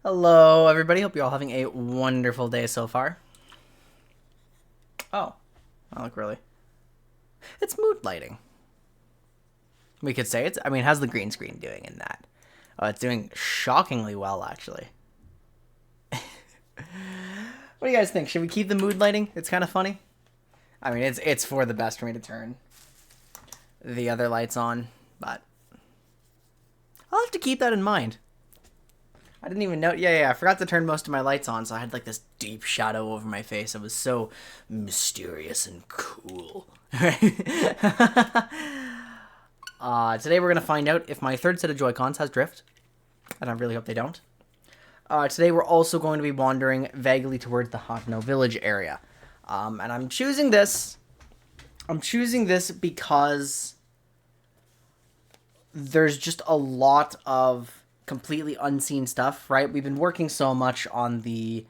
Hello, everybody. Hope you're all having a wonderful day so far. Oh, I look really. It's mood lighting. We could say it's. I mean, how's the green screen doing in that? Oh, it's doing shockingly well, actually. What do you guys think? Should we keep the mood lighting? It's kind of funny. I mean, it's for the best for me to turn the other lights on, but I'll have to keep that in mind. I didn't even know. Yeah. I forgot to turn most of my lights on, so I had like this deep shadow over my face. It was so mysterious and cool. Today we're gonna find out if my third set of Joy-Cons has drift, and I really hope they don't. Today we're also going to be wandering vaguely towards the Hateno Village area, and I'm choosing this. I'm choosing this because there's just a lot of completely unseen stuff, right? We've been working so much on the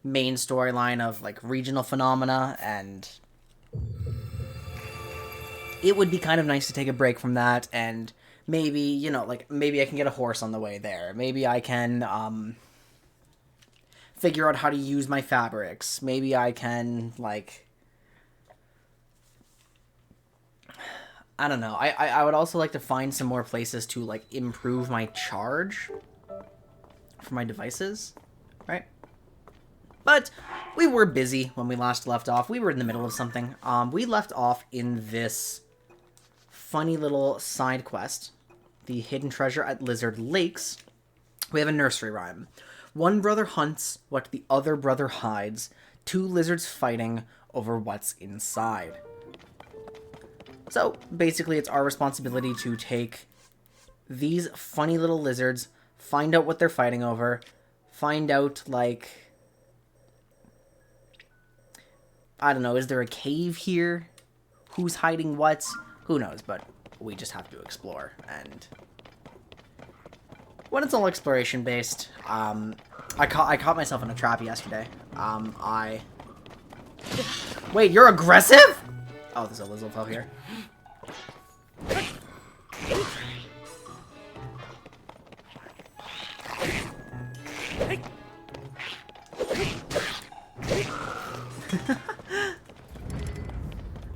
main storyline of like regional phenomena, and it would be kind of nice to take a break from that and maybe, like maybe I can get a horse on the way there. Maybe I can figure out how to use my fabrics. Maybe I can like I don't know. I would also like to find some more places to like improve my charge for my devices, right? But we were busy when we last left off. We were in the middle of something. We left off in this funny little side quest, the hidden treasure at Lizard Lakes. We have a nursery rhyme. One brother hunts what the other brother hides. Two lizards fighting over what's inside. So, basically, it's our responsibility to take these funny little lizards, find out what they're fighting over, find out, like, I don't know, is there a cave here? Who's hiding what? Who knows, but we just have to explore, and when it's all exploration-based, I caught myself in a trap yesterday. Wait, you're aggressive? Oh, there's a Lizzo here.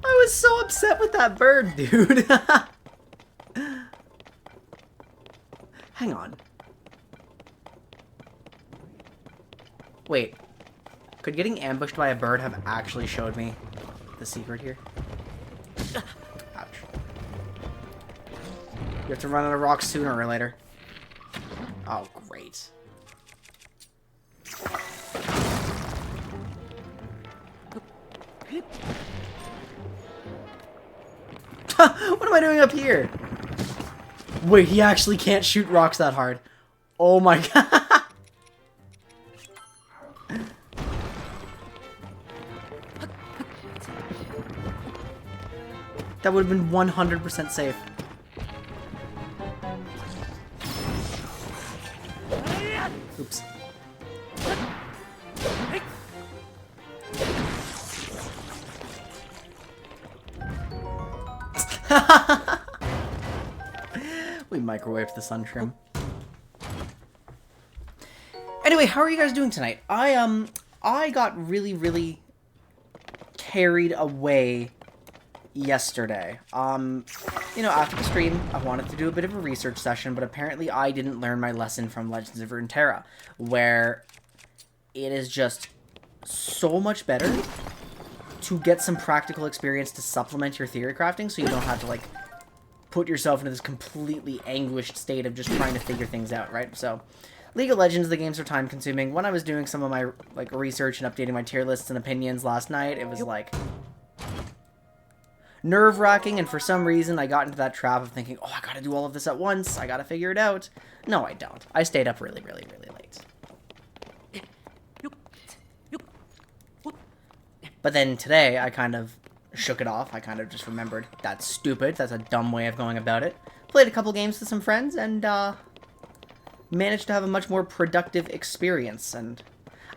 I was so upset with that bird, dude. Hang on. Wait. Could getting ambushed by a bird have actually showed me the secret here? Ouch. You have to run out of rocks sooner or later. Oh, great. What am I doing up here? Wait, he actually can't shoot rocks that hard. Oh my god. That would have been 100% safe. Oops. We microwaved the sun trim. Anyway, how are you guys doing tonight? I got really carried away yesterday. After the stream, I wanted to do a bit of a research session, but apparently I didn't learn my lesson from Legends of Runeterra, where it is just so much better to get some practical experience to supplement your theory crafting, so you don't have to, like, put yourself into this completely anguished state of just trying to figure things out, right? So, League of Legends, the games are time-consuming. When I was doing some of my, like, research and updating my tier lists and opinions last night, it was, like, nerve-wracking, and for some reason I got into that trap of thinking, oh, I gotta do all of this at once, I gotta figure it out. No, I don't. I stayed up really late. But then today, I kind of shook it off. I kind of just remembered, that's stupid, that's a dumb way of going about it. Played a couple games with some friends, and managed to have a much more productive experience, and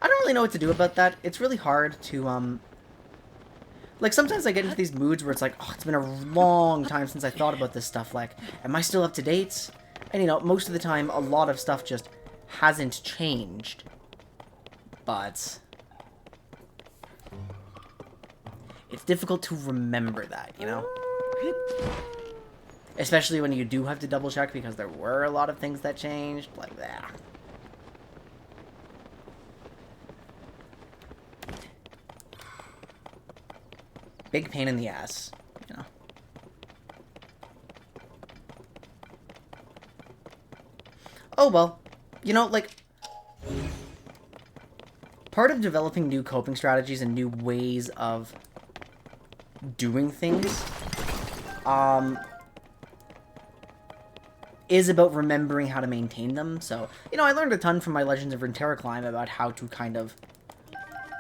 I don't really know what to do about that. It's really hard to, like, sometimes I get into these moods where it's like, oh, it's been a long time since I thought about this stuff, like, am I still up to date? And, most of the time, a lot of stuff just hasn't changed. But it's difficult to remember that, you know? Especially when you do have to double check because there were a lot of things that changed, like that. Big pain in the ass, you know? Oh, well, you know, like, part of developing new coping strategies and new ways of doing things, is about remembering how to maintain them. So, you know, I learned a ton from my Legends of Runeterra climb about how to kind of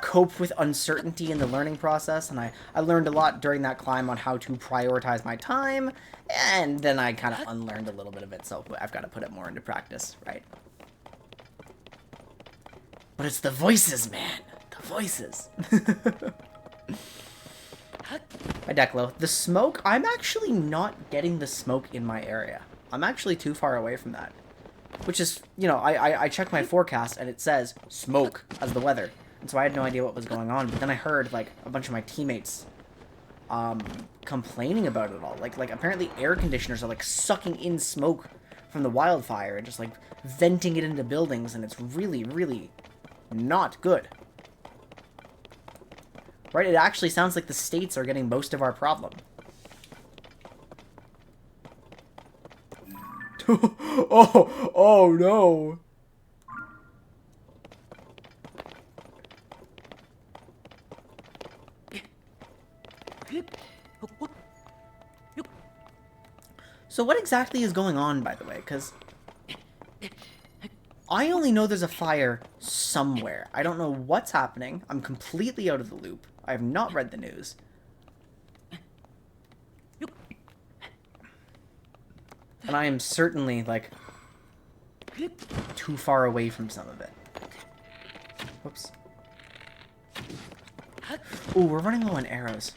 cope with uncertainty in the learning process, and I learned a lot during that climb on how to prioritize my time, and then I kind of unlearned a little bit of it, so I've got to put it more into practice, right? But it's the voices, man. The voices. Hi, Declo. The smoke, I'm actually not getting the smoke in my area. I'm actually too far away from that. Which is, you know, I checked my forecast and it says smoke as the weather. And so I had no idea what was going on. But then I heard, like, a bunch of my teammates complaining about it all. Like apparently air conditioners are, like, sucking in smoke from the wildfire and just, like, venting it into buildings. And it's really, really not good. Right? It actually sounds like the states are getting most of our problem. Oh no. So what exactly is going on, by the way? Because I only know there's a fire somewhere. I don't know what's happening. I'm completely out of the loop. I have not read the news. And I am certainly, like, too far away from some of it. Whoops. Ooh, we're running low on arrows.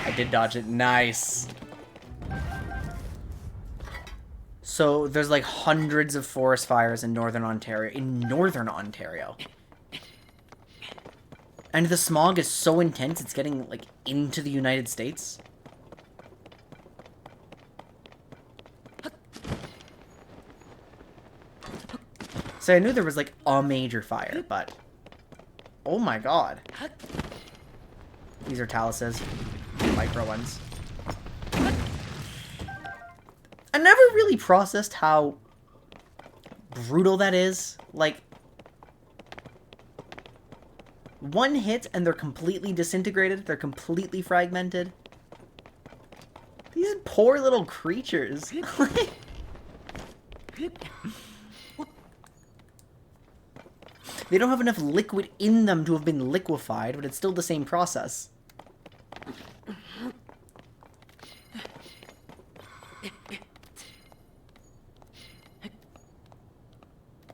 I did dodge it. Nice. So there's like hundreds of forest fires in Northern Ontario. And the smog is so intense it's getting like into the United States. So I knew there was like a major fire, but oh my god. These are taluses, micro ones. I never really processed how brutal that is. Like, one hit and they're completely disintegrated. They're completely fragmented. These poor little creatures. They don't have enough liquid in them to have been liquefied, but it's still the same process.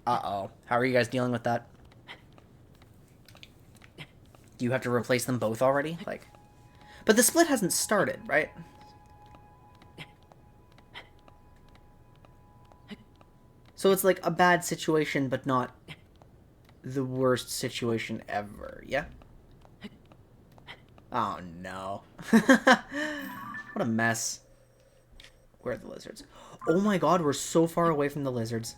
Uh-oh. How are you guys dealing with that? Do you have to replace them both already? Like, but the split hasn't started, right? So it's like a bad situation, but not the worst situation ever, yeah? Oh no. What a mess. Where are the lizards? Oh my god, we're so far away from the lizards.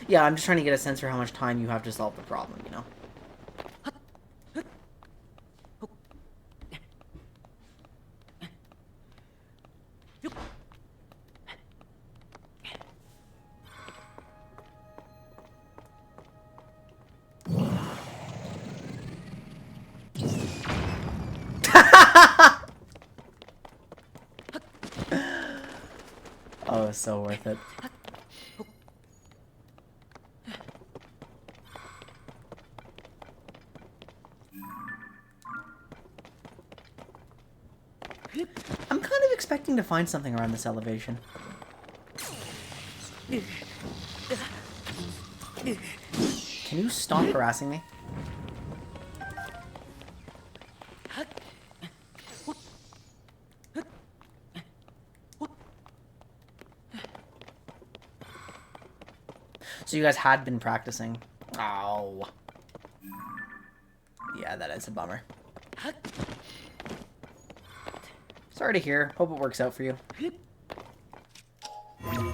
Yeah, I'm just trying to get a sense for how much time you have to solve the problem, you know? Oh, it's so worth it. I'm kind of expecting to find something around this elevation. Can you stop harassing me? So you guys had been practicing. Oh. Yeah, that is a bummer. Sorry to hear. Hope it works out for you. I'm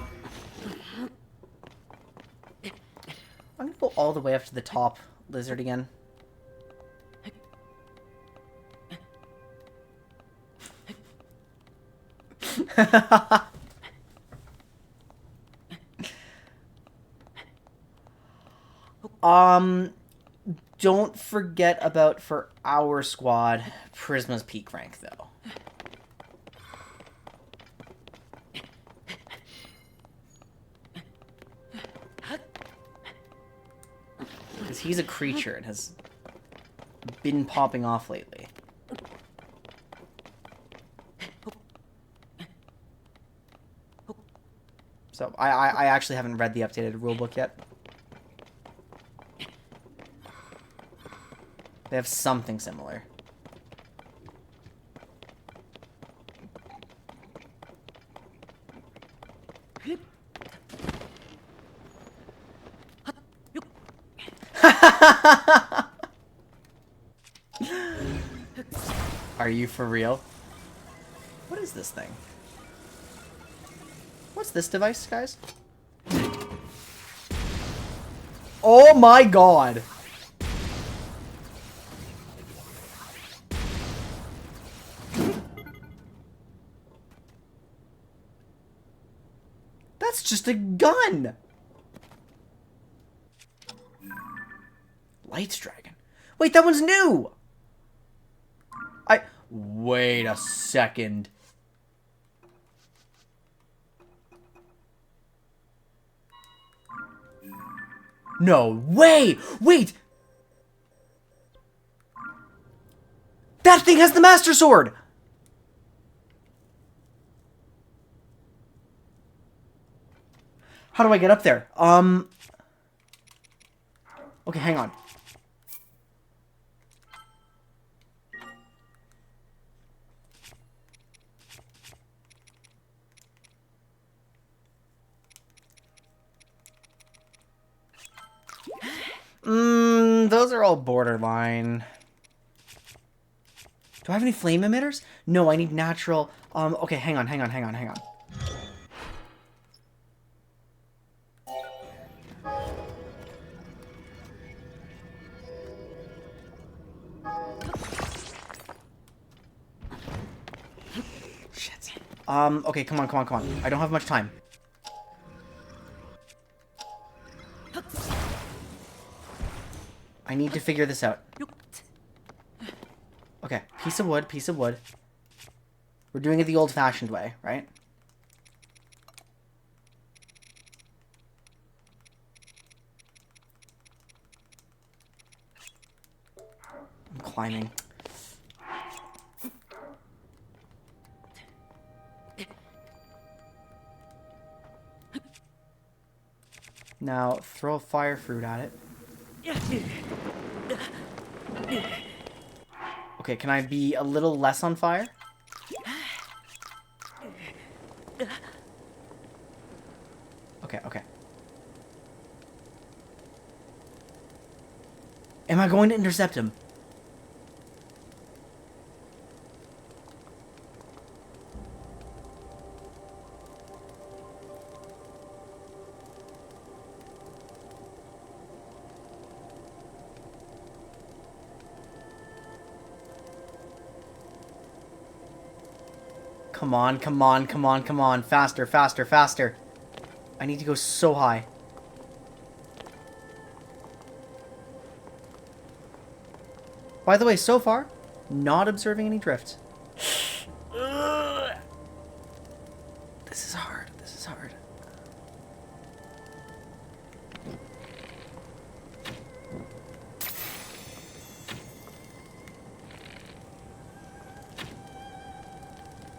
gonna go all the way up to the top lizard again. Don't forget about, for our squad, Prisma's peak rank, though. Because he's a creature and has been popping off lately. So, I actually haven't read the updated rulebook yet. They have something similar. Are you for real? What is this thing? What's this device, guys? Oh my god! That's just a gun! Lights Dragon. Wait, that one's new! Wait a second. No way! Wait! That thing has the Master Sword! How do I get up there? Okay, hang on. Those are all borderline. Do I have any flame emitters? No, I need natural. Okay, hang on. Shit. Okay, come on. I don't have much time. I need to figure this out. Okay, piece of wood. We're doing it the old-fashioned way, right? I'm climbing. Now, throw a fire fruit at it. Okay, can I be a little less on fire? Okay. Am I going to intercept him? Come on. Faster. I need to go so high. By the way, so far, not observing any drift. This is hard.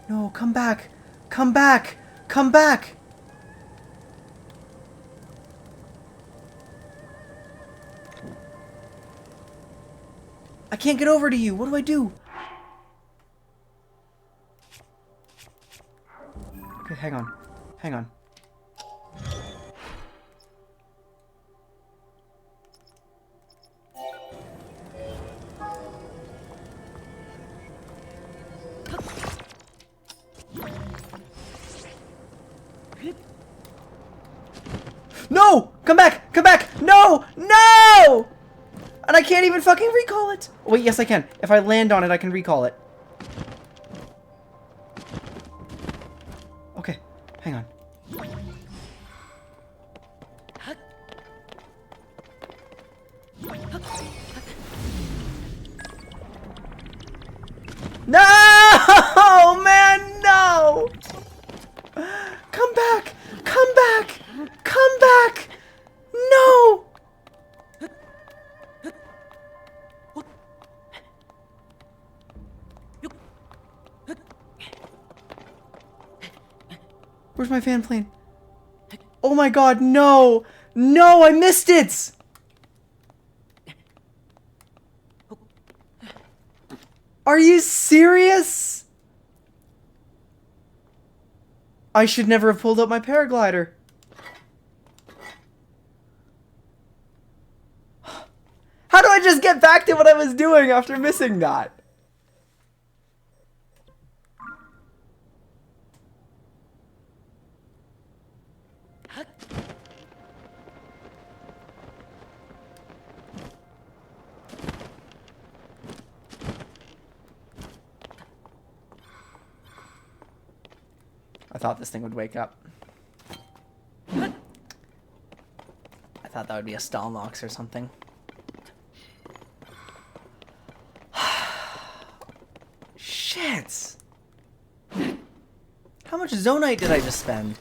No, come back! Come back! Come back! I can't get over to you. What do I do? Okay, hang on. Hang on. No! Come back! Come back! No! No! And I can't even fucking recall it! Wait, yes I can. If I land on it, I can recall it. Okay, hang on. No! Man, no! Come back! Come back! Come back! No! Where's my fan plane? Oh my god, no! No, I missed it! Are you serious? I should never have pulled up my paraglider. How do I just get back to what I was doing after missing that? I thought this thing would wake up. I thought that would be a stall nox or something. Shit! How much zonite did I just spend?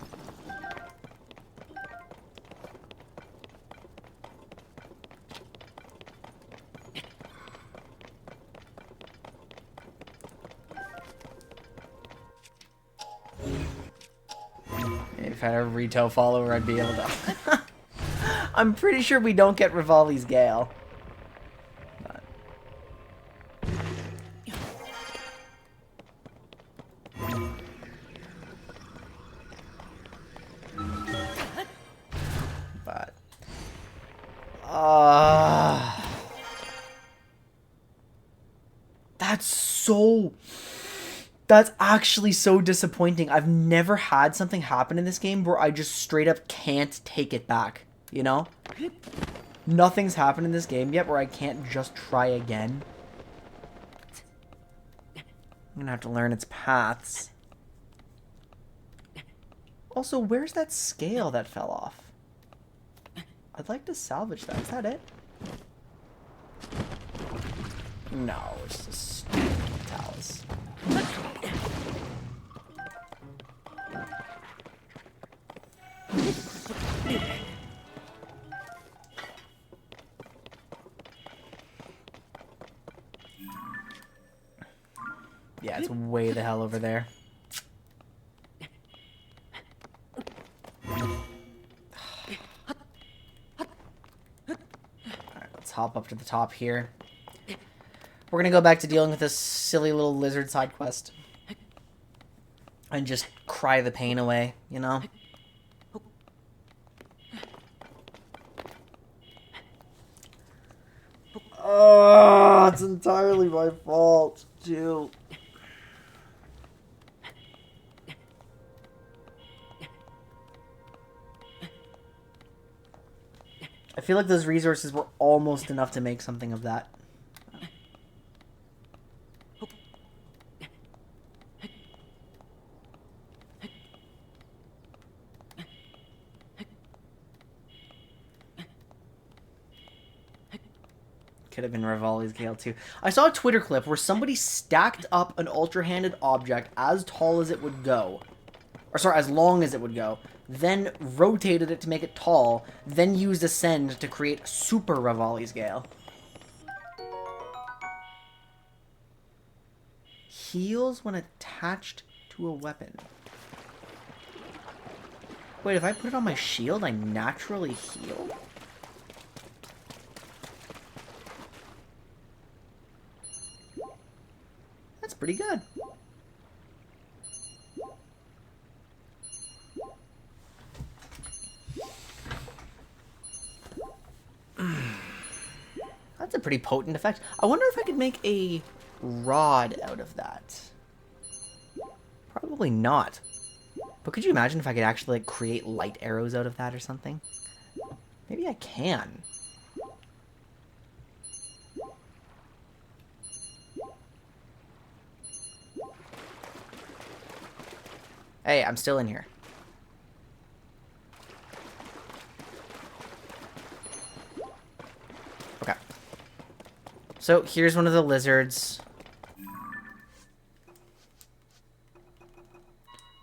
If I had a retail follower, I'd be able to. I'm pretty sure we don't get Rivali's Gale. But. That's so. That's actually so disappointing. I've never had something happen in this game where I just straight up can't take it back, you know? Nothing's happened in this game yet where I can't just try again. I'm gonna have to learn its paths. Also, where's that scale that fell off? I'd like to salvage that. Is that it? No, it's just stupid talus. Yeah, it's way the hell over there. Alright, let's hop up to the top here. We're gonna go back to dealing with this silly little lizard side quest. And just cry the pain away, you know? Oh, it's entirely my fault, too. I feel like those resources were almost enough to make something of that. Could have been Rivali's Gale too. I saw a Twitter clip where somebody stacked up an ultra-handed object as tall as it would go. Or sorry, as long as it would go. Then rotated it to make it tall. Then used Ascend to create Super Rivali's Gale. Heals when attached to a weapon. Wait, if I put it on my shield, I naturally heal? That's pretty good. That's a pretty potent effect. I wonder if I could make a rod out of that. Probably not. But could you imagine if I could actually like create light arrows out of that or something? Maybe I can. Hey, I'm still in here. Okay. So here's one of the lizards.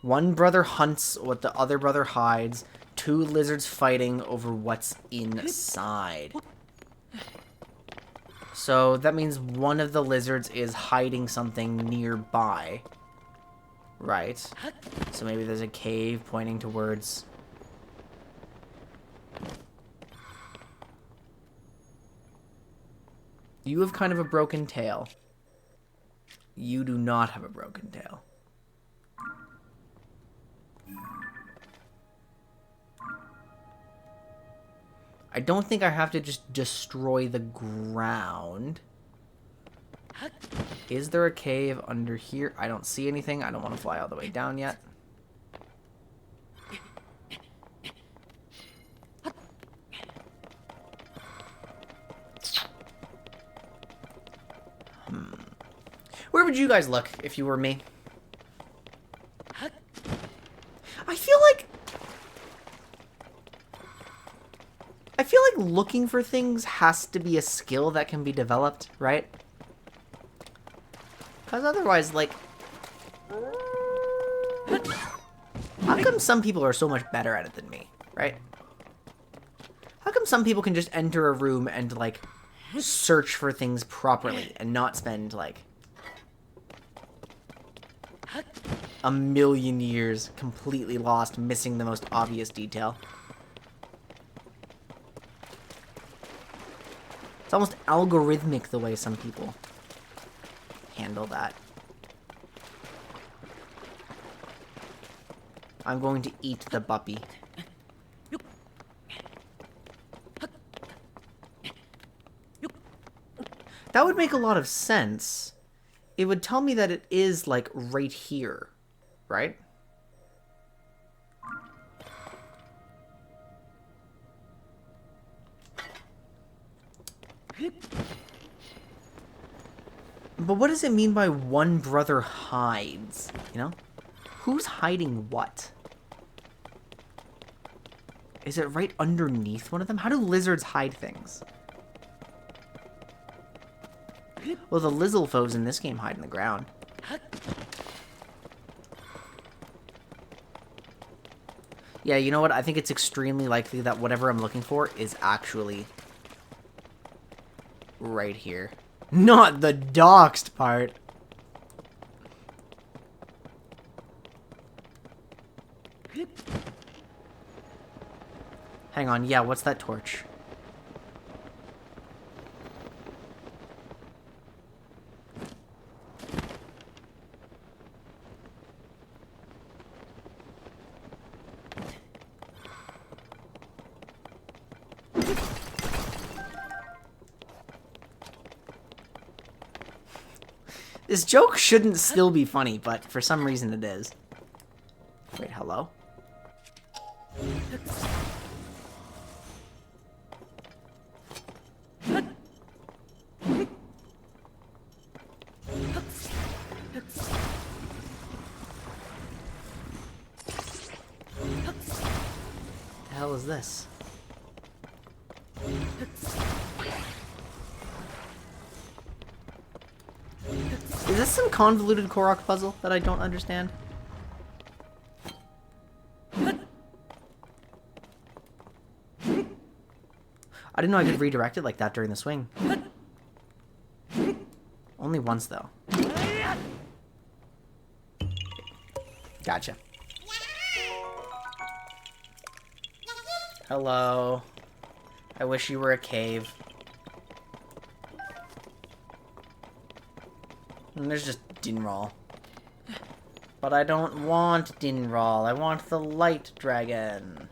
One brother hunts what the other brother hides. Two lizards fighting over what's inside. So that means one of the lizards is hiding something nearby. Right. So maybe there's a cave pointing towards... You have kind of a broken tail. You do not have a broken tail. I don't think I have to just destroy the ground. Is there a cave under here? I don't see anything. I don't want to fly all the way down yet. Where would you guys look if you were me? I feel like looking for things has to be a skill that can be developed, right? Because otherwise, like... How come some people are so much better at it than me, right? How come some people can just enter a room and, like, search for things properly and not spend, like... a million years completely lost, missing the most obvious detail? It's almost algorithmic the way some people handle that. I'm going to eat the puppy. That would make a lot of sense. It would tell me that it is, like, right here, right? But what does it mean by one brother hides? You know? Who's hiding what? Is it right underneath one of them? How do lizards hide things? Well, the lizalfos in this game hide in the ground. Yeah, you know what? I think it's extremely likely that whatever I'm looking for is actually right here. Not the doxed part. Hang on, yeah, what's that torch? This joke shouldn't still be funny, but for some reason it is. Wait, hello? The hell is this? Is this some convoluted Korok puzzle that I don't understand? I didn't know I could redirect it like that during the swing. Only once, though. Gotcha. Hello. I wish you were a cave. And there's just Dinral. But I don't want Dinral. I want the light dragon.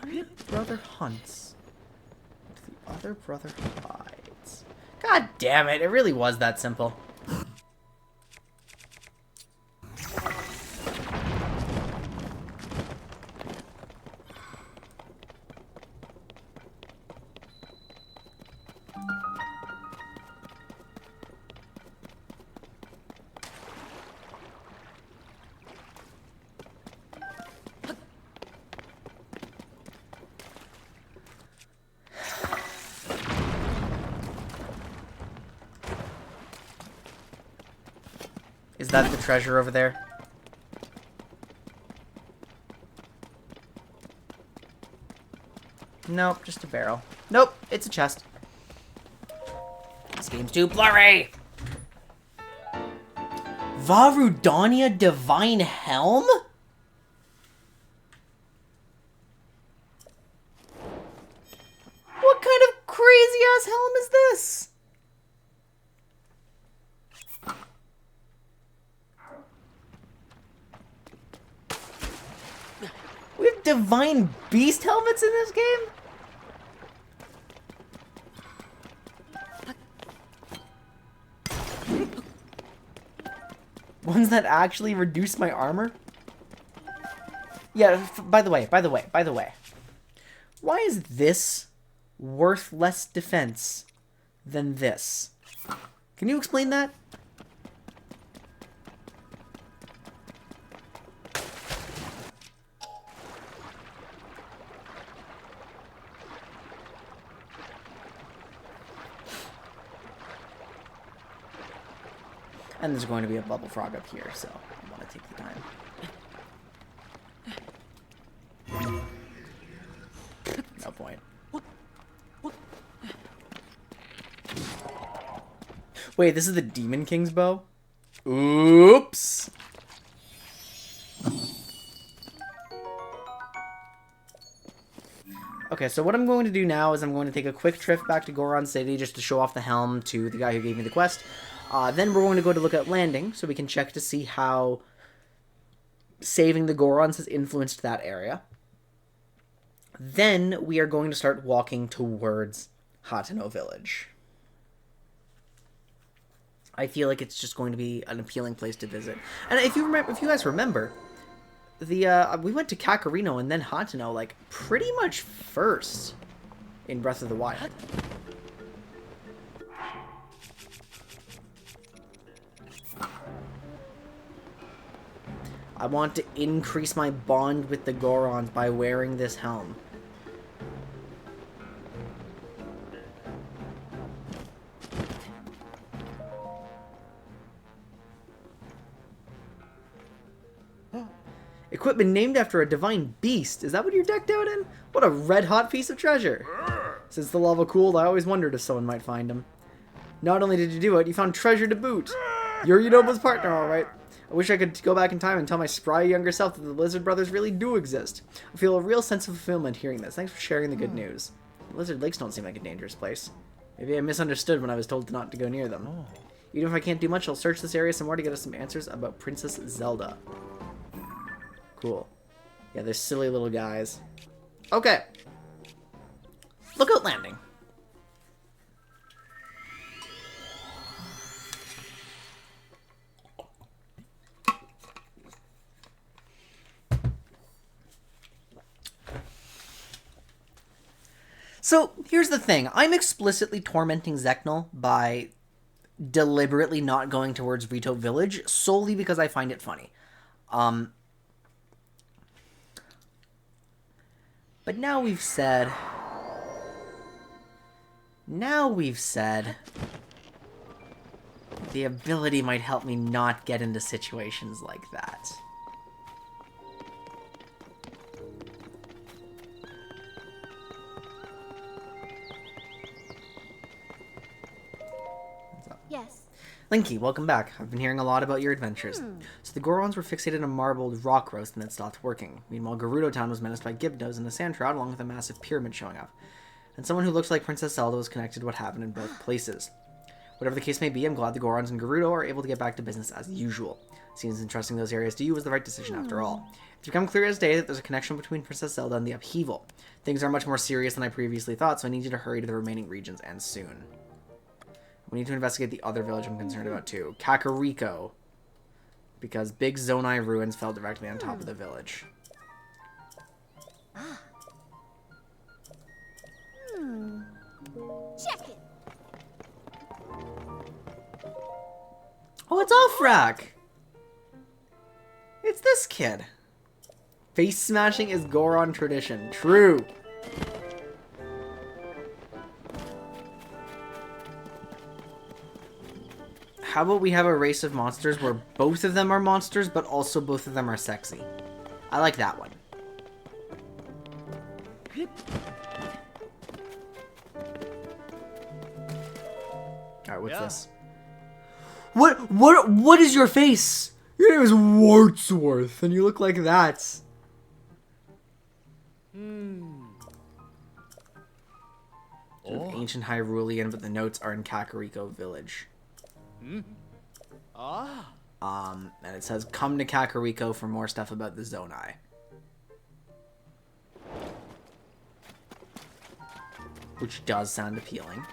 One brother hunts. The other brother hides. God damn it. It really was that simple. Is that the treasure over there? Nope, just a barrel. Nope, it's a chest. This game's too blurry! Varudania Divine Helm? What kind of crazy-ass helm is this? We have divine beast helmets in this game? Ones that actually reduce my armor? Yeah, by the way. Why is this worth less defense than this? Can you explain that? And there's going to be a bubble frog up here, so I want to take the time. No point. Wait, this is the Demon King's bow? Oops! Okay, so what I'm going to do now is I'm going to take a quick trip back to Goron City just to show off the helm to the guy who gave me the quest. Then we're going to go to look at landing, so we can check to see how saving the Gorons has influenced that area. Then we are going to start walking towards Hateno Village. I feel like it's just going to be an appealing place to visit. And if you guys remember, we went to Kakarino and then Hateno, like, pretty much first in Breath of the Wild. I want to increase my bond with the Gorons by wearing this helm. Equipment named after a divine beast. Is that what you're decked out in? What a red-hot piece of treasure. Since the lava cooled, I always wondered if someone might find him. Not only did you do it, you found treasure to boot. You're Yunoba's partner, alright. I wish I could go back in time and tell my spry younger self that the Lizard Brothers really do exist. I feel a real sense of fulfillment hearing this. Thanks for sharing the good news. Lizard Lakes don't seem like a dangerous place. Maybe I misunderstood when I was told not to go near them. Even if I can't do much, I'll search this area some more to get us some answers about Princess Zelda. Cool. Yeah, they're silly little guys. Okay. Lookout Landing. So, here's the thing. I'm explicitly tormenting Zeknal by deliberately not going towards Rito Village solely because I find it funny. But now we've said... the ability might help me not get into situations like that. Yes. Linky, welcome back. I've been hearing a lot about your adventures. So the Gorons were fixated on marbled rock roast and then stopped working. Meanwhile, Gerudo Town was menaced by Gibdos and the Sand Shroud along with a massive pyramid showing up. And someone who looks like Princess Zelda was connected to what happened in both places. Whatever the case may be, I'm glad the Gorons and Gerudo are able to get back to business as usual. Seems entrusting those areas to you was the right decision after all. It's become clear as day that there's a connection between Princess Zelda and the upheaval. Things are much more serious than I previously thought, so I need you to hurry to the remaining regions, and soon. We need to investigate the other village I'm concerned about too. Kakariko. Because big Zonai ruins fell directly on top of the village. Check it. Oh, it's Offrak! It's this kid. Face smashing is Goron tradition. True. How about we have a race of monsters where both of them are monsters, but also both of them are sexy? I like that one. Alright, what's this? What is your face? Your name is Wartsworth, and you look like that. Sort of ancient Hyrulean, but the notes are in Kakariko Village. And it says, come to Kakariko for more stuff about the Zonai. Which does sound appealing.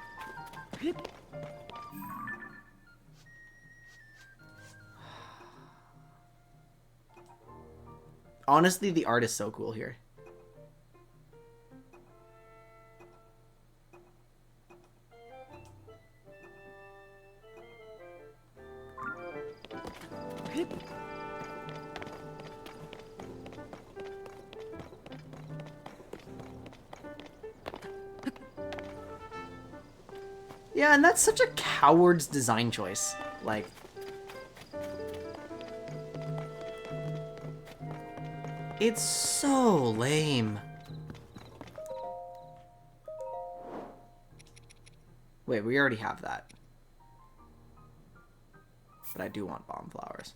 Honestly, the art is so cool here. Yeah, and that's such a coward's design choice. Like, it's so lame. Wait, we already have that. But I do want bomb flowers.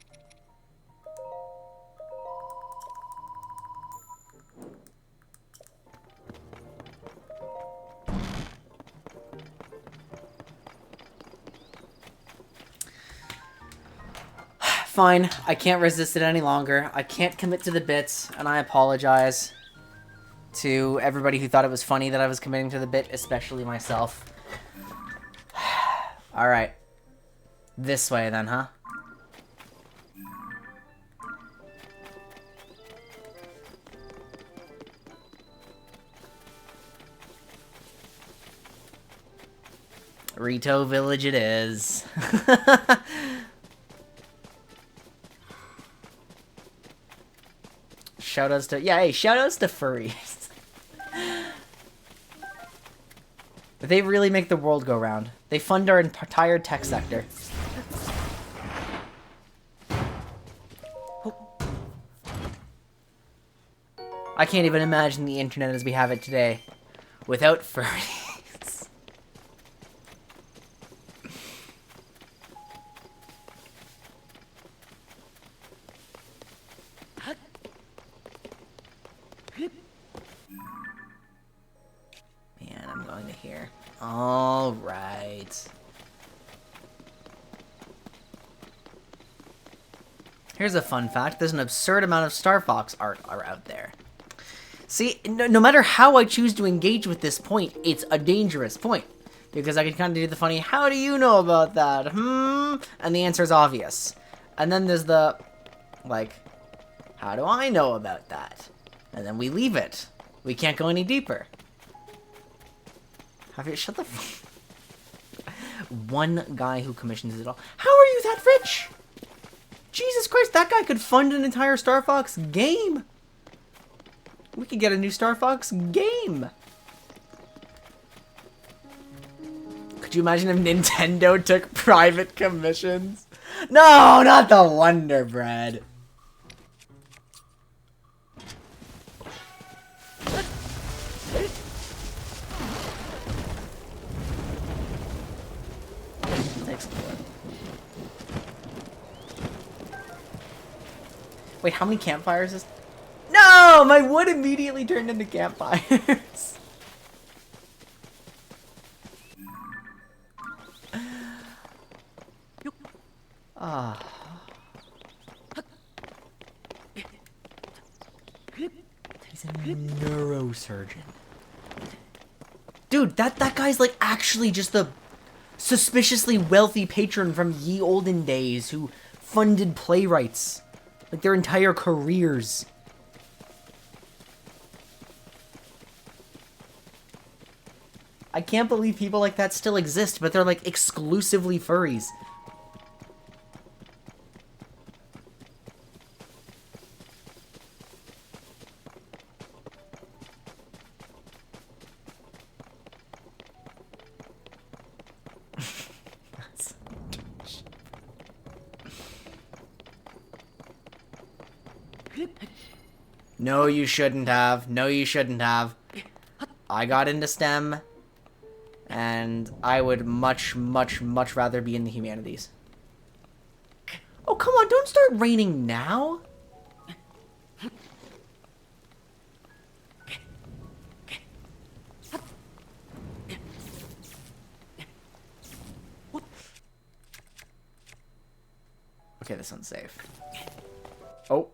Fine, I can't resist it any longer. I can't commit to the bits, and I apologize to everybody who thought it was funny that I was committing to the bit, especially myself. Alright. This way then, huh? Rito Village it is. Shoutouts to... Yeah, hey, shoutouts to furries. They really make the world go round. They fund our entire tech sector. I can't even imagine the internet as we have it today without furries. Man, I'm going to here. All right. Here's a fun fact. There's an absurd amount of Star Fox art out there. See, no matter how I choose to engage with this point, it's a dangerous point. Because I can kind of do the funny, how do you know about that? And the answer is obvious. And then there's the, like, how do I know about that? And then we leave it. We can't go any deeper. Have you, shut the One guy who commissions it all. How are you that rich? Jesus Christ, that guy could fund an entire Star Fox game. We could get a new Star Fox game. Could you imagine if Nintendo took private commissions? No, not the Wonder Bread. Explode. Wait, how many campfires is... No! My wood immediately turned into campfires. Ah. He's a neurosurgeon. Dude, that guy's like actually just the suspiciously wealthy patron from ye olden days who funded playwrights. Like their entire careers. I can't believe people like that still exist, but they're like exclusively furries. No, you shouldn't have. No, you shouldn't have. I got into STEM, and I would much, much, much rather be in the humanities. Oh, come on, don't start raining now. Okay, this one's safe. Oh.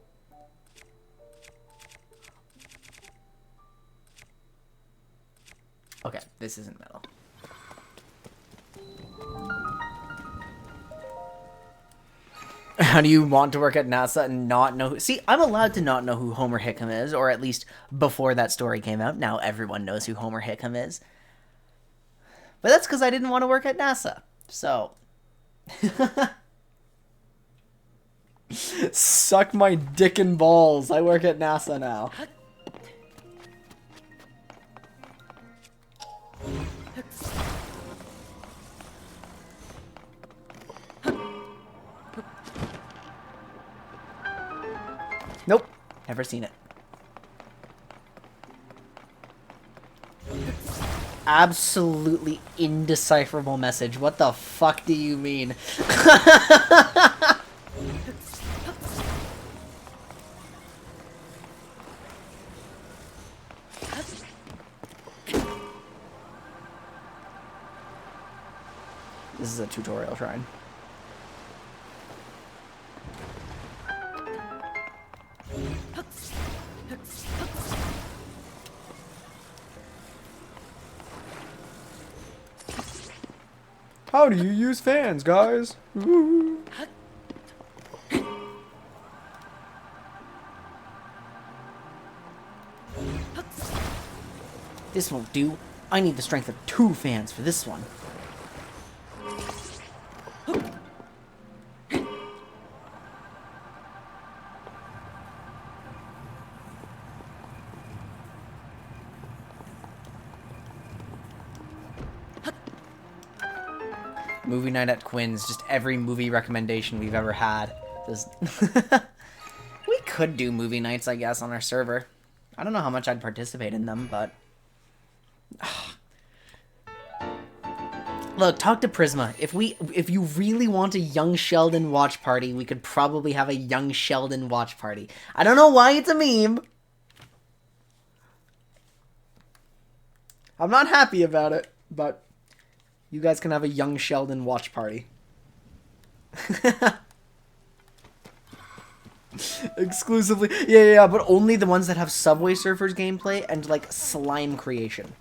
Okay, this isn't metal. How do you want to work at NASA and not know who... See, I'm allowed to not know who Homer Hickam is, or at least before that story came out. Now everyone knows who Homer Hickam is. But that's because I didn't want to work at NASA. So... Suck my dick and balls. I work at NASA now. Nope. Never seen it. Absolutely indecipherable message. What the fuck do you mean? This is a tutorial shrine. How do you use fans, guys? Ooh. This won't do. I need the strength of 2 fans for this one. Movie night at Quinn's, just every movie recommendation we've ever had. Just we could do movie nights, I guess, on our server. I don't know how much I'd participate in them, but... Look, talk to Prisma. If you really want a Young Sheldon watch party, we could probably have a Young Sheldon watch party. I don't know why it's a meme. I'm not happy about it, but... You guys can have a Young Sheldon watch party. Exclusively. Yeah, but only the ones that have Subway Surfers gameplay and, like, slime creation.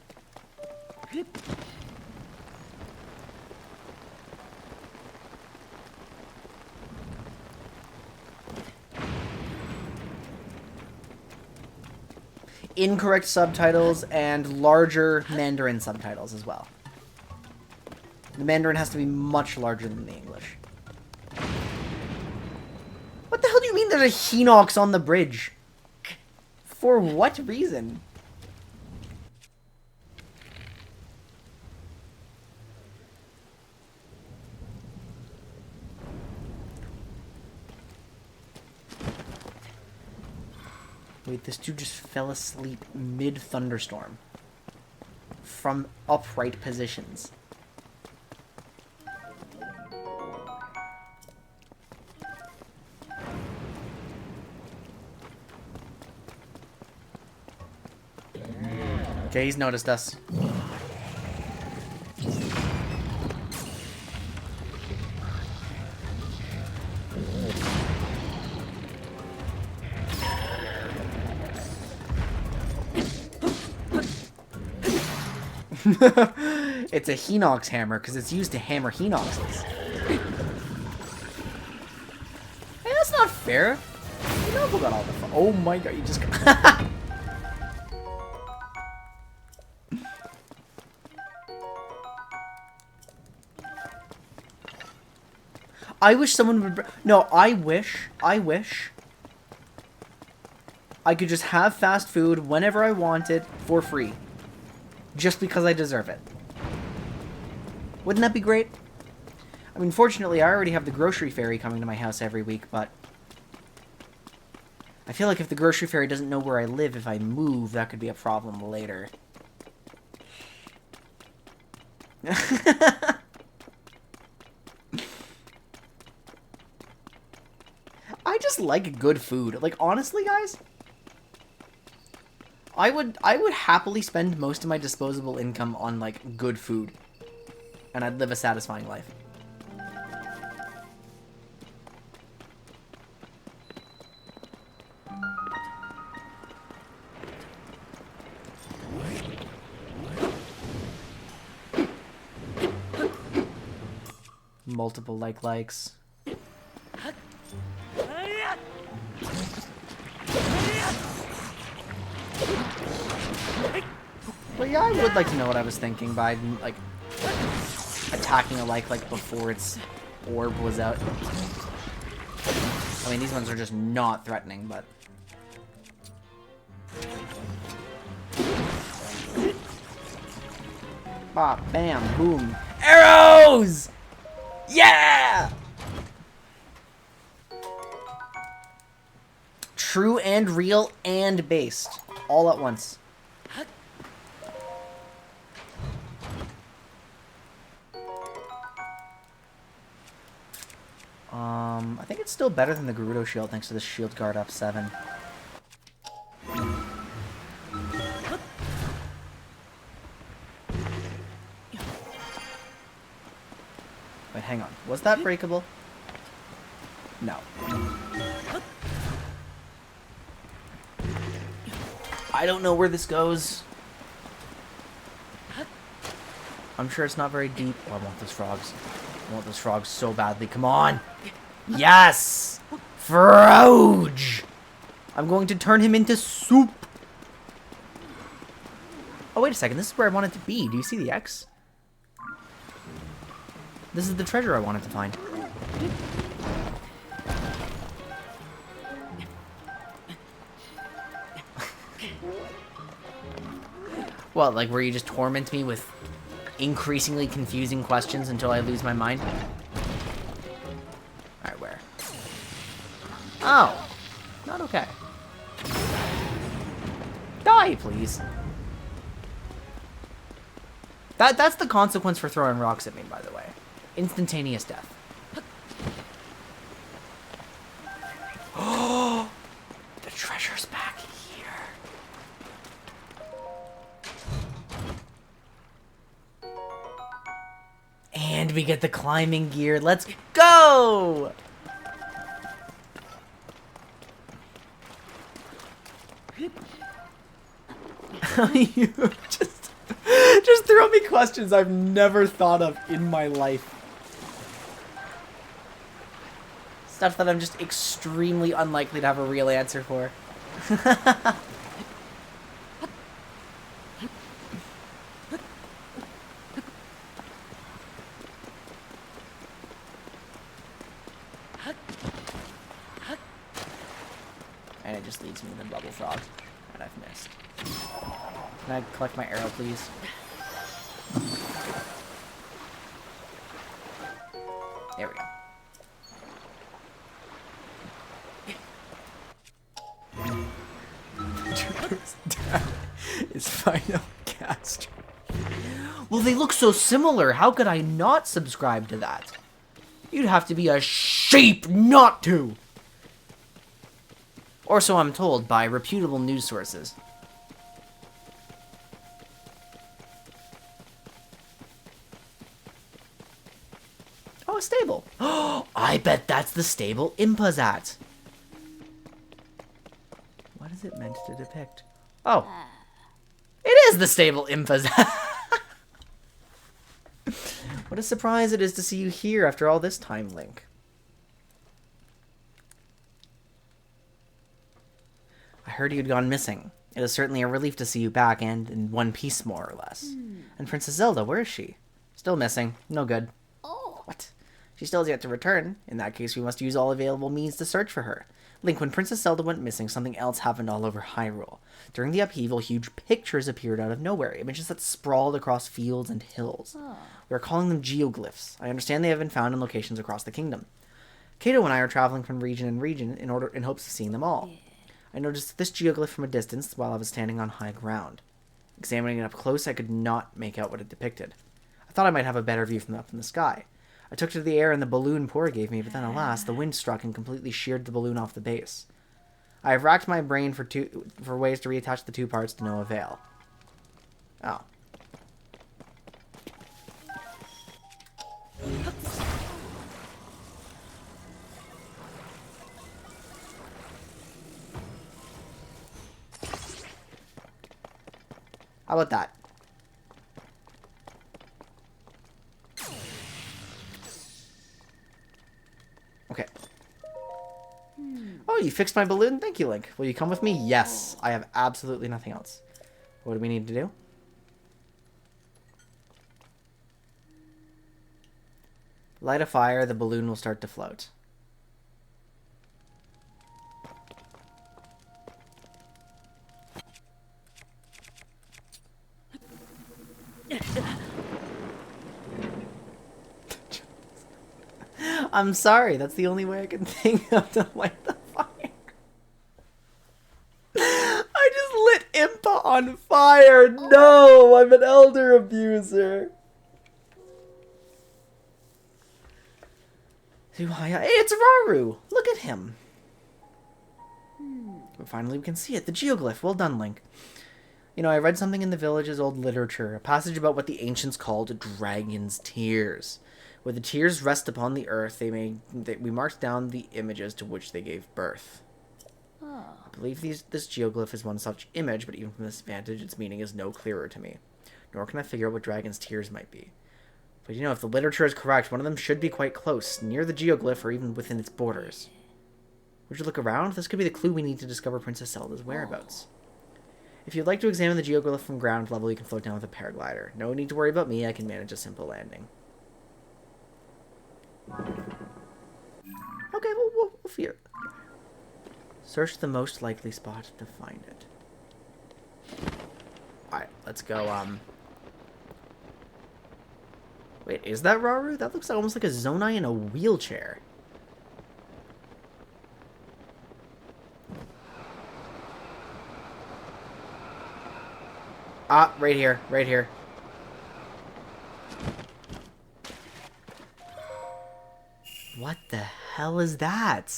Incorrect subtitles and larger Mandarin subtitles as well. The Mandarin has to be much larger than the English. What the hell do you mean there's a Hinox on the bridge? For what reason? Wait, this dude just fell asleep mid-thunderstorm. From upright positions. Okay, he's noticed us. It's a Hinox hammer because it's used to hammer Hinoxes. Hey, that's not fair. You know who got all the fun. Oh my god, you just got... I wish someone would... No, I wish I could just have fast food whenever I want it for free. Just because I deserve it. Wouldn't that be great? I mean, fortunately, I already have the grocery fairy coming to my house every week, but... I feel like if the grocery fairy doesn't know where I live if I move, that could be a problem later. I just like good food. Like, honestly, guys, I would happily spend most of my disposable income on, like, good food. And I'd live a satisfying life. Multiple likes. But yeah, I would like to know what I was thinking by, like, attacking a like before its orb was out. I mean, these ones are just not threatening, but... Ah, bam, boom. Arrows! Yeah! True and real and based. All at once. I think it's still better than the Gerudo shield thanks to the shield guard up 7. Wait, hang on. Was that breakable? No. I don't know where this goes. I'm sure it's not very deep. Oh, I want those frogs. I want those frogs so badly. Come on! Yes! Froge! I'm going to turn him into soup! Oh, wait a second. This is where I want it to be. Do you see the X? This is the treasure I wanted to find. What, like where you just torment me with increasingly confusing questions until I lose my mind? Alright, where? Oh! Not okay. Die, please. That's the consequence for throwing rocks at me, by the way. Instantaneous death. Oh! The treasure's back here. And we get the climbing gear. Let's go! You just throw me questions I've never thought of in my life. Stuff that I'm just extremely unlikely to have a real answer for. And it just leads me to the bubble frog that I've missed. Can I collect my arrow, please? There we go. Dad is final cast. Well, they look so similar. How could I not subscribe to that? You'd have to be a sheep not to. Or so I'm told by reputable news sources. Oh, a stable. Oh, I bet that's the stable Impa's at. What is it meant to depict? Oh. It is the stable Impa's at. What a surprise it is to see you here after all this time, Link. I heard you'd gone missing. It is certainly a relief to see you back and in one piece, more or less. And Princess Zelda, where is she? Still missing. No good. Oh. What? She still has yet to return. In that case, we must use all available means to search for her. Link, when Princess Zelda went missing, something else happened all over Hyrule. During the upheaval, huge pictures appeared out of nowhere, images that sprawled across fields and hills. We are calling them geoglyphs. I understand they have been found in locations across the kingdom. Kato and I are traveling from region in region in hopes of seeing them all. Yeah. I noticed this geoglyph from a distance while I was standing on high ground. Examining it up close, I could not make out what it depicted. I thought I might have a better view from up in the sky. I took to the air in the balloon Pora gave me, but then alas, the wind struck and completely sheared the balloon off the base. I have racked my brain for ways to reattach the two parts to no avail. Oh. How about that? Okay. Oh, you fixed my balloon? Thank you, Link. Will you come with me? Yes. I have absolutely nothing else. What do we need to do? Light a fire, the balloon will start to float. I'm sorry, that's the only way I can think of to light the fire. I just lit Impa on fire! No, I'm an elder abuser. Hey, it's Rauru! Look at him. But finally we can see it, the geoglyph. Well done, Link. You know, I read something in the village's old literature, a passage about what the ancients called dragon's tears. Where the tears rest upon the earth, we marked down the images to which they gave birth. Oh. I believe this geoglyph is one such image, but even from this vantage, its meaning is no clearer to me. Nor can I figure out what dragon's tears might be. But you know, if the literature is correct, one of them should be quite close, near the geoglyph or even within its borders. Would you look around? This could be the clue we need to discover Princess Zelda's whereabouts. If you'd like to examine the geoglyph from ground level, you can float down with a paraglider. No need to worry about me, I can manage a simple landing. Okay, we'll figure. Search the most likely spot to find it. Alright, let's go, Wait, is that Rauru? That looks almost like a Zonai in a wheelchair. Ah, right here, right here. What the hell is that?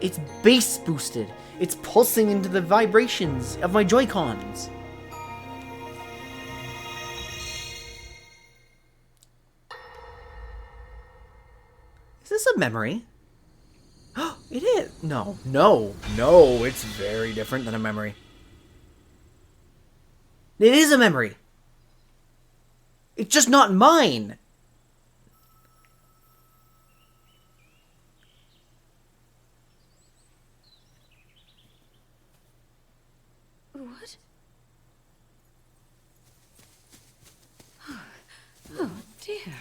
It's bass boosted. It's pulsing into the vibrations of my Joy-Cons. Is this a memory? It is. No, it's very different than a memory. It is a memory. It's just not mine. What? Oh, dear.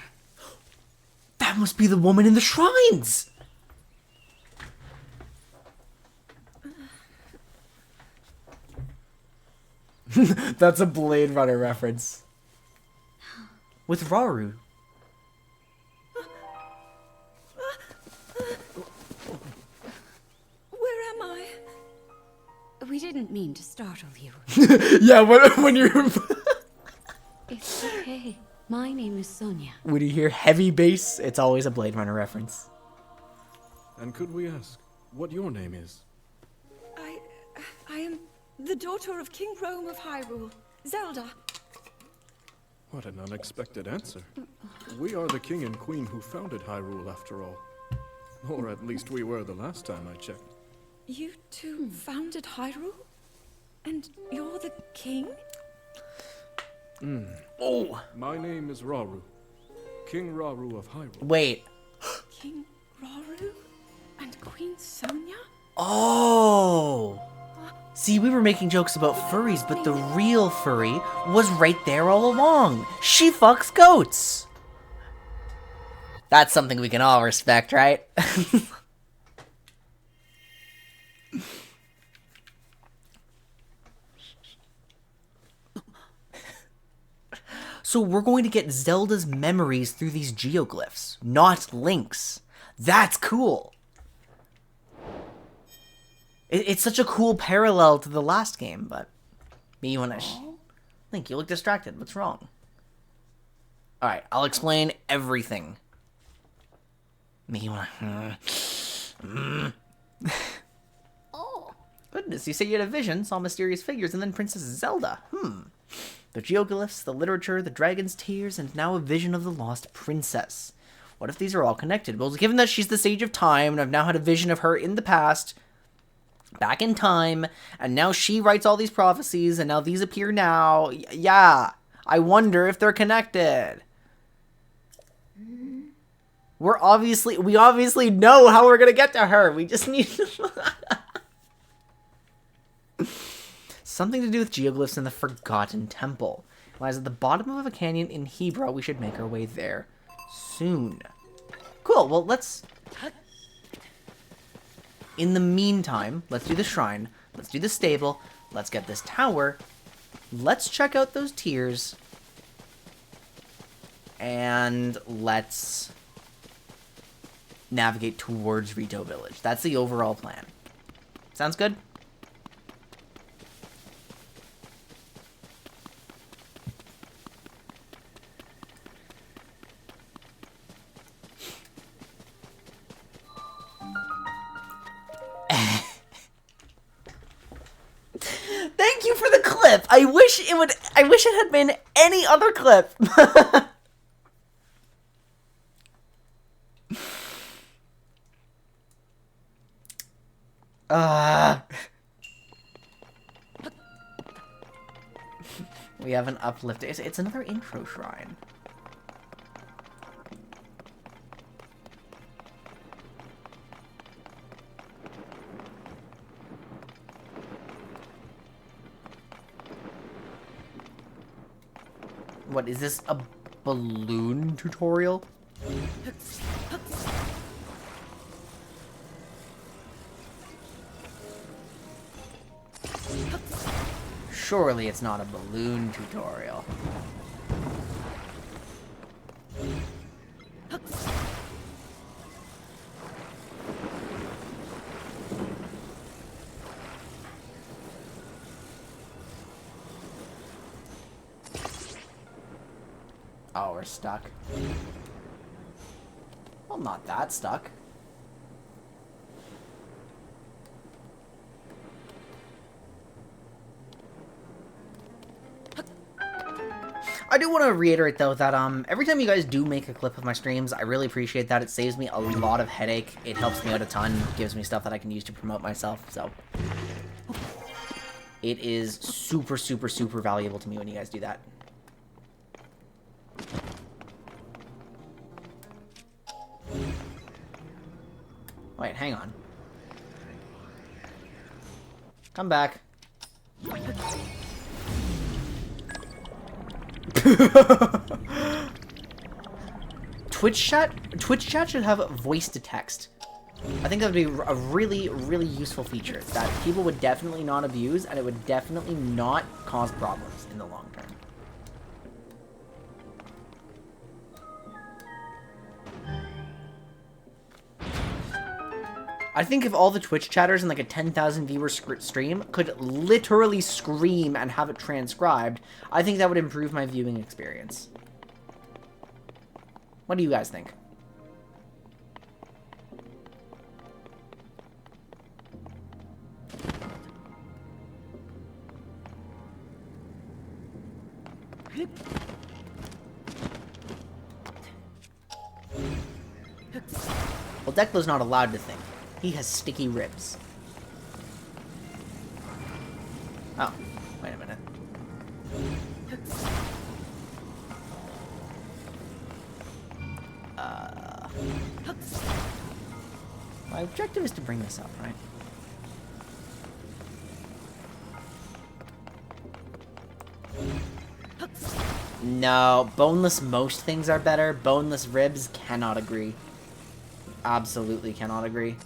That must be the woman in the shrines! That's a Blade Runner reference. With Rauru. Where am I? We didn't mean to startle you. Yeah, when you're... It's okay. My name is Sonia. When you hear heavy bass, it's always a Blade Runner reference. And could we ask what your name is? I am the daughter of King Rome of Hyrule, Zelda. What an unexpected answer. We are the king and queen who founded Hyrule, after all. Or at least we were the last time I checked. You two founded Hyrule? And you're the king? Oh! My name is Rauru. King Rauru of Hyrule. Wait. King Rauru? And Queen Sonia? Oh! See, we were making jokes about furries, but the real furry was right there all along. She fucks goats! That's something we can all respect, right? So we're going to get Zelda's memories through these geoglyphs, not Link's. That's cool. It's such a cool parallel to the last game, but... Me, you wanna... Link, you look distracted. What's wrong? Alright, I'll explain everything. Me, you wanna... Oh. Goodness, you say you had a vision, saw mysterious figures, and then Princess Zelda. The geoglyphs, the literature, the dragon's tears, and now a vision of the lost princess. What if these are all connected? Well, given that she's the Sage of Time, and I've now had a vision of her in the past, back in time, and now she writes all these prophecies, and now these appear now. Yeah, I wonder if they're connected. We obviously know how we're gonna get to her. We just need something to do with geoglyphs in the Forgotten Temple. It lies at the bottom of a canyon in Hebra. We should make our way there soon. Cool, well, let's... In the meantime, let's do the shrine. Let's do the stable. Let's get this tower. Let's check out those tiers. And let's navigate towards Rito Village. That's the overall plan. Sounds good? Thank you for the clip. I wish it had been any other clip. We have an uplift. It's another intro shrine. What, is this a balloon tutorial? Surely it's not a balloon tutorial. Oh, we're stuck. Well, not that stuck. I do want to reiterate, though, that every time you guys do make a clip of my streams, I really appreciate that. It saves me a lot of headache. It helps me out a ton. Gives me stuff that I can use to promote myself, so... It is super, super, super valuable to me when you guys do that. Wait, hang on. Come back. Twitch chat should have voice to text. I think that would be a really, really useful feature that people would definitely not abuse, and it would definitely not cause problems in the long term. I think if all the Twitch chatters in like a 10,000 viewer stream could literally scream and have it transcribed, I think that would improve my viewing experience. What do you guys think? Well, Decla's not allowed to think. He has sticky ribs. Oh, wait a minute. My objective is to bring this up, right? No, boneless most things are better. Boneless ribs, cannot agree. Absolutely cannot agree.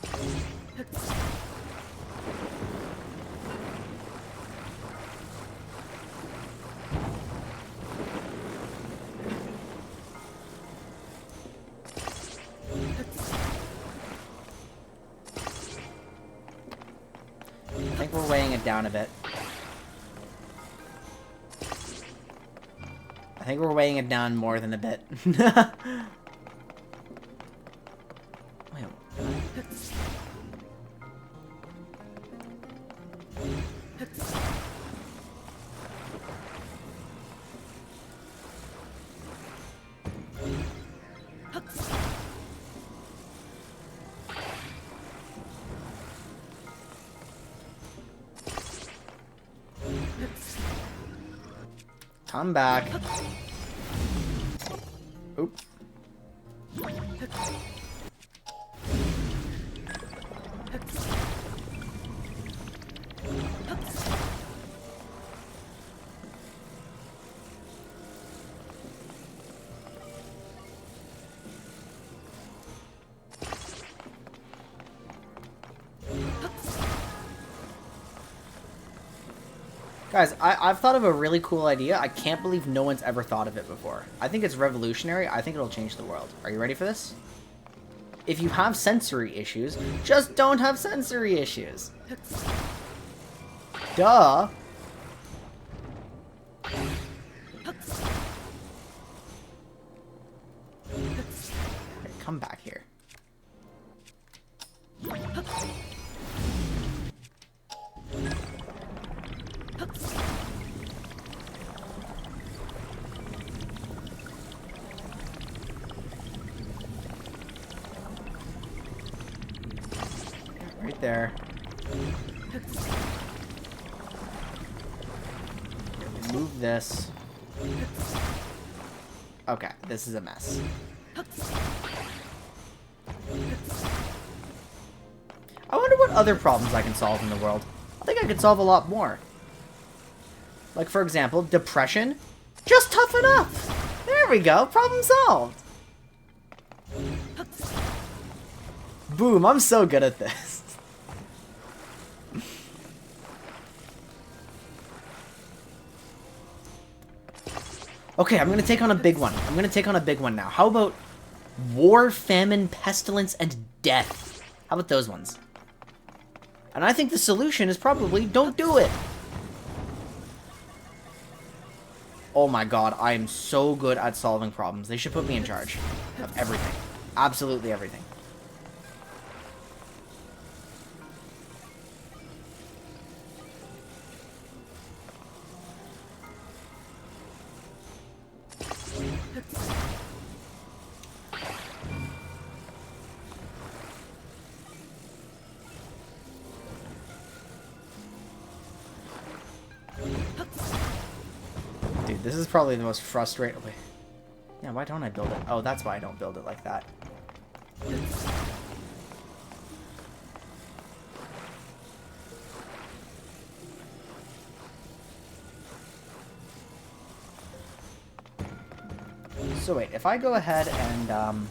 I think we're weighing it down a bit. I think we're weighing it down more than a bit. Come back. Oop. Guys, I've thought of a really cool idea. I can't believe no one's ever thought of it before. I think it's revolutionary. I think it'll change the world. Are you ready for this? If you have sensory issues, just don't have sensory issues. Duh. Okay, come back here. Right there. Move this. Okay, this is a mess. I wonder what other problems I can solve in the world. I think I could solve a lot more. Like, for example, depression. Just toughen up! There we go, problem solved! Boom, I'm so good at this. Okay, I'm gonna take on a big one. I'm gonna take on a big one now. How about war, famine, pestilence, and death? How about those ones? And I think the solution is probably don't do it. Oh my god, I am so good at solving problems. They should put me in charge of everything. Absolutely everything. Dude, this is probably the most frustrating. Wait. Yeah, why don't I build it? Oh, that's why I don't build it like that. So wait, if I go ahead and,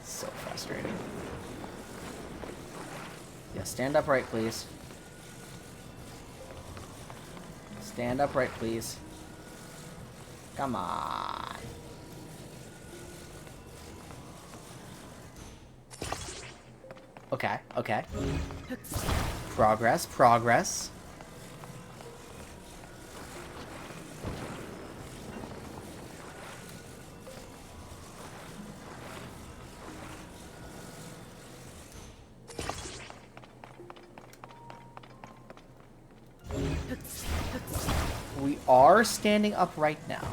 so frustrating. Yeah, stand upright, please. Stand upright, please. Come on. Okay, okay. Progress, progress. We are standing upright now.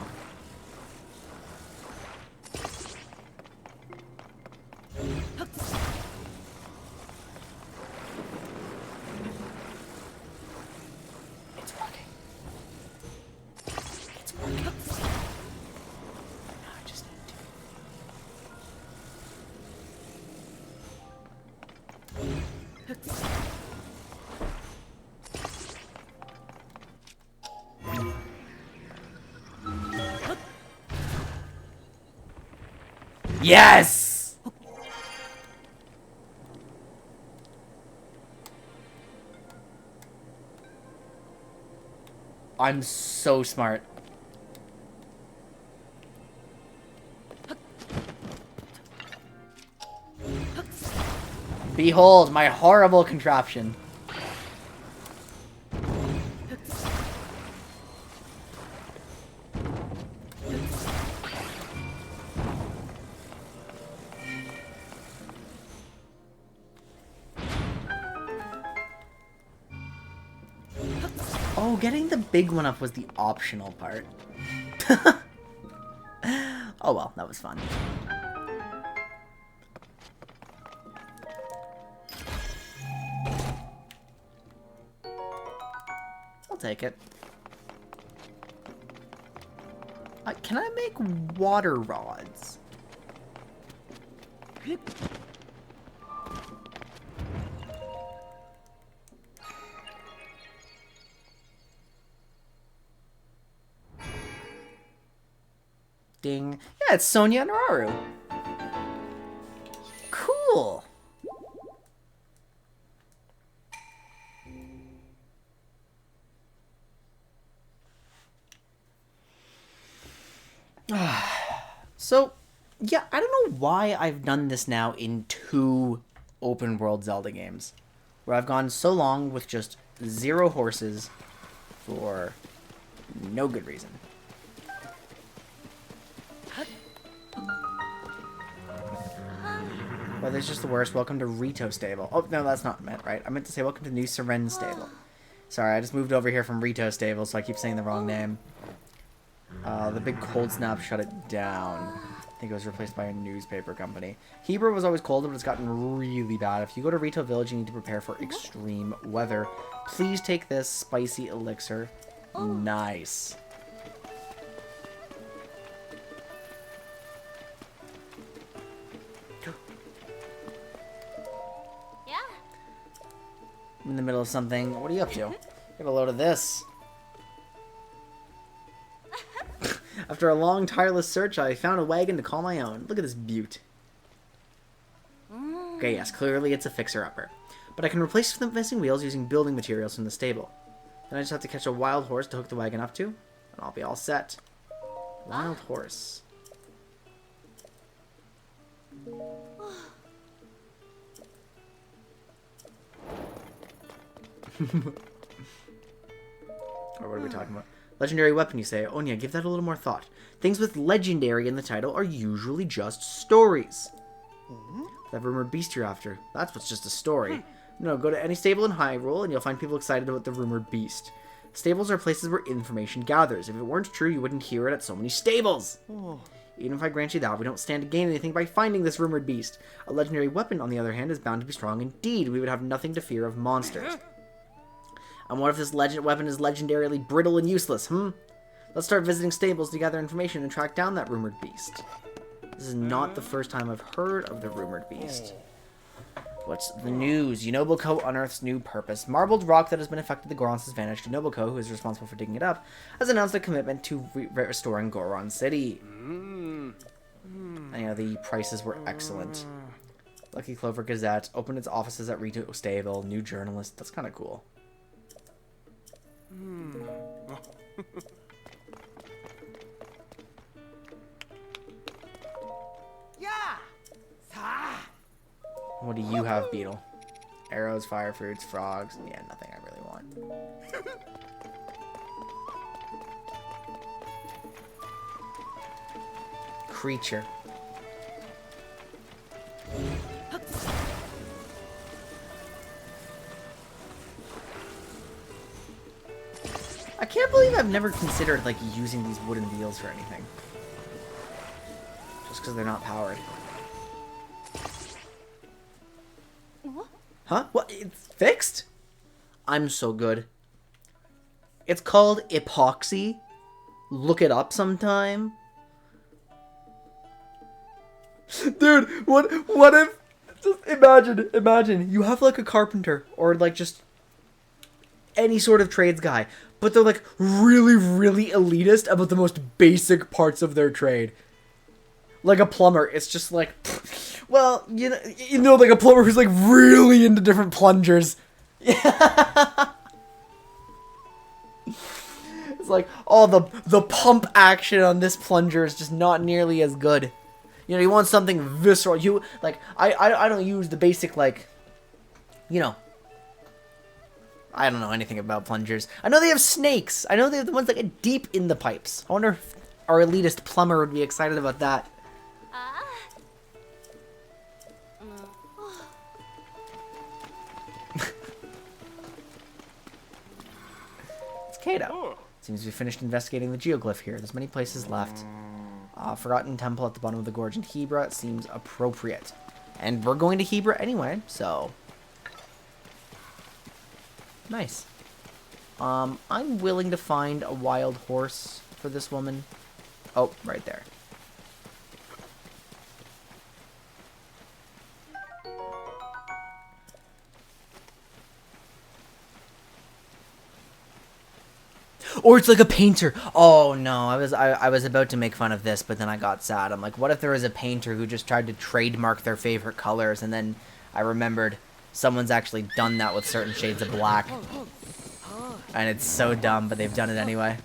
It's working. It's working. Now I just need to... Yes! I'm so smart. Behold my horrible contraption. Oh, getting the big one up was the optional part. Oh well, that was fun. I'll take it. Can I make water rods? Ding. Yeah, it's Sonia and Araru. Cool. So, yeah, I don't know why I've done this now in 2 open world Zelda games. Where I've gone so long with just 0 horses for no good reason. Weather's just the worst. Welcome to Rito Stable. Oh, no, that's not meant, right? I meant to say welcome to New Seren Stable. Sorry, I just moved over here from Rito Stable, so I keep saying the wrong name. The big cold snap shut it down. I think it was replaced by a newspaper company. Hebrew was always colder, but it's gotten really bad. If you go to Rito Village, you need to prepare for extreme weather. Please take this spicy elixir. Nice. Yeah. I'm in the middle of something. What are you up to? Get a load of this. After a long, tireless search, I found a wagon to call my own. Look at this beaut. Okay, yes, clearly it's a fixer-upper. But I can replace the missing wheels using building materials from the stable. Then I just have to catch a wild horse to hook the wagon up to, and I'll be all set. Wild horse. Or what are we talking about? Legendary weapon, you say? Onya, give that a little more thought. Things with legendary in the title are usually just stories. That rumored beast you're after. That's what's just a story. No, go to any stable in Hyrule and you'll find people excited about the rumored beast. Stables are places where information gathers. If it weren't true, you wouldn't hear it at so many stables. Even if I grant you that, we don't stand to gain anything by finding this rumored beast. A legendary weapon, on the other hand, is bound to be strong indeed. We would have nothing to fear of monsters. And what if this weapon is legendarily brittle and useless, Let's start visiting stables to gather information and track down that rumored beast. This is not the first time I've heard of the rumored beast. What's the news? Unoboko unearths new purpose. Marbled rock that has been affected the Gorons has vanished. Unoboko, who is responsible for digging it up, has announced a commitment to restoring Goron City. And, you know, the prices were excellent. Lucky Clover Gazette opened its offices at Rito Stable. New journalist. That's kind of cool. What do you have, Beetle? Arrows, fire fruits, frogs. Yeah, nothing I really want. Creature. I can't believe I've never considered, like, using these wooden wheels for anything. Just because they're not powered. What? Huh? What? It's fixed? I'm so good. It's called epoxy. Look it up sometime. Dude, what if... Just imagine. You have, like, a carpenter. Or, like, just... any sort of trades guy. But they're, like, really, really elitist about the most basic parts of their trade. Like a plumber. It's just like... well, you know, like a plumber who's, like, really into different plungers. It's like, oh, the pump action on this plunger is just not nearly as good. You know, you want something visceral. You, like, I don't use the basic, like, you know... I don't know anything about plungers. I know they have snakes. I know they have the ones that get deep in the pipes. I wonder if our elitist plumber would be excited about that. It's Kato. Seems we finished investigating the geoglyph here. There's many places left. Forgotten temple at the bottom of the gorge in Hebra seems appropriate. And we're going to Hebra anyway, so... nice. I'm willing to find a wild horse for this woman. Oh, right there. Or it's like a painter. Oh no, I was about to make fun of this, but then I got sad. I'm like, what if there was a painter who just tried to trademark their favorite colors, and then I remembered someone's actually done that with certain shades of black. And it's so dumb, but they've done it anyway.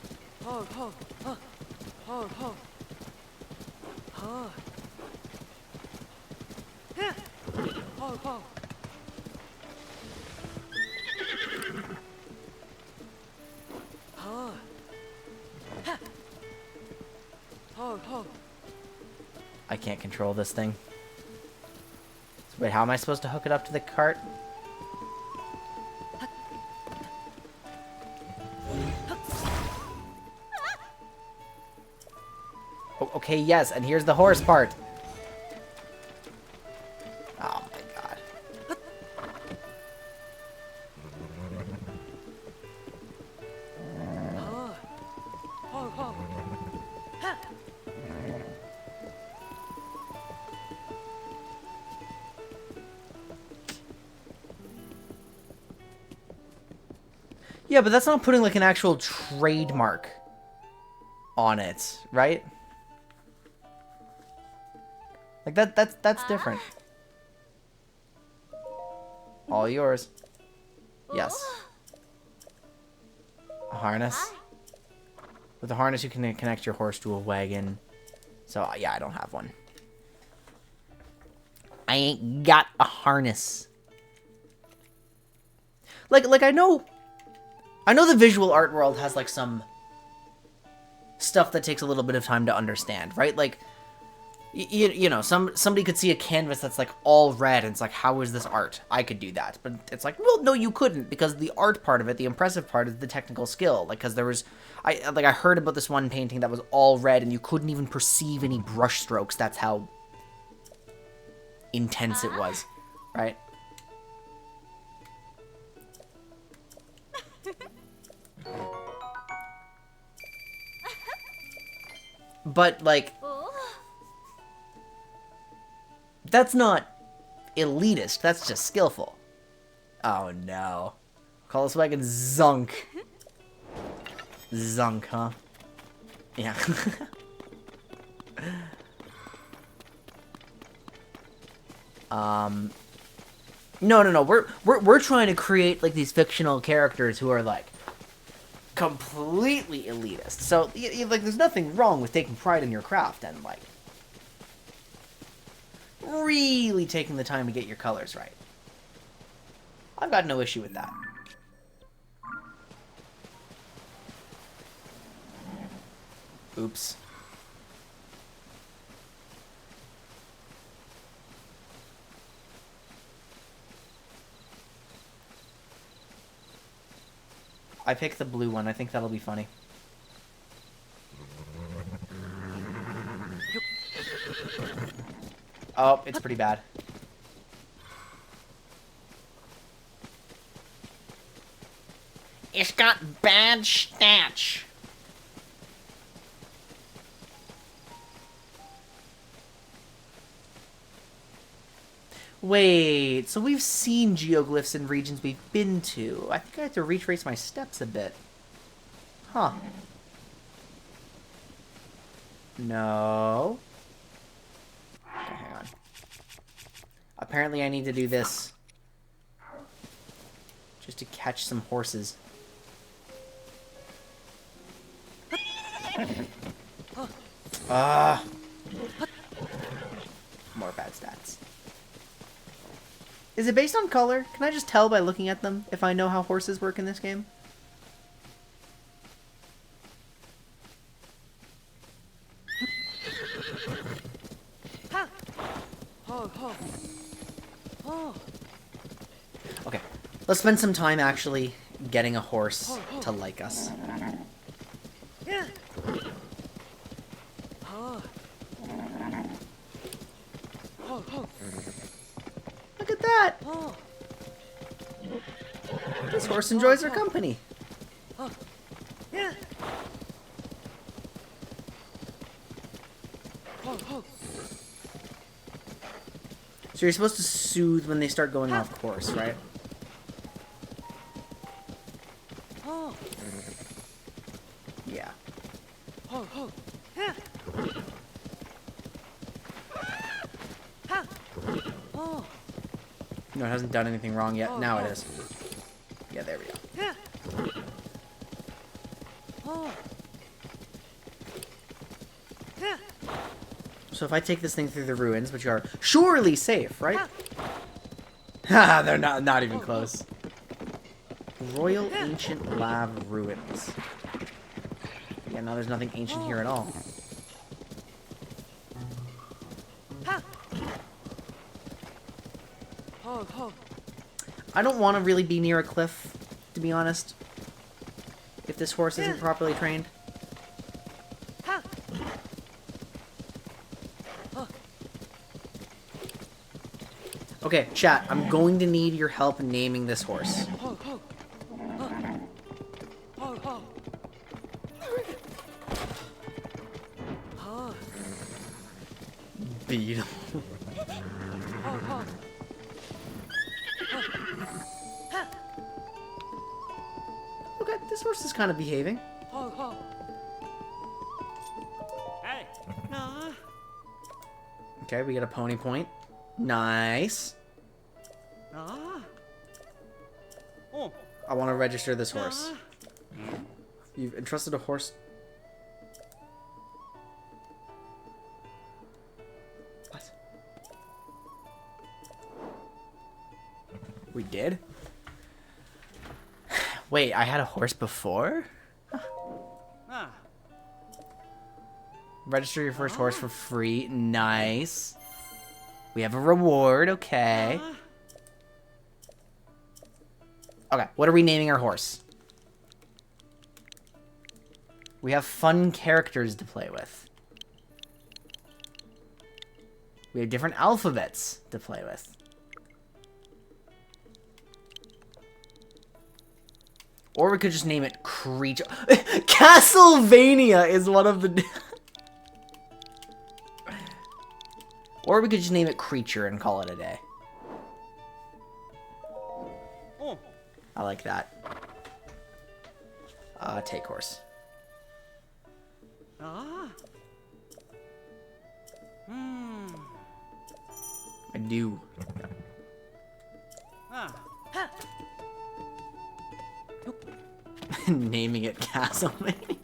I can't control this thing. Wait, how am I supposed to hook it up to the cart? Oh, okay, yes, and here's the horse part. Oh my god. Yeah, but that's not putting like an actual trademark on it, right? Like that's different. All yours. Yes. A harness. With a harness you can connect your horse to a wagon. So yeah, I don't have one. I ain't got a harness. Like I know the visual art world has like some stuff that takes a little bit of time to understand, right? Like you know, somebody could see a canvas that's like all red and it's like, how is this art? I could do that. But it's like, well, no, you couldn't, because the art part of it, the impressive part, is the technical skill. Like, because there was, I heard about this one painting that was all red and you couldn't even perceive any brush strokes. That's how intense it was, right? But, like, that's not elitist, that's just skillful. Oh no. Call this wagon Zunk. Zunk, huh? Yeah. No. We're trying to create like these fictional characters who are like completely elitist. So like there's nothing wrong with taking pride in your craft and like really taking the time to get your colors right. I've got no issue with that. Oops. I picked the blue one. I think that'll be funny. Oh, it's pretty bad. It's got bad stats. Wait, so we've seen geoglyphs in regions we've been to. I think I have to retrace my steps a bit. Huh. No. Okay, hang on. Apparently I need to do this. Just to catch some horses. Ah. More bad stats. Is it based on color? Can I just tell by looking at them if I know how horses work in this game? Okay, let's spend some time actually getting a horse to like us. Look at that! This horse enjoys our company. So you're supposed to soothe when they start going off course, right? Yeah. No, it hasn't done anything wrong yet. Now it is. Yeah, there we go. So if I take this thing through the ruins, which are surely safe, right? Haha, they're not even close. Royal Ancient Lab Ruins. Yeah, now there's nothing ancient here at all. I don't want to really be near a cliff, to be honest. If this horse isn't properly trained. Okay, chat, I'm going to need your help naming this horse. Beetle. Okay, this horse is kind of behaving. Okay, we get a pony point. Nice. I want to register this horse. You've entrusted a horse. What? We did? Wait, I had a horse before? Register your first horse for free. Nice. We have a reward, okay. Okay, what are we naming our horse? We have fun characters to play with. We have different alphabets to play with. Or we could just name it Creature. Castlevania is one of the... Or we could just name it Creature and call it a day. I like that. Take horse. I do. Naming it Castlevania.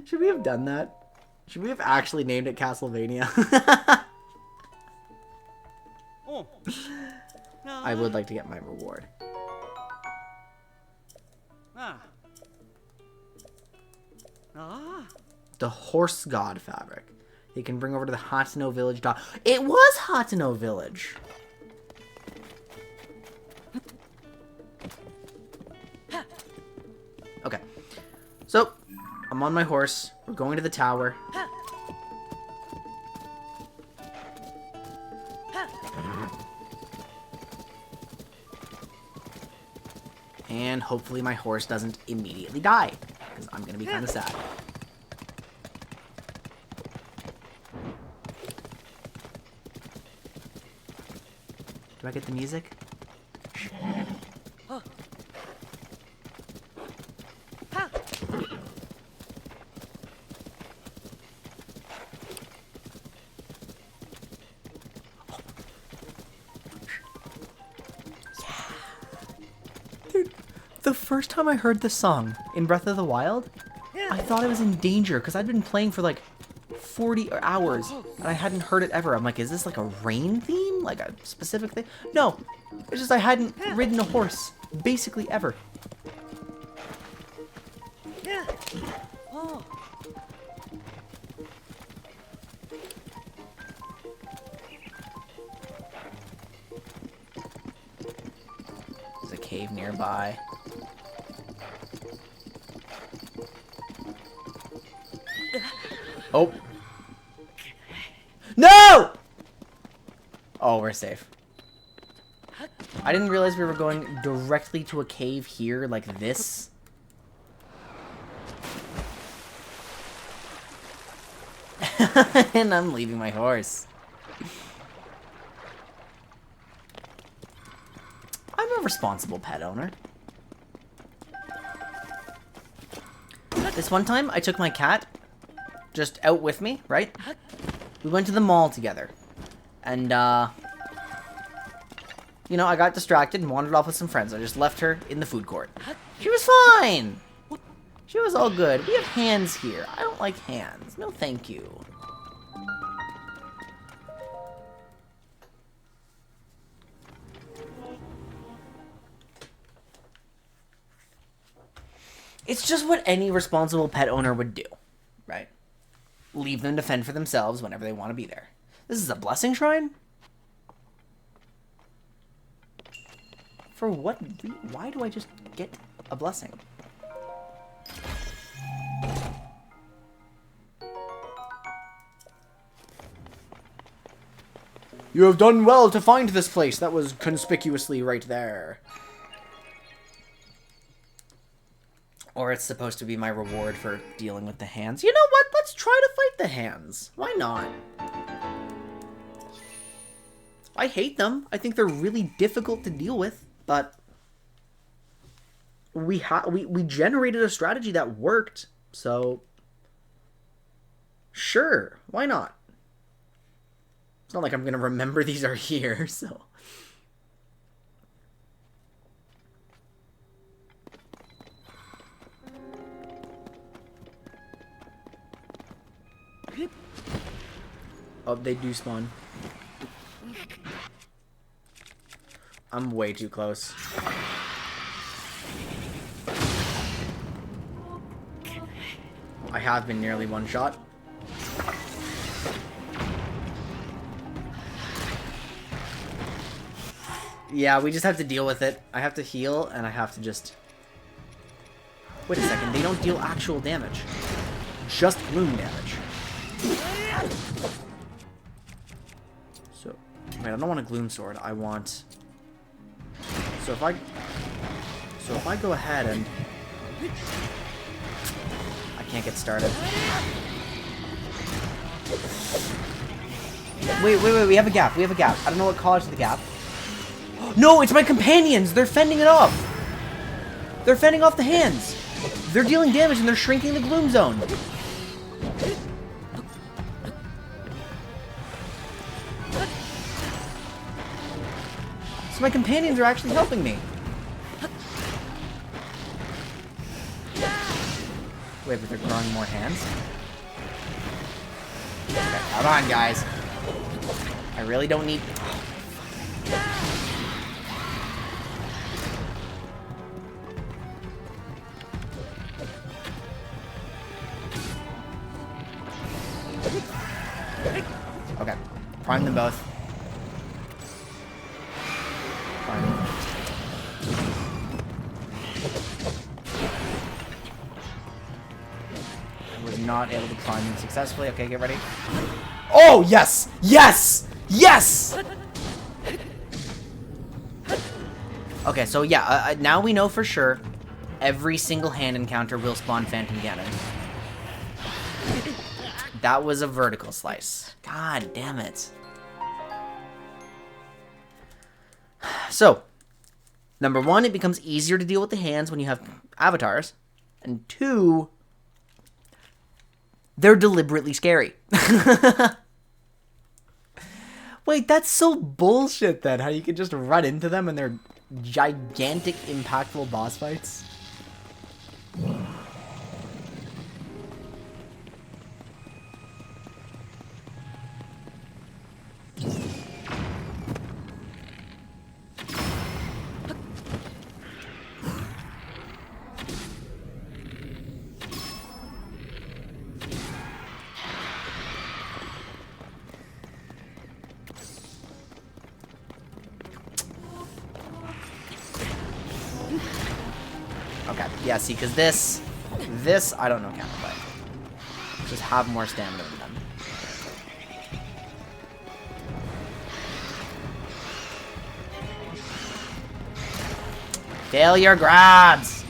Should we have done that? Should we have actually named it Castlevania? I would like to get my reward. The horse god fabric. You can bring over to the Hateno Village. It was Hateno Village. Okay. So, I'm on my horse. We're going to the tower. And hopefully my horse doesn't immediately die, because I'm going to be kind of sad. Do I get the music? Dude, the first time I heard this song in Breath of the Wild, I thought I was in danger because I'd been playing for like 40 hours and I hadn't heard it ever. I'm like, is this like a rain theme? Like a specific thing? No, it's just I hadn't ridden a horse basically ever. There's a cave nearby. Oh. No! Oh, we're safe. I didn't realize we were going directly to a cave here like this. And I'm leaving my horse. I'm a responsible pet owner. This one time, I took my cat just out with me, right? We went to the mall together. And, you know, I got distracted and wandered off with some friends. I just left her in the food court. She was fine! She was all good. We have hands here. I don't like hands. No thank you. It's just what any responsible pet owner would do, right? Leave them to fend for themselves whenever they want to be there. This is a blessing shrine? For what? Why do I just get a blessing? You have done well to find this place. That was conspicuously right there. Or it's supposed to be my reward for dealing with the hands. You know what? Let's try to fight the hands. Why not? I hate them. I think they're really difficult to deal with. But we generated a strategy that worked. So sure, why not? It's not like I'm going to remember these are here, so... Oh, they do spawn. I'm way too close. I have been nearly one shot. Yeah, we just have to deal with it. I have to heal, and I have to just... Wait a second, they don't deal actual damage. Just gloom damage. So, wait, I don't want a gloom sword. I want... So if I go ahead and... I can't get started. Wait, we have a gap. We have a gap. I don't know what caused the gap. No, it's my companions! They're fending it off! They're fending off the hands! They're dealing damage and they're shrinking the gloom zone! So my companions are actually helping me! Wait, but they're growing more hands? Okay, come on, guys. I really don't need... Prime them both. Prime them. I was not able to prime them successfully. Okay, get ready. Oh, yes! Yes! Yes! Okay, so yeah, now we know for sure every single hand encounter will spawn Phantom Ganon. That was a vertical slice. God damn it. So, number one, it becomes easier to deal with the hands when you have avatars. And two, they're deliberately scary. Wait, that's so bullshit then, how you can just run into them and they're gigantic, impactful boss fights. Okay, yeah, see, because this, I don't know counterplay. Just have more stamina than them. Failure grabs!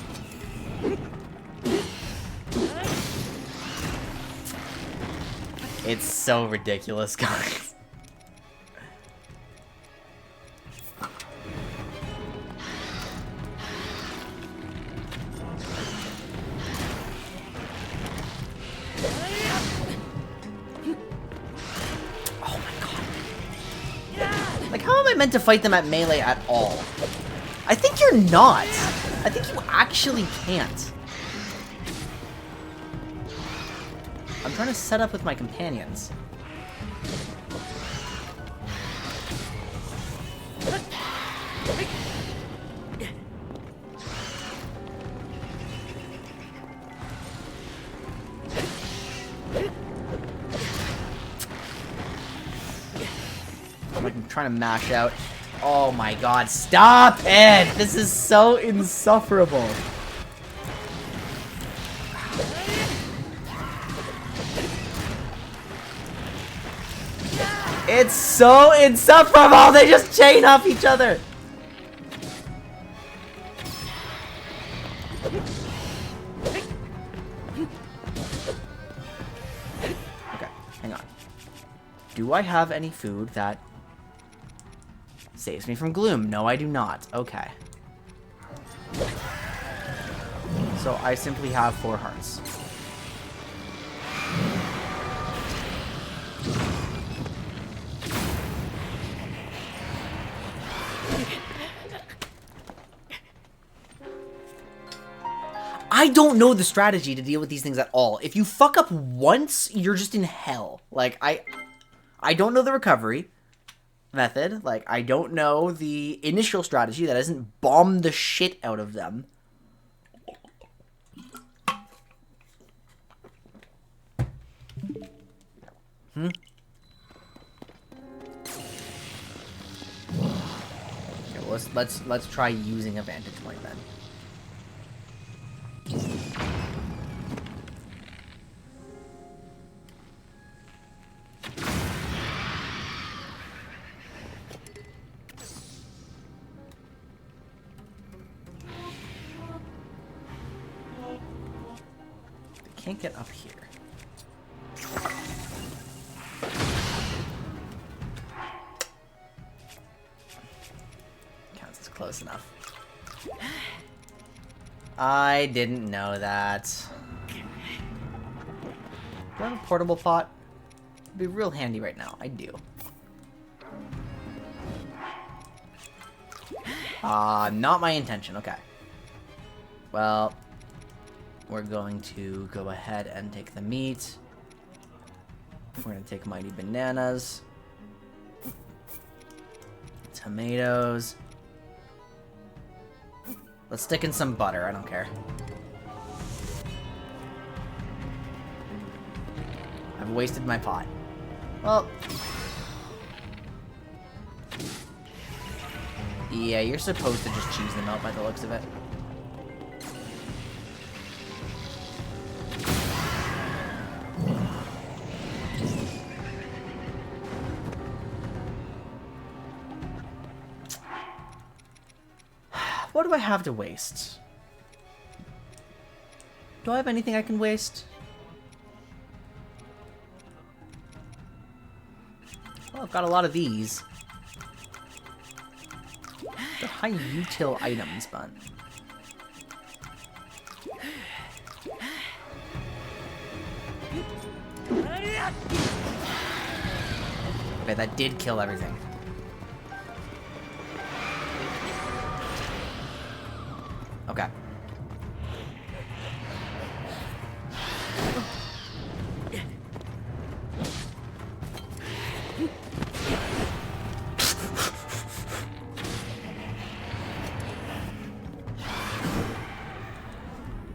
It's so ridiculous, guys. Meant to fight them at melee at all. I think you're not. I think you actually can't. I'm trying to set up with my companions. I'm trying to mash out. Oh my god, stop it! This is so insufferable. It's so insufferable! They just chain off each other! Okay, hang on. Do I have any food that saves me from gloom? No, I do not. Okay. So I simply have 4 hearts. I don't know the strategy to deal with these things at all. If you fuck up once, you're just in hell. Like, I don't know the recovery method. Like, I don't know the initial strategy that isn't bomb the shit out of them. Okay, well, let's try using a vantage point then. Can't get up here. Counts as close enough. I didn't know that. Do I have a portable pot? It'd be real handy right now. I do. Not my intention. Okay. Well, we're going to go ahead and take the meat. We're going to take mighty bananas. Tomatoes. Let's stick in some butter. I don't care. I've wasted my pot. Well, Yeah, you're supposed to just cheese them out by the looks of it. What do I have to waste? Do I have anything I can waste? Well, I've got a lot of these. They're high util items, but... Okay, that did kill everything. Okay.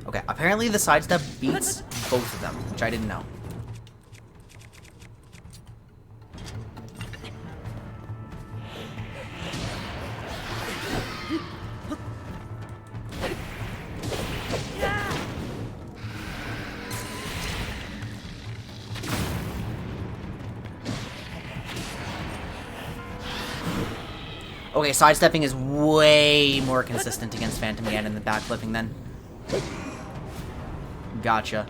Okay, apparently the sidestep beats both of them, which I didn't know. Okay, sidestepping is way more consistent against Phantom Ganon than backflipping then. Gotcha.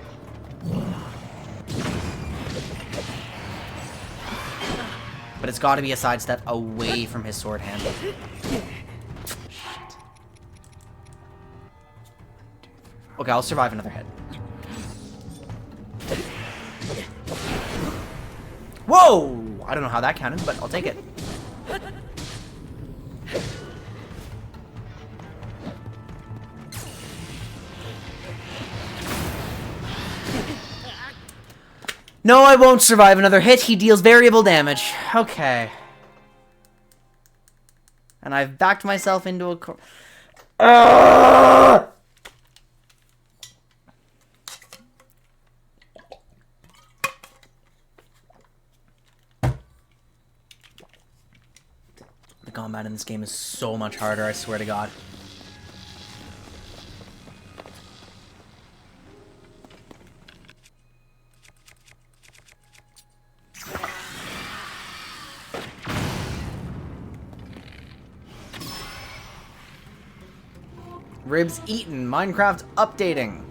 But it's gotta be a sidestep away from his sword hand. Shit. Okay, I'll survive another hit. Whoa! I don't know how that counted, but I'll take it. No, I won't survive another hit. He deals variable damage. Okay. And I've backed myself into a The combat in this game is so much harder, I swear to God. Ribs eaten. Minecraft updating.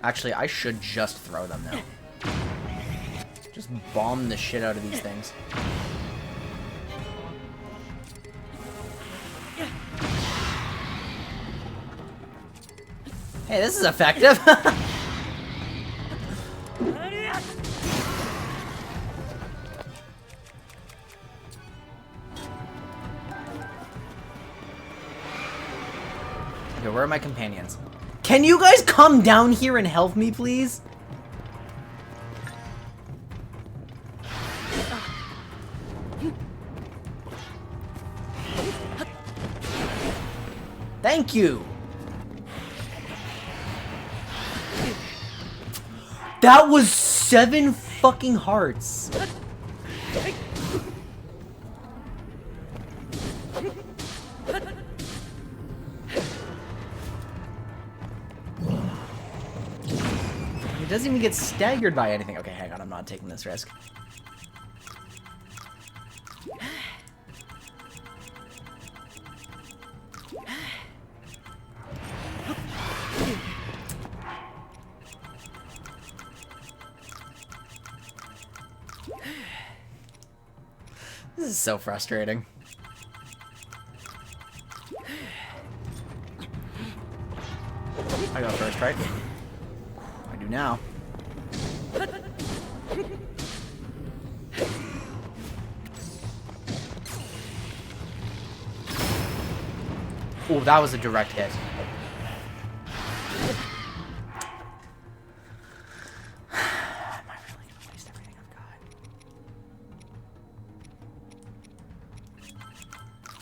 Actually, I should just throw them now. Just bomb the shit out of these things. Hey, this is effective. Okay, where are my companions? Can you guys come down here and help me, please? Thank you! That was 7 fucking hearts! He doesn't even get staggered by anything. Okay, hang on, I'm not taking this risk. This is so frustrating. I go first, right? I do now. Oh, that was a direct hit. Am I really gonna waste everything I've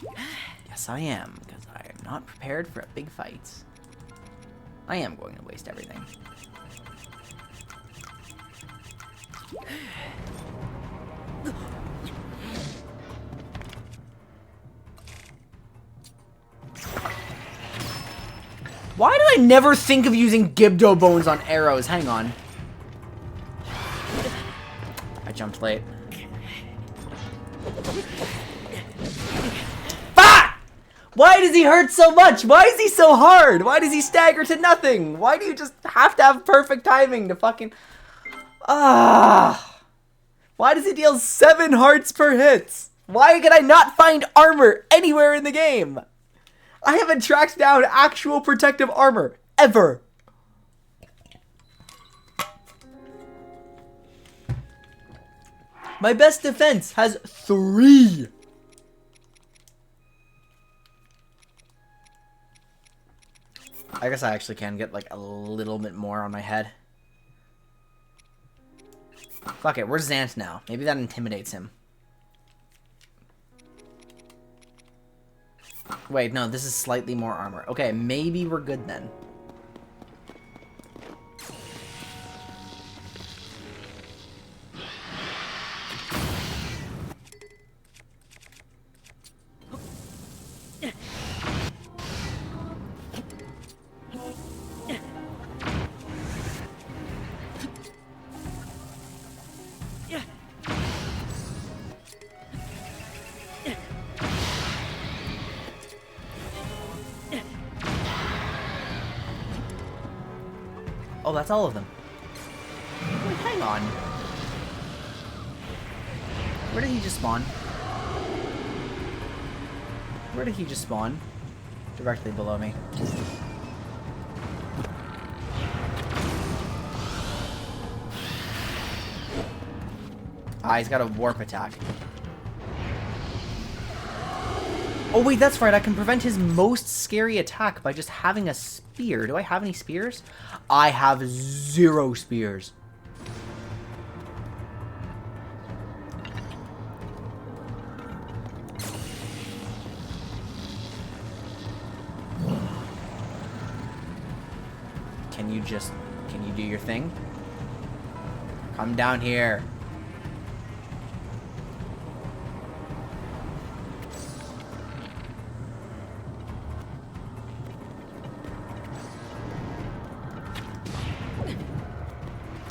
got? Yes, I am, because I am not prepared for a big fight. I am going to waste everything. Why did I never think of using Gibdo bones on arrows? Hang on. I jumped late. Fuck! Why does he hurt so much? Why is he so hard? Why does he stagger to nothing? Why do you just have to have perfect timing to fucking... Ah! Why does he deal 7 hearts per hit? Why can I not find armor anywhere in the game? I haven't tracked down actual protective armor, ever. My best defense has 3. I guess I actually can get like a little bit more on my head. Fuck it, where's Zant now? Maybe that intimidates him. Wait, no, this is slightly more armor. Okay, maybe we're good then. Oh, that's all of them. Wait, hang on. Where did he just spawn? Where did he just spawn? Directly below me. Ah, he's got a warp attack. Oh wait, that's right, I can prevent his most scary attack by just having a spear. Do I have any spears? I have 0 spears. Can you do your thing? Come down here.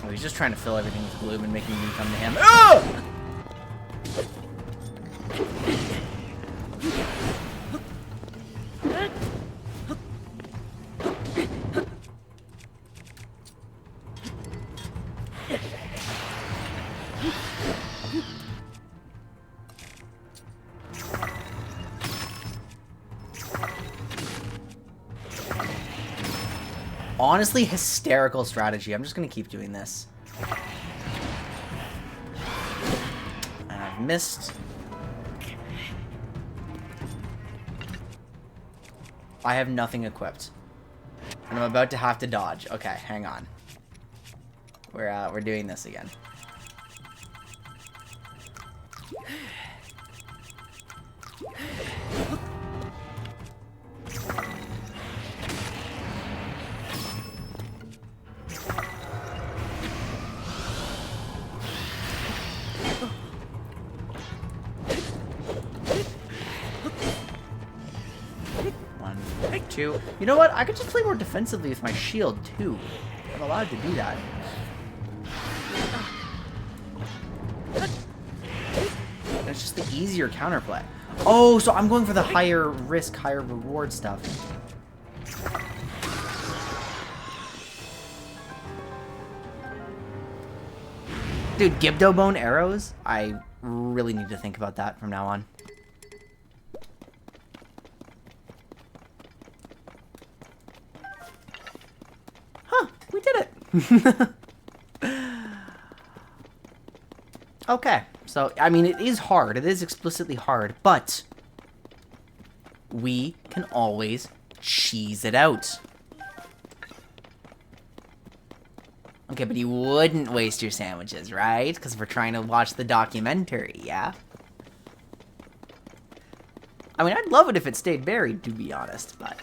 Oh, he's just trying to fill everything with gloom and making me come to him. Ah! Honestly, hysterical strategy. I'm just gonna keep doing this. And I've missed. I have nothing equipped. And I'm about to have to dodge. Okay, hang on. We're doing this again. You know what? I could just play more defensively with my shield, too. I'm allowed to do that. And it's just the easier counterplay. Oh, so I'm going for the higher risk, higher reward stuff. Dude, Gibdo bone arrows? I really need to think about that from now on. We did it! Okay, so, I mean, it is hard. It is explicitly hard, but we can always cheese it out. Okay, but you wouldn't waste your sandwiches, right? Because we're trying to watch the documentary, yeah? I mean, I'd love it if it stayed buried, to be honest, but...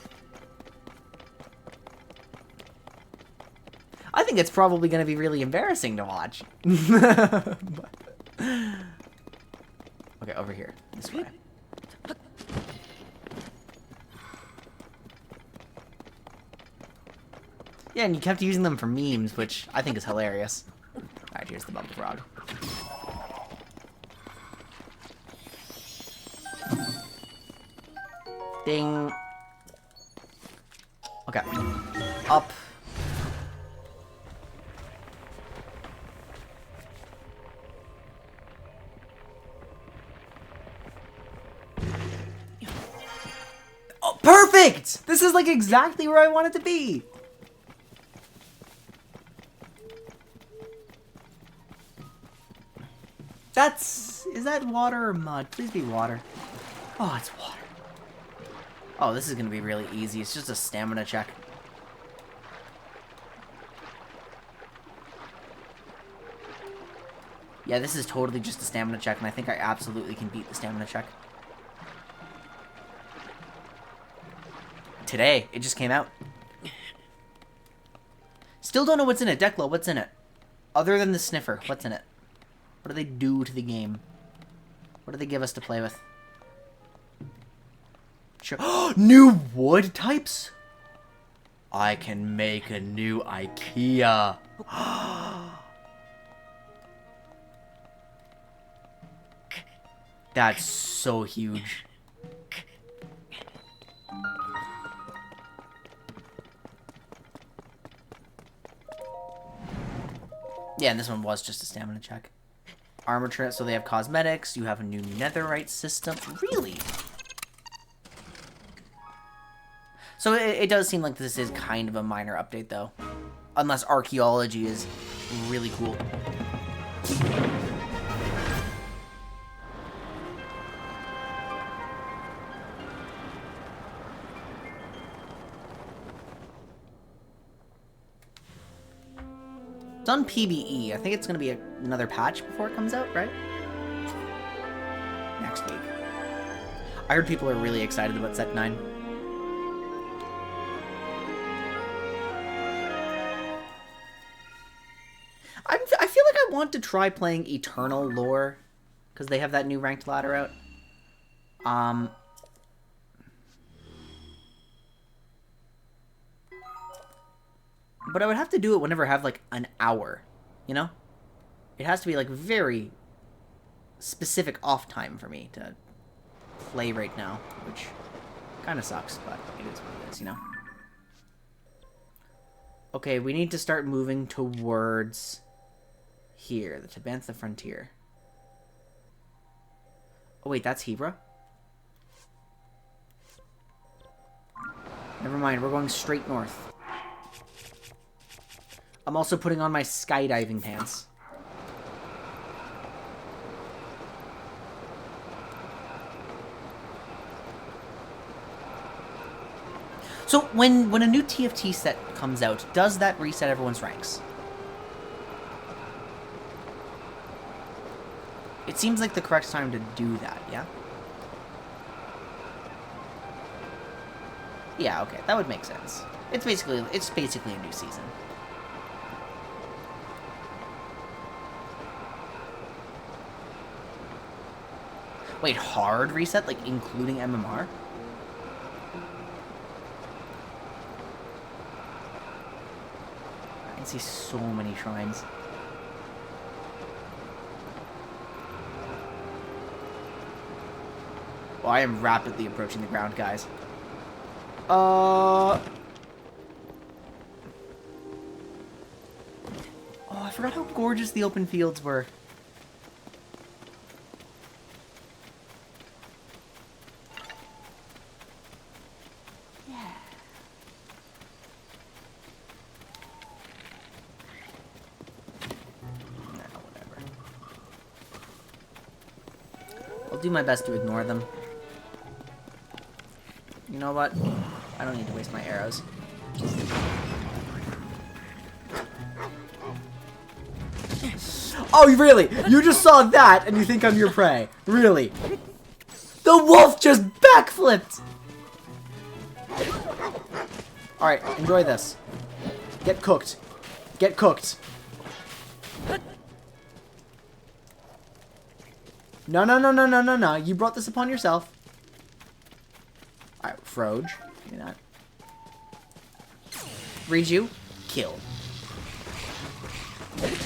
I think it's probably going to be really embarrassing to watch. But Okay, over here. This way. Yeah, and you kept using them for memes, which I think is hilarious. Alright, here's the bubble frog. Ding. Okay. Up. Oh, perfect! This is like exactly where I want it to be. Is that water or mud? Please be water. Oh, it's water. Oh, this is gonna be really easy. It's just a stamina check. Yeah, this is totally just a stamina check, and I think I absolutely can beat the stamina check. Today, it just came out. Still don't know what's in it. Declo, what's in it? Other than the sniffer, what's in it? What do they do to the game? What do they give us to play with? Sure. New wood types? I can make a new IKEA. That's so huge. Yeah, and this one was just a stamina check. Armor trait, so they have cosmetics. You have a new netherite system. Really? So it does seem like this is kind of a minor update, though. Unless archaeology is really cool. It's on PBE. I think it's going to be another patch before it comes out, right? Next week. I heard people are really excited about Set 9. I feel like I want to try playing Eternal Lore, because they have that new ranked ladder out. But I would have to do it whenever I have, like, an hour, you know? It has to be, like, very specific off time for me to play right now, which kind of sucks, but it is what it is, you know? Okay, we need to start moving towards here, the Tabantha frontier. Oh, wait, that's Hebra? Never mind, we're going straight north. I'm also putting on my skydiving pants. So, when a new TFT set comes out, does that reset everyone's ranks? It seems like the correct time to do that, yeah? Yeah, okay, that would make sense. It's basically a new season. Wait, hard reset? Like, including MMR? I can see so many shrines. Oh, I am rapidly approaching the ground, guys. Oh, I forgot how gorgeous the open fields were. I'll do my best to ignore them. You know what? I don't need to waste my arrows. Oh, really? You just saw that and you think I'm your prey? Really? The wolf just backflipped! Alright, enjoy this. Get cooked. Get cooked. No, no, no, no, no, no, no. You brought this upon yourself. Alright, Froge. Give me that. Read you. Kill. I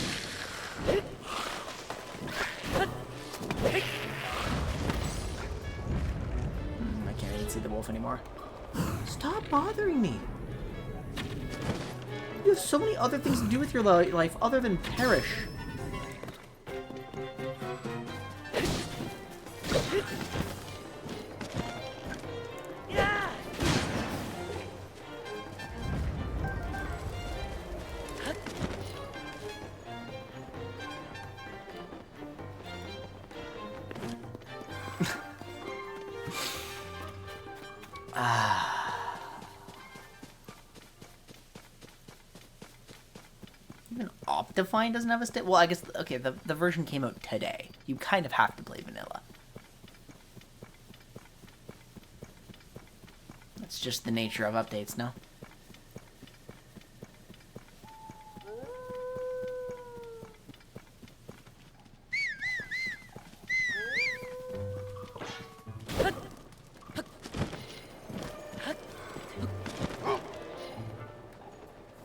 can't even see the wolf anymore. Stop bothering me. You have so many other things to do with your life other than perish. Even Optifine doesn't have a state. Well, I guess, okay, the version came out today. You kind of have to play vanilla. That's just the nature of updates, no?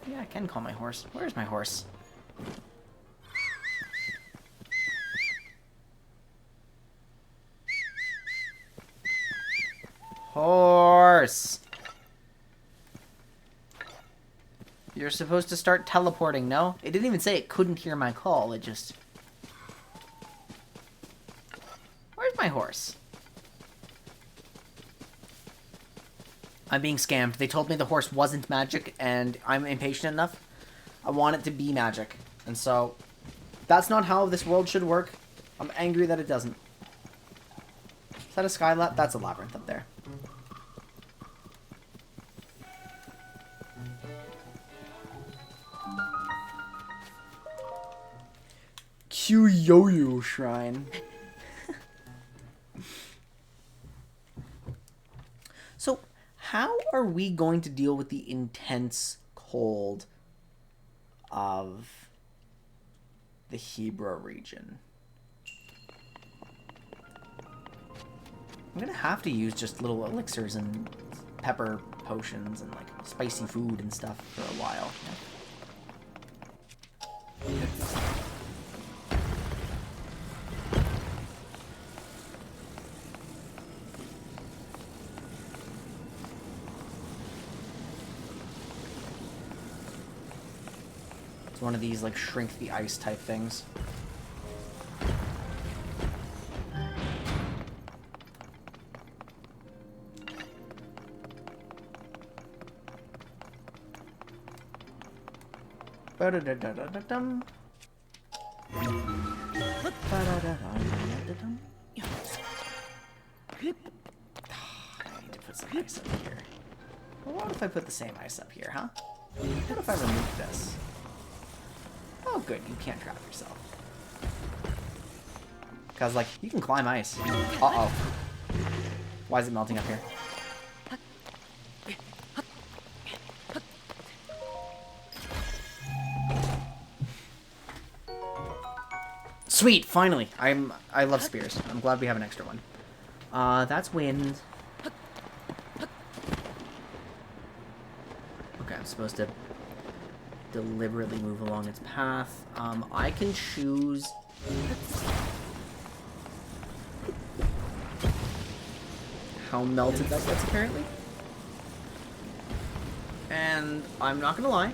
Yeah, I can call my horse. Where's my horse? Horse! You're supposed to start teleporting, no? It didn't even say it couldn't hear my call, it just... Where's my horse? I'm being scammed. They told me the horse wasn't magic, and I'm impatient enough. I want it to be magic. And so, that's not how this world should work. I'm angry that it doesn't. Is that a Skylab? That's a labyrinth up there. Q-Yo-Yo Shrine. So, how are we going to deal with the intense cold of the Hebra region? I'm gonna have to use just little elixirs and pepper potions and like spicy food and stuff for a while. It's one of these like shrink the ice type things. Ba-da-da-da-da-dum. Ba-da-da-da-da-dum. I need to put some ice up here. Well, what if I put the same ice up here, huh? What if I remove this? Oh, good. You can't trap yourself. Because, like, you can climb ice. Uh-oh. Why is it melting up here? Sweet! Finally! I love spears. I'm glad we have an extra one. That's wind. Okay, I'm supposed to deliberately move along its path. I can choose... how melted that gets, apparently. And I'm not gonna lie.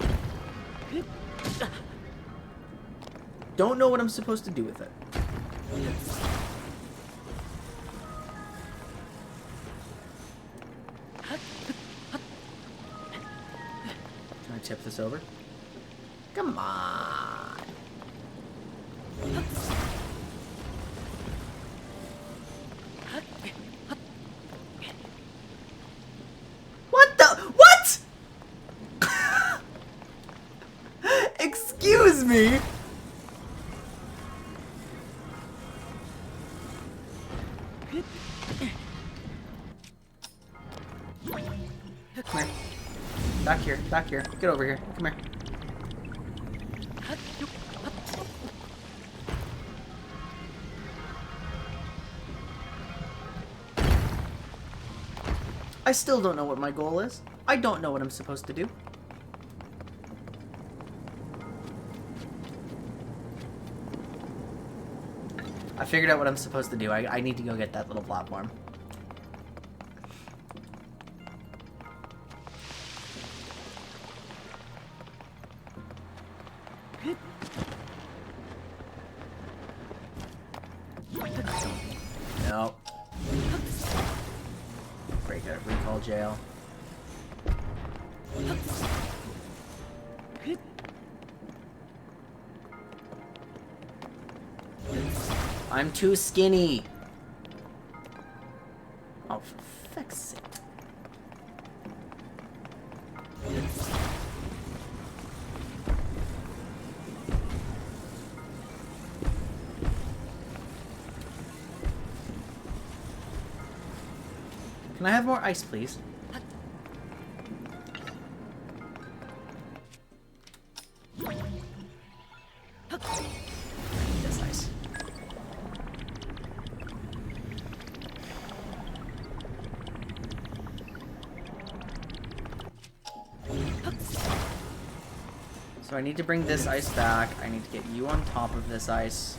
Don't know what I'm supposed to do with it. Can I tip this over? Come on. What the? What? Excuse me. Come here. Back here. Back here. Get over here. Come here. I still don't know what my goal is. I don't know what I'm supposed to do. I figured out what I'm supposed to do. I need to go get that little platform. No. Break out of recall jail. I'm too skinny. Oh, for feck's sake. Can I have more ice, please? This ice. So I need to bring this ice back. I need to get you on top of this ice.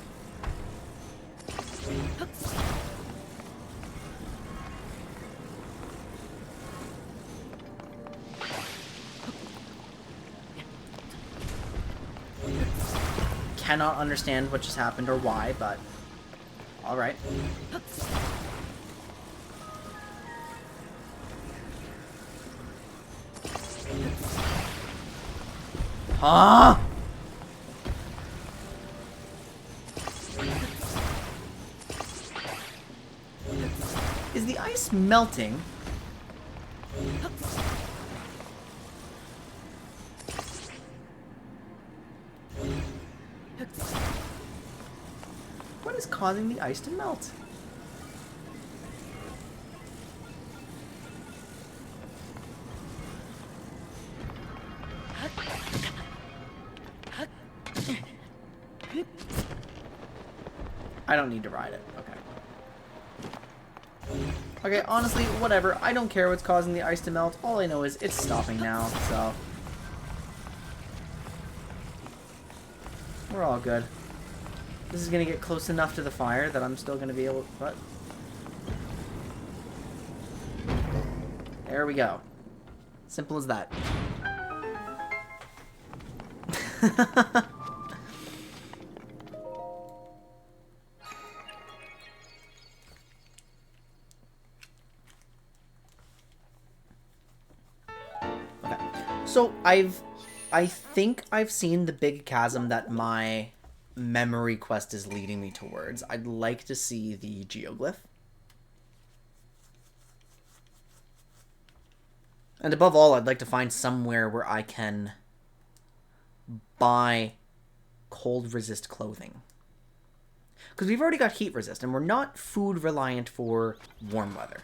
Cannot understand what just happened or why, but alright. Huh? Is the ice melting? What is causing the ice to melt? I don't need to ride it. Okay. Okay, honestly, whatever. I don't care what's causing the ice to melt. All I know is it's stopping now, so... we're all good. This is gonna get close enough to the fire that I'm still gonna be able... What? There we go. Simple as that. Okay. So I think I've seen the big chasm that my memory quest is leading me towards. I'd like to see the geoglyph. And above all, I'd like to find somewhere where I can buy cold resist clothing. Because we've already got heat resist, and we're not food reliant for warm weather.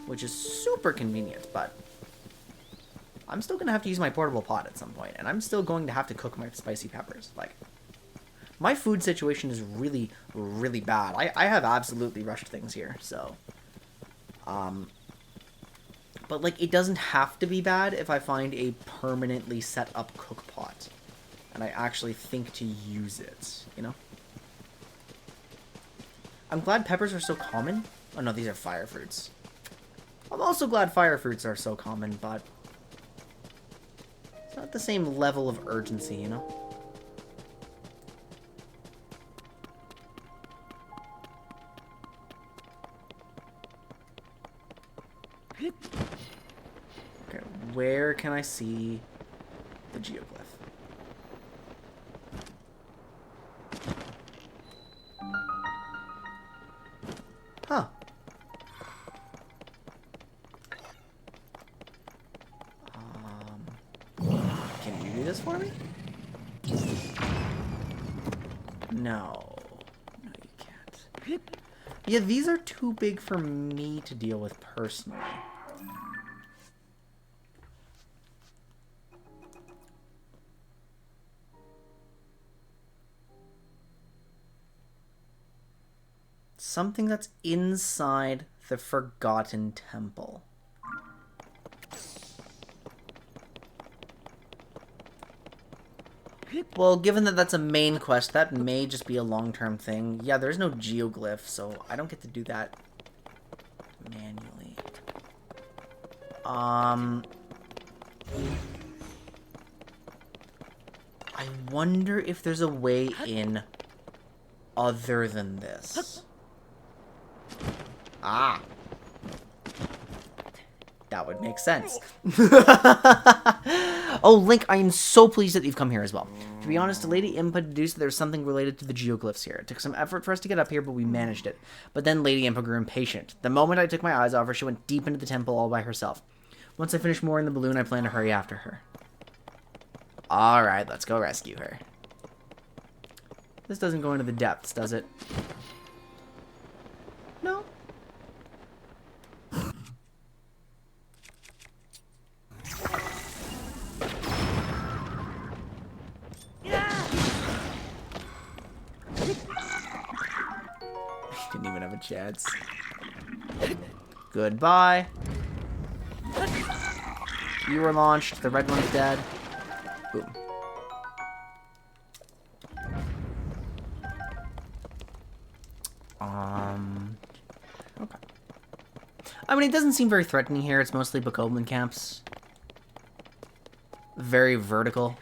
Which is super convenient, but I'm still going to have to use my portable pot at some point, and I'm still going to have to cook my spicy peppers. Like, my food situation is really, really bad. I have absolutely rushed things here, so... But, like, it doesn't have to be bad if I find a permanently set up cook pot. And I actually think to use it, you know? I'm glad peppers are so common. Oh no, these are fire fruits. I'm also glad fire fruits are so common, but... it's not the same level of urgency, you know? Okay, where can I see the geoglyph? Huh. Can you do this for me? No. No, you can't. Yeah, these are too big for me to deal with personally. Something that's inside the Forgotten Temple. Well, given that that's a main quest, that may just be a long-term thing. Yeah, there's no geoglyph, so I don't get to do that manually. I wonder if there's a way in other than this. Ah. That would make sense. Oh, Link, I am so pleased that you've come here as well. To be honest, Lady Impa deduced that there's something related to the geoglyphs here. It took some effort for us to get up here, but we managed it. But then Lady Impa grew impatient. The moment I took my eyes off her, she went deep into the temple all by herself. Once I finish mooring the balloon, I plan to hurry after her. Alright, let's go rescue her. This doesn't go into the depths, does it? No. Didn't even have a chance. Goodbye. You were launched. The red one's dead. Boom. Okay. I mean, it doesn't seem very threatening here. It's mostly Bokoblin camps. Very vertical.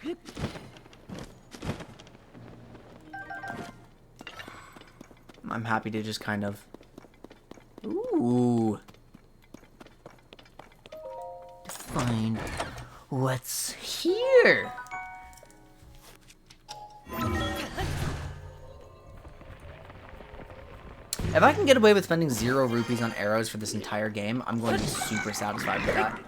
I'm happy to just kind of... Ooh. Find what's here. If I can get away with spending 0 rupees on arrows for this entire game, I'm going to be super satisfied with that.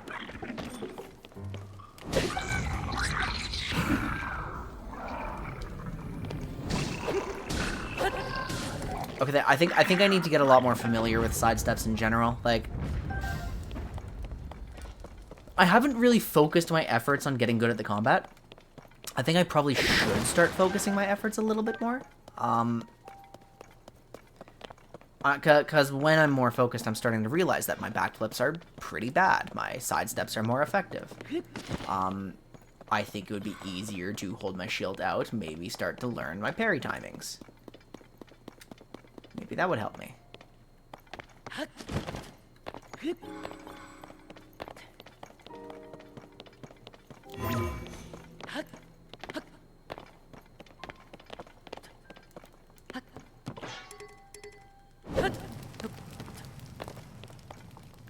Okay, I think I need to get a lot more familiar with sidesteps in general. Like, I haven't really focused my efforts on getting good at the combat. I think I probably should start focusing my efforts a little bit more. Because when I'm more focused, I'm starting to realize that my backflips are pretty bad. My sidesteps are more effective. I think it would be easier to hold my shield out, maybe start to learn my parry timings. Maybe that would help me.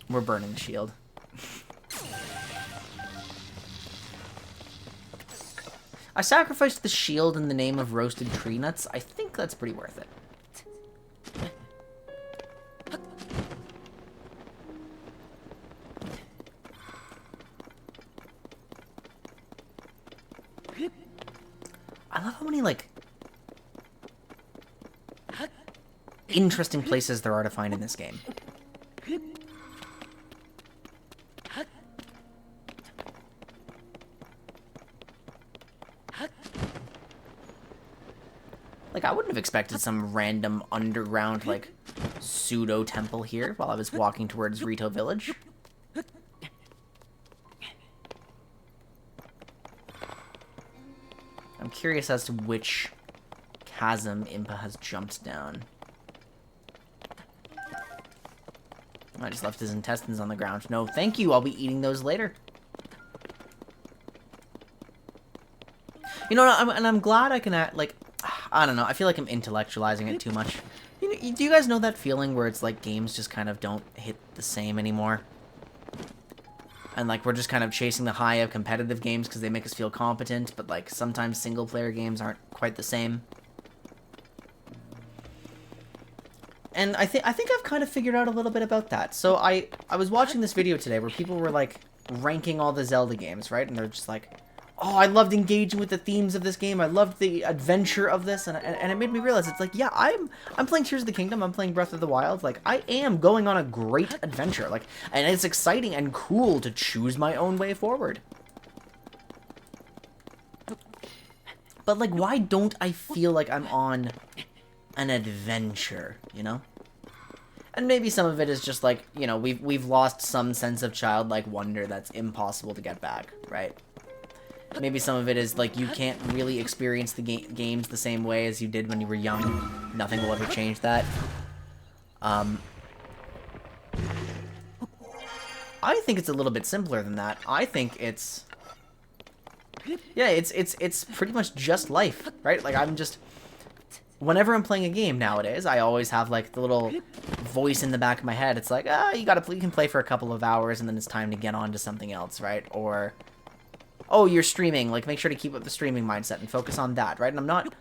We're burning the shield. I sacrificed the shield in the name of roasted tree nuts. I think that's pretty worth it. I love how many, like, interesting places there are to find in this game. Like, I wouldn't have expected some random underground, like, pseudo-temple here while I was walking towards Hateno Village. I'm curious as to which chasm Impa has jumped down. I just left his intestines on the ground. No, thank you. I'll be eating those later. You know, I'm glad I can act, like, I don't know. I feel like I'm intellectualizing it too much. You know, do you guys know that feeling where it's like games just kind of don't hit the same anymore? And, like, we're just kind of chasing the high of competitive games because they make us feel competent, but, like, sometimes single-player games aren't quite the same. And I think I've kind of figured out a little bit about that. So I was watching this video today where people were, like, ranking all the Zelda games, right? And they're just like, oh, I loved engaging with the themes of this game. I loved the adventure of this. And it made me realize, it's like, yeah, I'm playing Tears of the Kingdom. I'm playing Breath of the Wild. Like, I am going on a great adventure. Like, and it's exciting and cool to choose my own way forward. But, like, why don't I feel like I'm on an adventure, you know? And maybe some of it is just, like, you know, we've lost some sense of childlike wonder that's impossible to get back, right? Maybe some of it is, like, you can't really experience the games the same way as you did when you were young. Nothing will ever change that. I think it's a little bit simpler than that. I think it's... Yeah, it's pretty much just life, right? Like, I'm just... Whenever I'm playing a game nowadays, I always have, like, the little voice in the back of my head. It's like, you can play for a couple of hours, and then it's time to get on to something else, right? Or, oh, you're streaming. Like, make sure to keep up the streaming mindset and focus on that, right? And I'm not...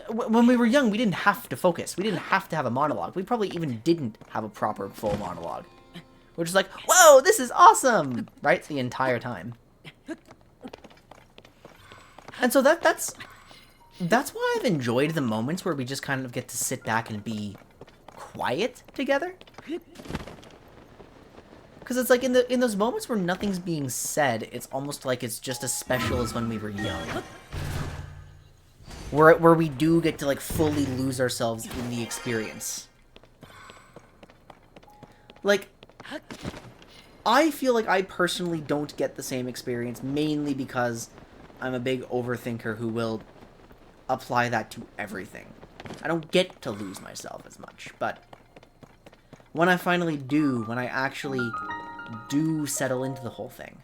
when we were young, we didn't have to focus. We didn't have to have a monologue. We probably even didn't have a proper full monologue. We're just like, whoa, this is awesome! Right? The entire time. And so that's why I've enjoyed the moments where we just kind of get to sit back and be quiet together. Because it's like in those moments where nothing's being said, it's almost like it's just as special as when we were young. Where we do get to, like, fully lose ourselves in the experience. Like, I feel like I personally don't get the same experience, mainly because I'm a big overthinker who will apply that to everything. I don't get to lose myself as much, but when I finally do, when I actually do settle into the whole thing,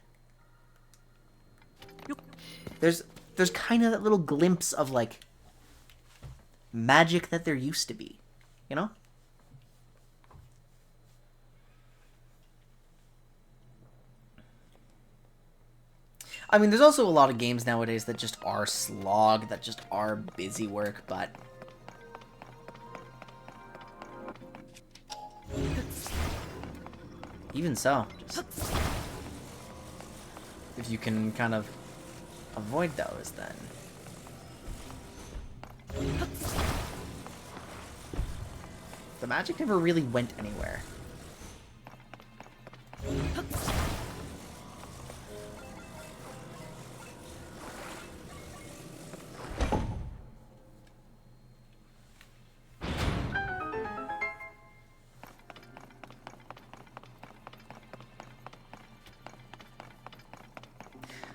there's kind of that little glimpse of, like, magic that there used to be, you know? I mean, there's also a lot of games nowadays that just are slog, that just are busy work, but... Even so, just... If you can kind of avoid those, then... The magic never really went anywhere.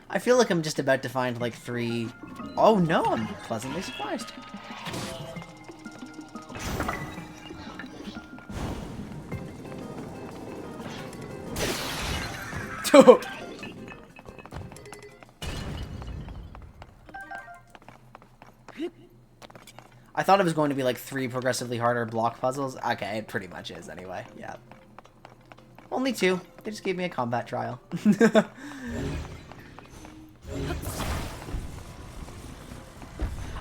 I feel like I'm just about to find, like, 3... Oh, no! I'm pleasantly surprised. I thought it was going to be, like, 3 progressively harder block puzzles. Okay, it pretty much is anyway. Yeah. Only 2. They just gave me a combat trial.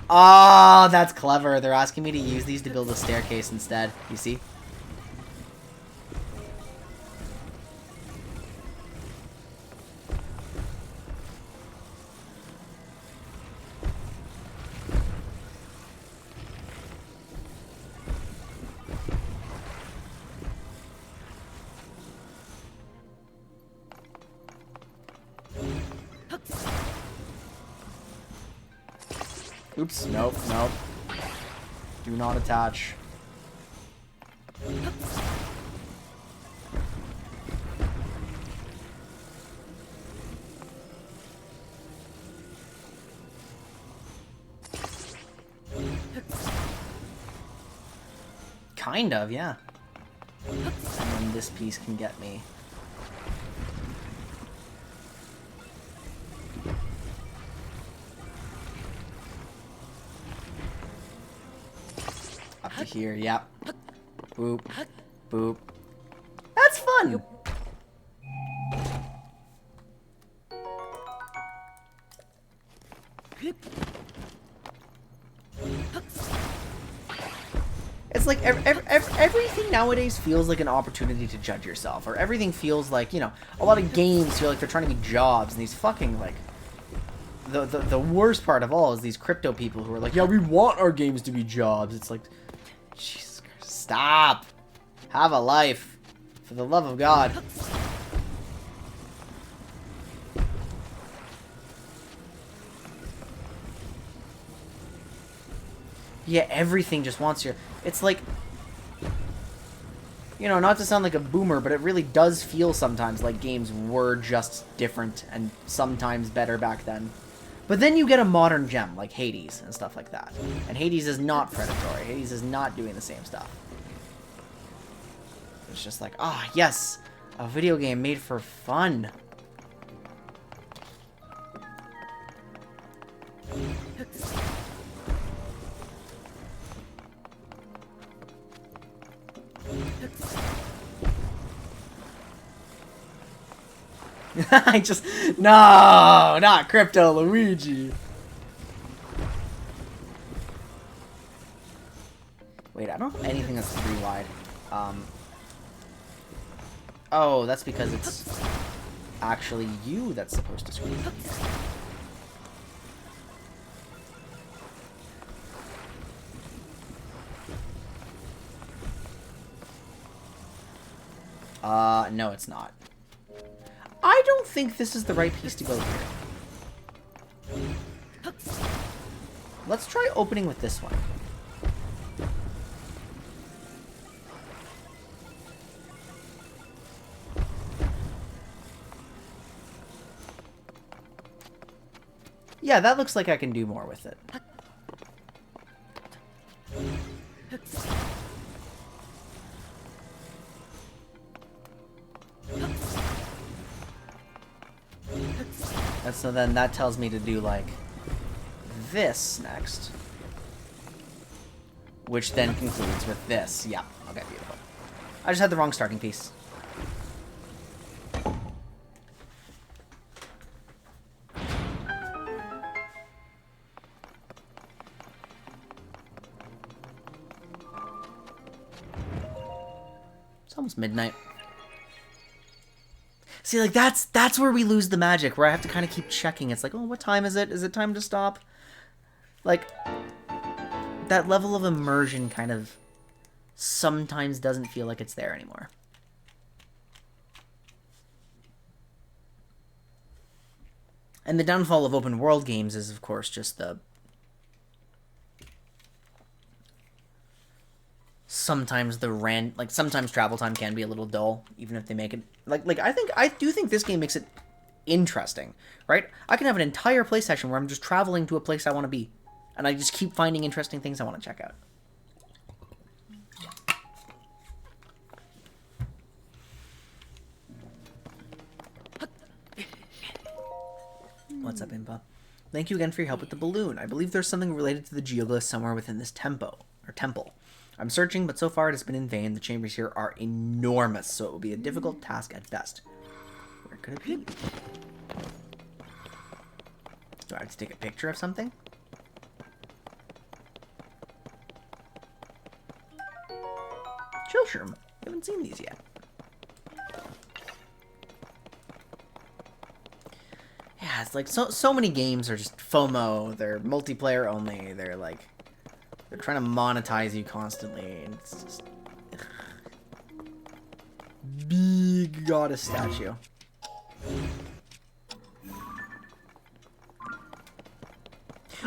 Oh, that's clever. They're asking me to use these to build a staircase instead. You see? Oops, nope, nope. Do not attach. Kind of, yeah. And then this piece can get me. Up to here, yep. Boop. Boop. That's fun! It's like everything nowadays feels like an opportunity to judge yourself, or everything feels like, you know, a lot of games feel like they're trying to be jobs, and these fucking, like, the worst part of all is these crypto people who are like, yeah, we want our games to be jobs. It's like, Jesus Christ, stop! Have a life, for the love of God. Yeah, everything just wants your... It's like... You know, not to sound like a boomer, but it really does feel sometimes like games were just different and sometimes better back then. But then you get a modern gem like Hades and stuff like that. And Hades is not predatory. Hades is not doing the same stuff. It's just like, ah, yes, a video game made for fun. I just... No! Not Crypto Luigi! Wait, I don't have anything that's 3 wide. Oh, that's because it's actually you that's supposed to squeeze in here. No, it's not. I don't think this is the right piece to go here. Let's try opening with this one. Yeah, that looks like I can do more with it. And so then that tells me to do, like, this next. Which then concludes with this. Yeah, okay, beautiful. I just had the wrong starting piece. It's almost midnight. See, like, that's where we lose the magic, where I have to kind of keep checking. It's like, oh, what time is it? Is it time to stop? Like, that level of immersion kind of sometimes doesn't feel like it's there anymore. And the downfall of open world games is, of course, just the... Sometimes sometimes travel time can be a little dull, even if they make it... I do think this game makes it interesting, right? I can have an entire play session where I'm just traveling to a place I want to be. And I just keep finding interesting things I want to check out. What's up, Impa? Thank you again for your help with the balloon. I believe there's something related to the geoglyphs somewhere within this temple. I'm searching, but so far it has been in vain. The chambers here are enormous, so it will be a difficult task at best. Where could it be? Do I have to take a picture of something? Chillshroom. I haven't seen these yet. Yeah, it's like so many games are just FOMO. They're multiplayer only. They're like... They're trying to monetize you constantly, and it's just... Big goddess statue.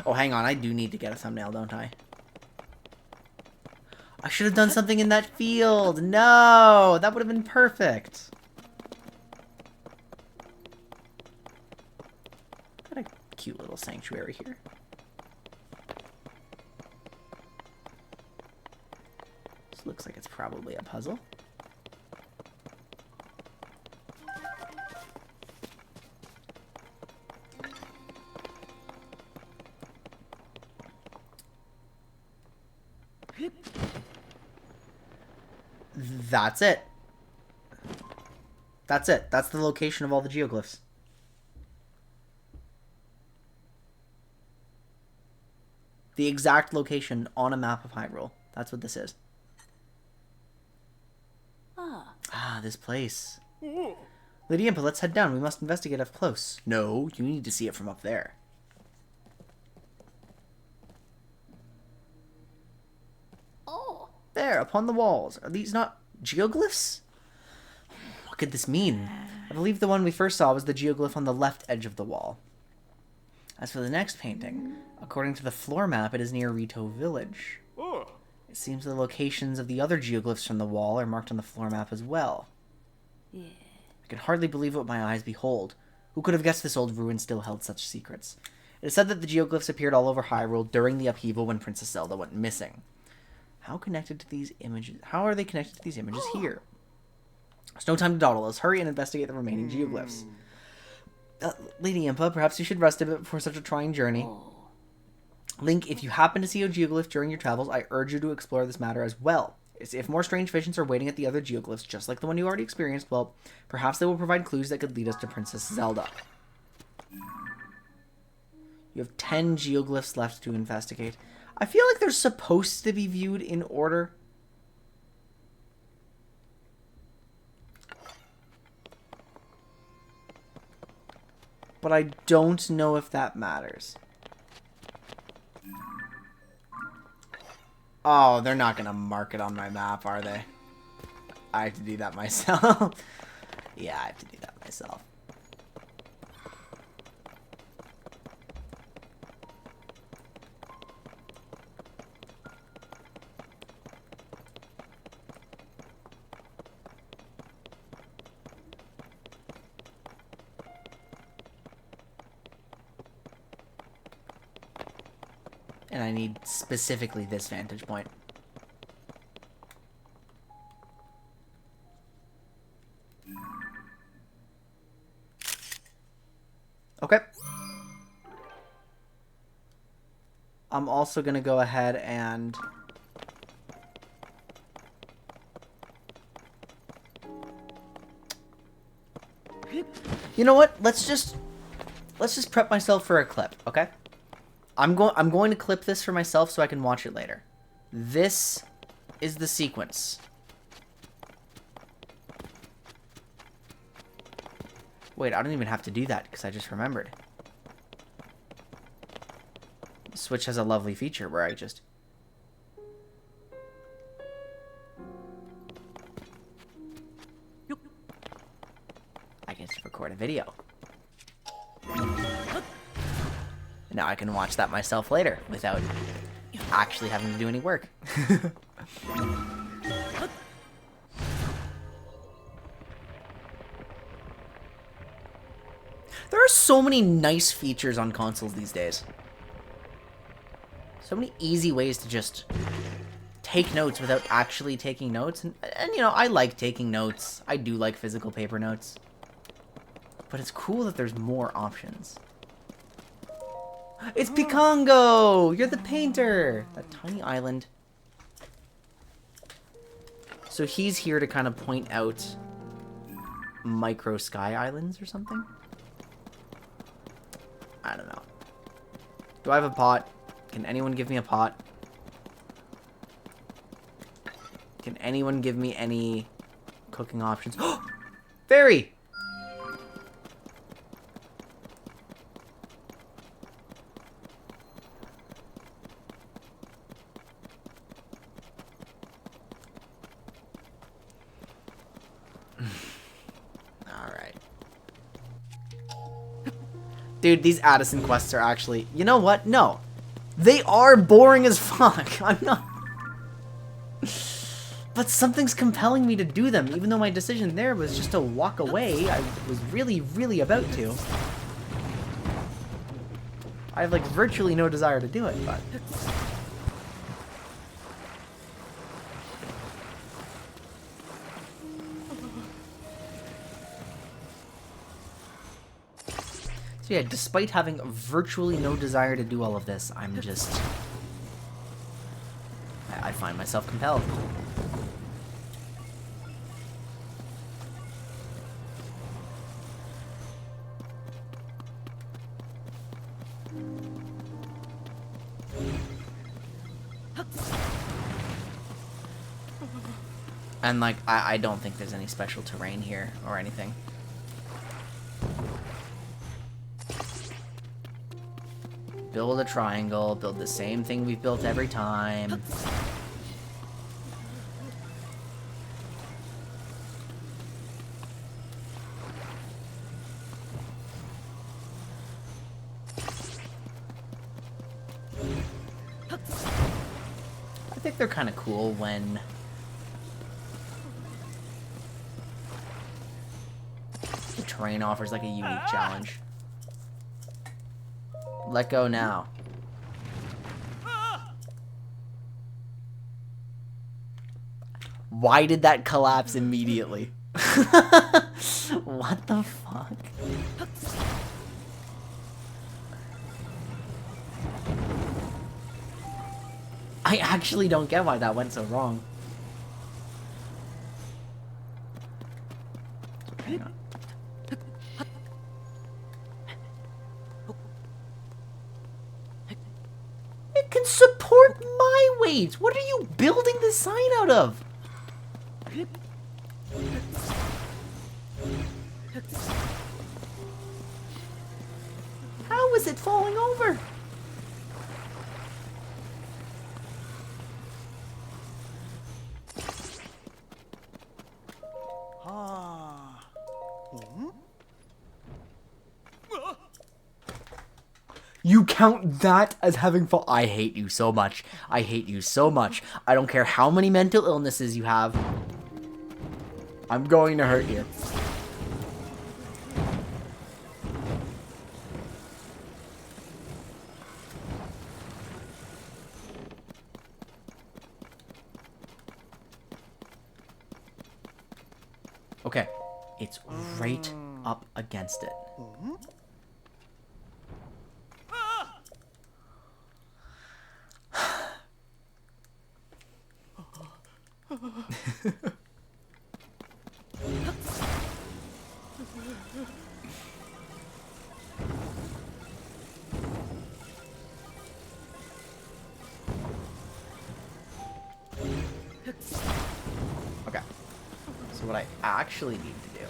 Oh, hang on, I do need to get a thumbnail, don't I? I should have done something in that field! No! That would have been perfect! Got a cute little sanctuary here. Looks like it's probably a puzzle. That's it. That's it. That's the location of all the geoglyphs. The exact location on a map of Hyrule. That's what this is. Ah, this place. Lady Impa, let's head down. We must investigate up close. No, you need to see it from up there. Oh. There, upon the walls. Are these not geoglyphs? What could this mean? I believe the one we first saw was the geoglyph on the left edge of the wall. As for the next painting, according to the floor map, it is near Hateno Village. Oh, It seems the locations of the other geoglyphs from the wall are marked on the floor map as well. Yeah. I can hardly believe what my eyes behold. Who could have guessed this old ruin still held such secrets? It is said that the geoglyphs appeared all over Hyrule during the upheaval when Princess Zelda went missing. How are they connected to these images here? There's no time to dawdle. Let's hurry and investigate the remaining geoglyphs. Lady Impa, perhaps you should rest a bit before such a trying journey. Link, if you happen to see a geoglyph during your travels, I urge you to explore this matter as well. If more strange visions are waiting at the other geoglyphs, just like the one you already experienced, well, perhaps they will provide clues that could lead us to Princess Zelda. You have 10 geoglyphs left to investigate. I feel like they're supposed to be viewed in order. But I don't know if that matters. Oh, they're not going to mark it on my map, are they? I have to do that myself. Yeah, I have to do that myself. And I need specifically this vantage point. Okay. I'm also going to go ahead and... You know what? Let's just prep myself for a clip, okay? I'm going to clip this for myself so I can watch it later. This is the sequence. Wait, I don't even have to do that because I just remembered. The Switch has a lovely feature where I just... I can just record a video. Now I can watch that myself later without actually having to do any work. There are so many nice features on consoles these days. So many easy ways to just take notes without actually taking notes. And you know, I like taking notes. I do like physical paper notes. But it's cool that there's more options. It's Picongo! You're the painter! That tiny island. So he's here to kind of point out micro sky islands or something? I don't know. Do I have a pot? Can anyone give me a pot? Can anyone give me any cooking options? Fairy! Dude, these Addison quests are actually... You know what? No. They are boring as fuck. I'm not... But something's compelling me to do them, even though my decision there was just to walk away. I was really, really about to. I have, like, virtually no desire to do it, but... So yeah, despite having virtually no desire to do all of this, I'm just... I find myself compelled. And like, I don't think there's any special terrain here or anything. Build a triangle, build the same thing we've built every time. think they're kind of cool when the terrain offers like a unique challenge. Let go now. Why did that collapse immediately? What the fuck? I actually don't get why that went so wrong. Hang on. It can support my weight! What are you building the sign out of? How is it falling over? You count that as having fall? I hate you so much. I hate you so much. I don't care how many mental illnesses you have. I'm going to hurt you. Okay, it's right up against it. Okay, so what I actually need to do,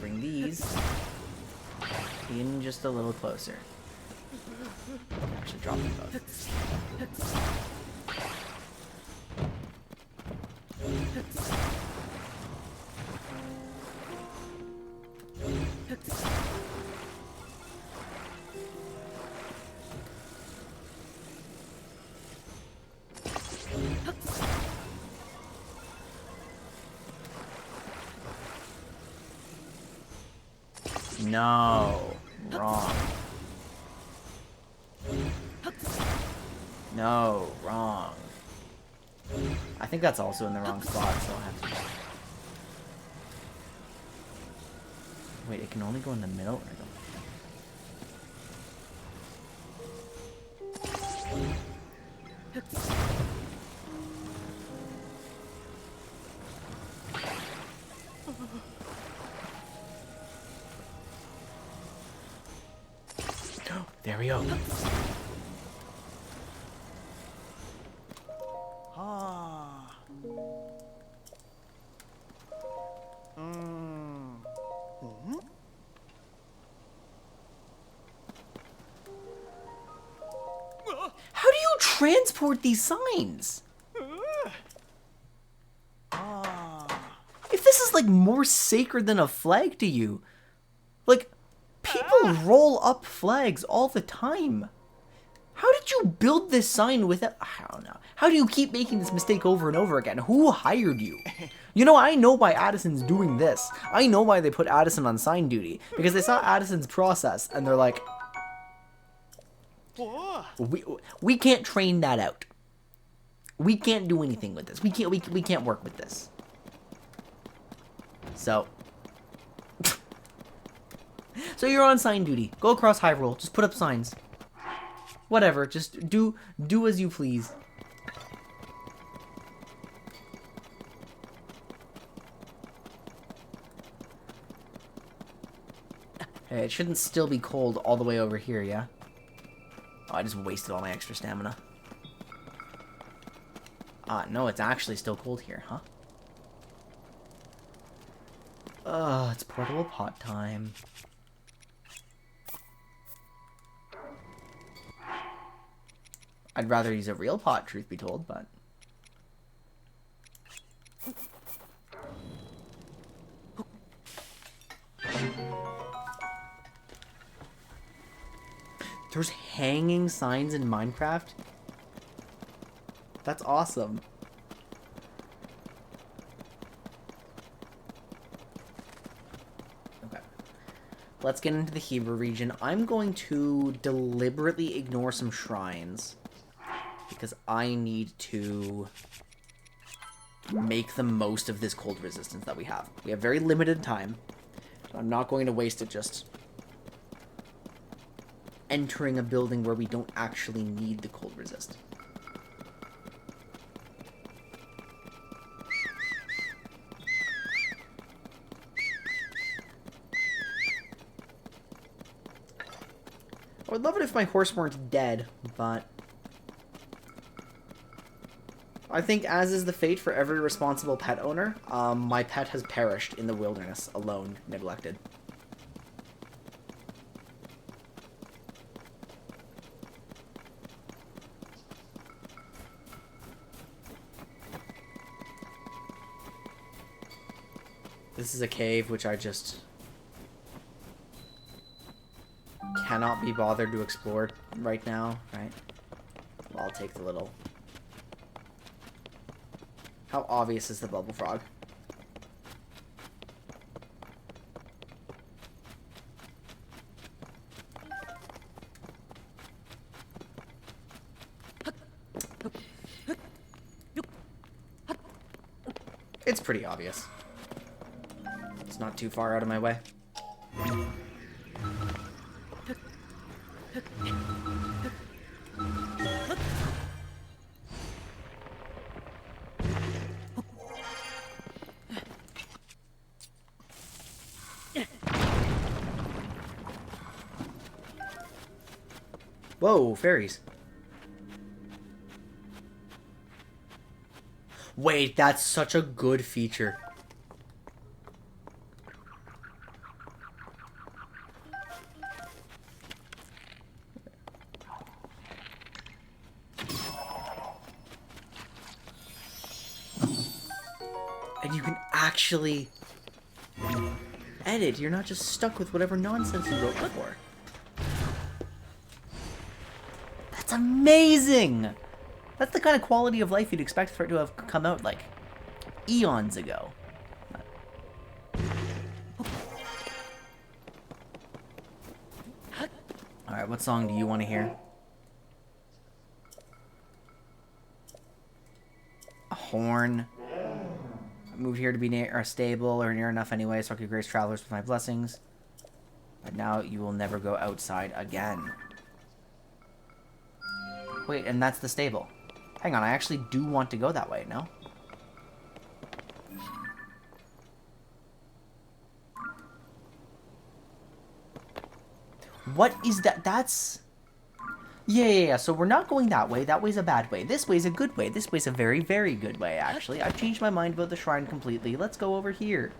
bring these in just a little closer. Actually drop them both. No, wrong. No, wrong. I think that's also in the wrong spot, so I'll have to... Wait, it can only go in the middle? Or there we go. How do you transport these signs? If this is like more sacred than a flag to you, like people roll up flags all the time. How did you build this sign without... I don't know. How do you keep making this mistake over and over again? Who hired you? You know, I know why Addison's doing this. I know why they put Addison on sign duty. Because they saw Addison's process, and they're like... We can't train that out. We can't do anything with this. We can't work with this. So... So you're on sign duty. Go across Hyrule. Just put up signs. Whatever. Just do as you please. Hey, it shouldn't still be cold all the way over here, yeah? Oh, I just wasted all my extra stamina. No, it's actually still cold here, huh? It's portable pot time. I'd rather use a real pot, truth be told, but... There's hanging signs in Minecraft? That's awesome. Okay. Let's get into the Hebrew region. I'm going to deliberately ignore some shrines because I need to make the most of this cold resistance that we have. We have very limited time. So I'm not going to waste it just entering a building where we don't actually need the cold resist. I would love it if my horse weren't dead, but I think, as is the fate for every responsible pet owner, my pet has perished in the wilderness, alone, neglected. This is a cave which I just cannot be bothered to explore right now, right? Well, I'll take the little... How obvious is the bubble frog? It's pretty obvious. It's not too far out of my way. Whoa, fairies. Wait, that's such a good feature. And you can actually edit. You're not just stuck with whatever nonsense you wrote before. That's amazing! That's the kind of quality of life you'd expect for it to have come out, like, eons ago. Alright, what song do you want to hear? A horn. I moved here to be near a stable, or near enough anyway, so I could grace travelers with my blessings. But now you will never go outside again. Wait, and that's the stable. Hang on, I actually do want to go that way, no? What is that? That's... Yeah, so we're not going that way. That way's a bad way. This way's a good way. This way's a very, very good way, actually. I've changed my mind about the shrine completely. Let's go over here.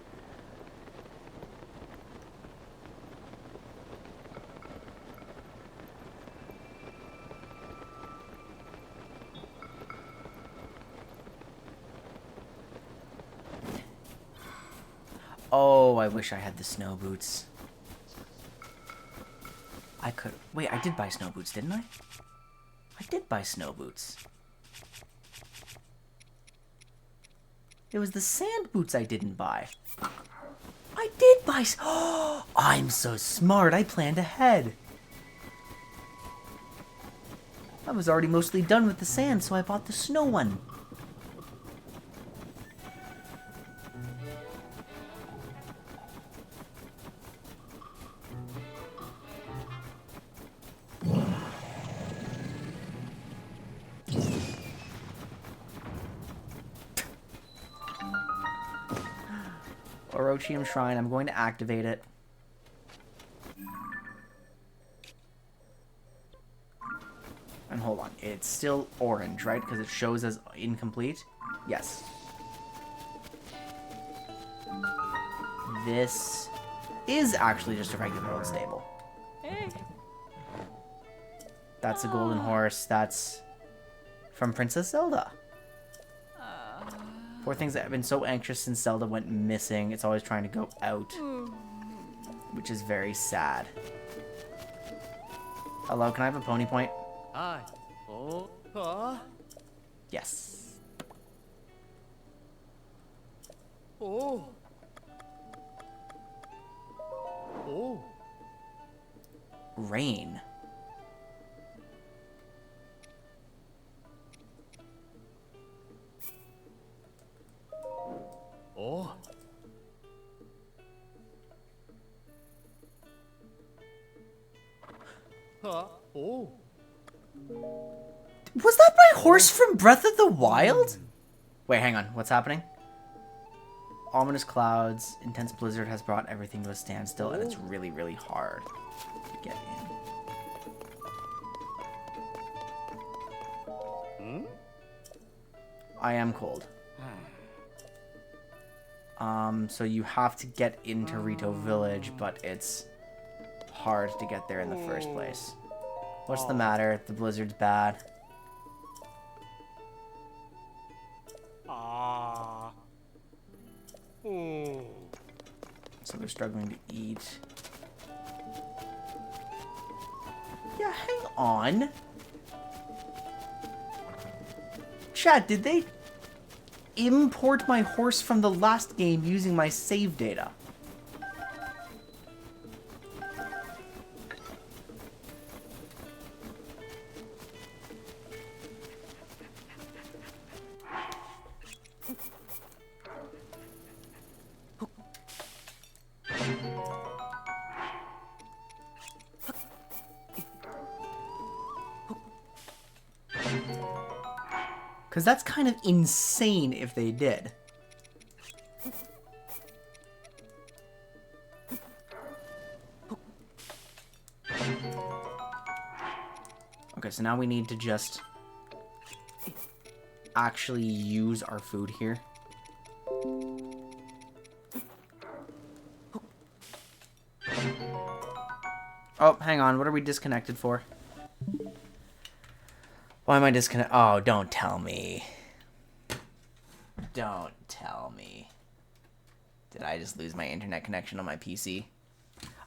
Oh, I wish I had the snow boots. I could... Wait, I did buy snow boots, didn't I? I did buy snow boots. It was the sand boots I didn't buy. I did buy... Oh, I'm so smart. I planned ahead. I was already mostly done with the sand, so I bought the snow one. Orochium Shrine, I'm going to activate it. And hold on, it's still orange, right? Because it shows as incomplete? Yes. This is actually just a regular old stable. Hey. That's a golden horse. That's from Princess Zelda. Poor things that have been so anxious since Zelda went missing. It's always trying to go out, which is very sad. Hello, can I have a pony point? Hi. Oh. Yes. Oh. Oh. Rain. Oh. Oh. Was that my horse from Breath of the Wild? Wait, hang on. What's happening? Ominous clouds, intense blizzard has brought everything to a standstill, and it's really, really hard to get in. I am cold. So you have to get into Hateno Village, but it's hard to get there in the first place. What's the matter? The blizzard's bad. So they're struggling to eat. Yeah, hang on. Chat, did they import my horse from the last game using my save data? Because that's kind of insane if they did. Okay, so now we need to just actually use our food here. Oh, hang on. What are we disconnected for? Why am I disconnected? Oh, don't tell me. Don't tell me. Did I just lose my internet connection on my PC?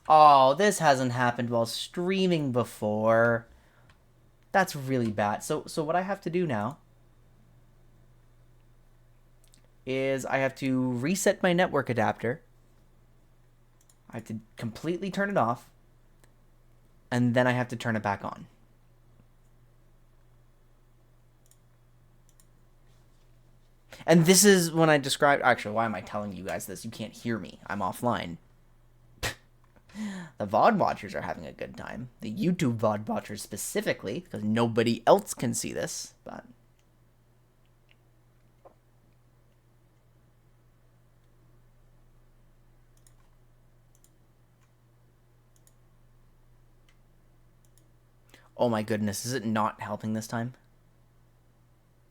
Oh, this hasn't happened while streaming before. That's really bad. So what I have to do now is I have to reset my network adapter. I have to completely turn it off. And then I have to turn it back on. And this is when I describe... Actually, why am I telling you guys this? You can't hear me. I'm offline. The VOD watchers are having a good time. The YouTube VOD watchers specifically, because nobody else can see this. But oh my goodness, is it not helping this time?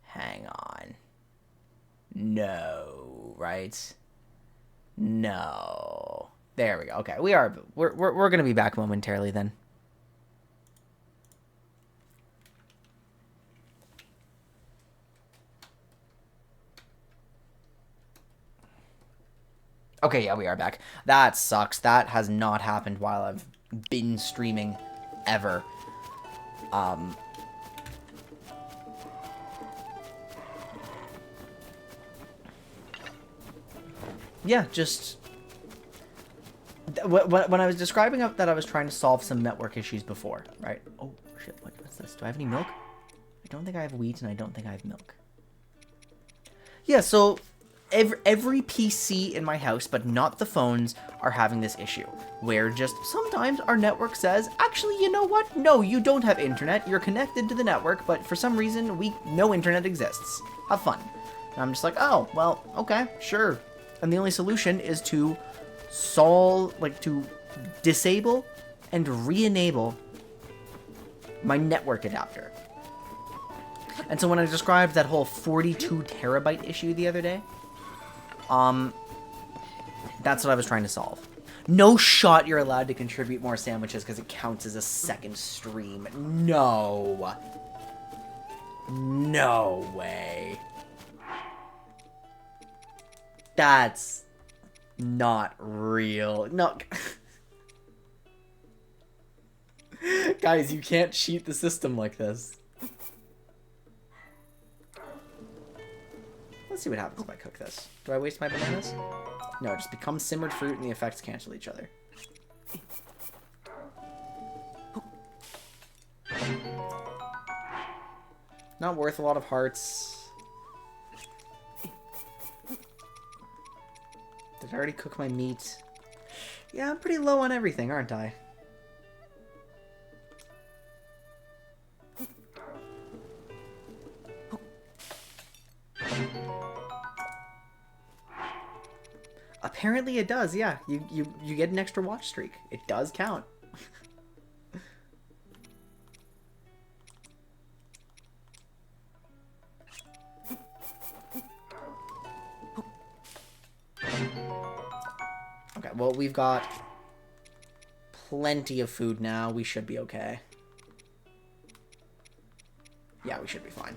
Hang on. No, right? No. There we go. Okay, we're gonna be back momentarily then. Okay, yeah, we are back. That sucks. That has not happened while I've been streaming ever. Yeah, just... When I was describing that I was trying to solve some network issues before, right? Oh, shit, what's this? Do I have any milk? I don't think I have wheat, and I don't think I have milk. Yeah, so every PC in my house, but not the phones, are having this issue. Where just sometimes our network says, actually, you know what? No, you don't have internet. You're connected to the network, but for some reason, no internet exists. Have fun. And I'm just like, oh, well, okay, sure. And the only solution is to to disable and re-enable my network adapter. And so when I described that whole 42 terabyte issue the other day, that's what I was trying to solve. No shot you're allowed to contribute more sandwiches because it counts as a second stream. No. No way. That's not real. No. Guys, you can't cheat the system like this. Let's see what happens if I cook this. Do I waste my bananas? No, it just becomes simmered fruit and the effects cancel each other. Not worth a lot of hearts. Did I already cook my meat? Yeah, I'm pretty low on everything, aren't I? Apparently it does, yeah. You get an extra watch streak. It does count. Okay, well, we've got plenty of food now. We should be okay. Yeah, we should be fine.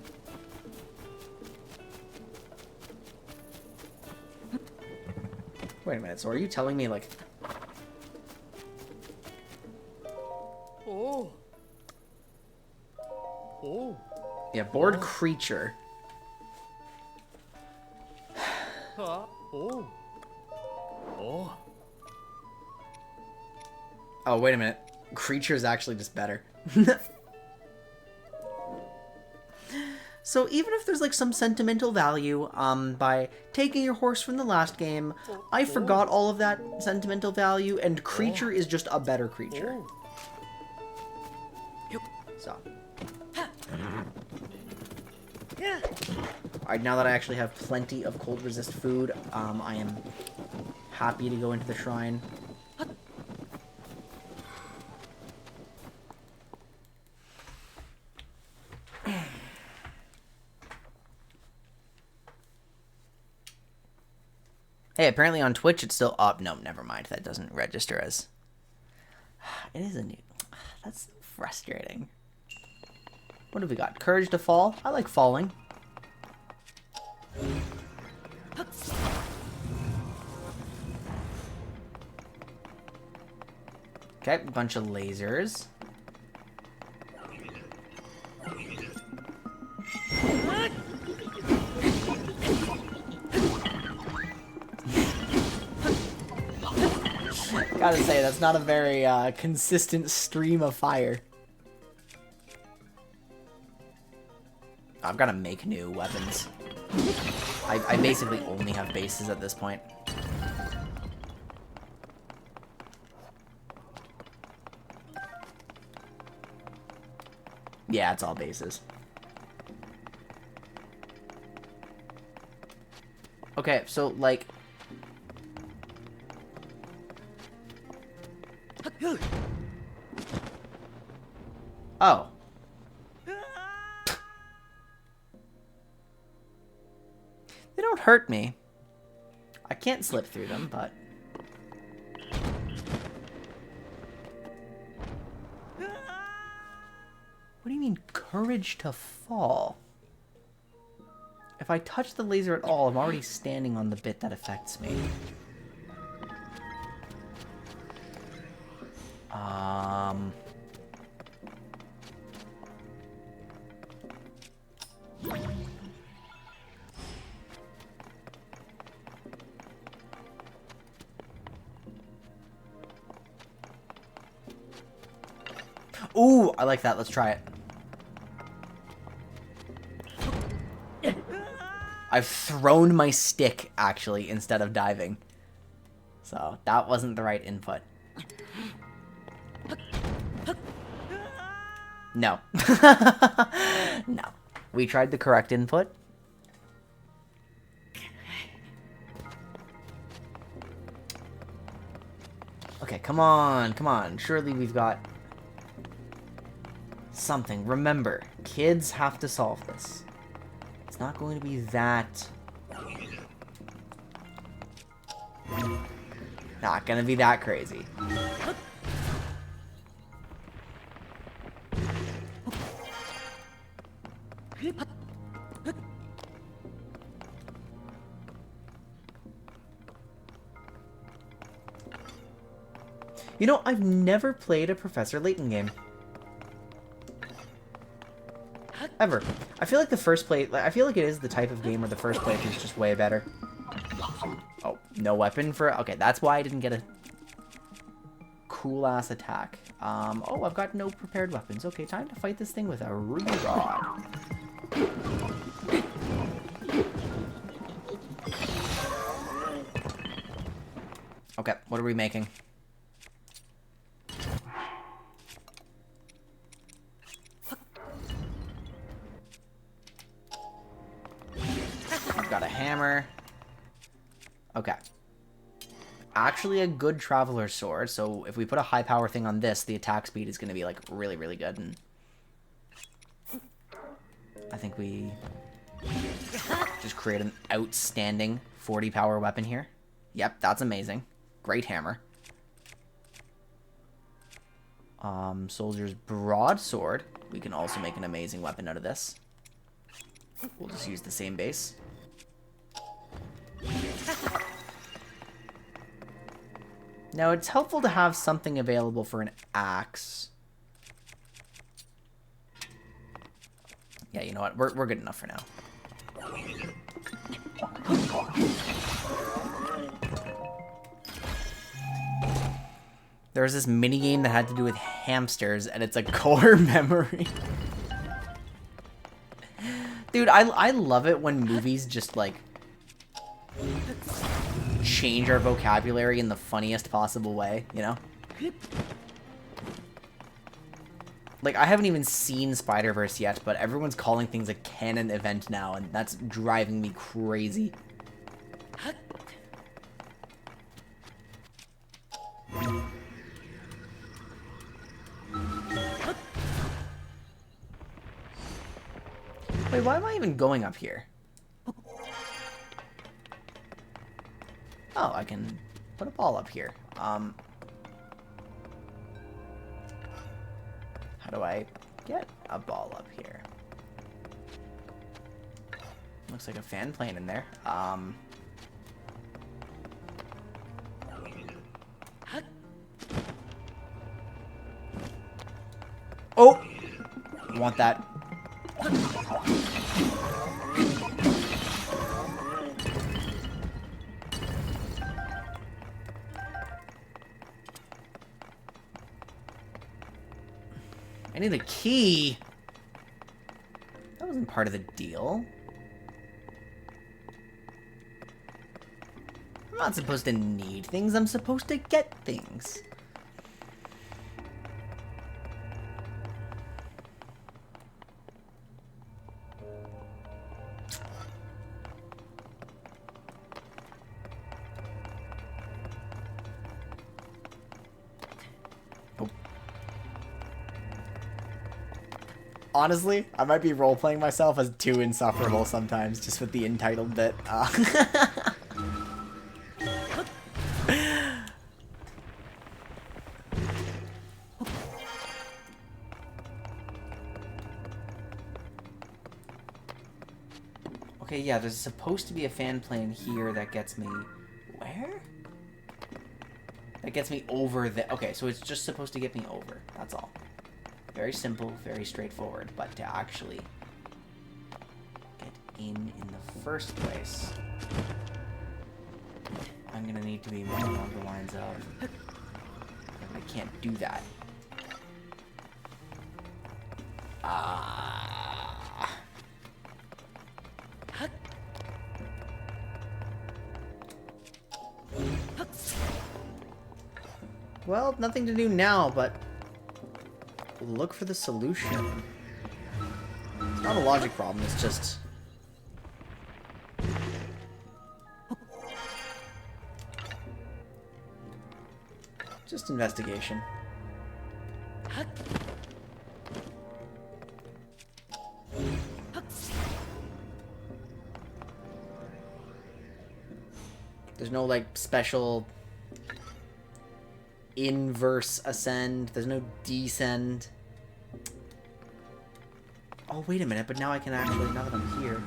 Wait a minute, so are you telling me, like... Oh. Oh. Yeah, bored creature. Oh. Oh. Oh, wait a minute. Creature is actually just better. So even if there's like some sentimental value, by taking your horse from the last game, I forgot all of that sentimental value, and creature is just a better creature. So. Alright, now that I actually have plenty of cold resist food, I am happy to go into the shrine. Hey, apparently on Twitch it's still up. No, never mind. That doesn't register as... It is a new... That's so frustrating. What have we got? Courage to fall? I like falling. Okay, bunch of lasers. Gotta say, that's not a very consistent stream of fire. I've gotta make new weapons. I basically only have bases at this point. Yeah, it's all bases. Okay, so, like... Oh. They don't hurt me. I can't slip through them, but... What do you mean, courage to fall? If I touch the laser at all, I'm already standing on the bit that affects me. Ooh, I like that. Let's try it. I've thrown my stick, actually, instead of diving. So, that wasn't the right input. No. No. We tried the correct input. Okay, come on, come on. Surely we've got something. Remember, kids have to solve this. It's not going to be that... Not gonna be that crazy. You know, I've never played a Professor Layton game. ever. I feel like the first play, I feel like it is the type of game where the first playthrough is just way better. Oh, no weapon for, okay, that's why I didn't get a cool ass attack. Oh, I've got no prepared weapons. Okay, time to fight this thing with a ruby rod. Okay, what are we making? I've got a hammer. Okay. Actually a good traveler sword, so if we put a high power thing on this, the attack speed is going to be like really, really good. And I think we just create an outstanding 40 power weapon here. Yep, that's amazing. Great hammer. Soldier's broadsword. We can also make an amazing weapon out of this. We'll just use the same base. Now, it's helpful to have something available for an axe. Yeah, you know what? We're good enough for now. There was this minigame that had to do with hamsters, and it's a core memory. Dude, I love it when movies just, like, change our vocabulary in the funniest possible way, you know? Like, I haven't even seen Spider-Verse yet, but everyone's calling things a canon event now, and that's driving me crazy. Wait, why am I even going up here? Oh, I can put a ball up here. How do I get a ball up here? Looks like a fan plane in there. Oh! I want that. I need a key. That wasn't part of the deal. I'm not supposed to need things, I'm supposed to get things. Honestly, I might be role-playing myself as too insufferable sometimes, just with the entitled bit. Okay, yeah, there's supposed to be a fan plane here that gets me... Where? That gets me over the... Okay, so it's just supposed to get me over. That's all. Very simple, very straightforward, but to actually get in the first place, I'm gonna need to be more along the lines of, I can't do that. Well, nothing to do now, but look for the solution. It's not a logic problem, it's just... just investigation. There's no, like, special inverse ascend. There's no descend. Oh, wait a minute, but now I can actually, now that I'm here.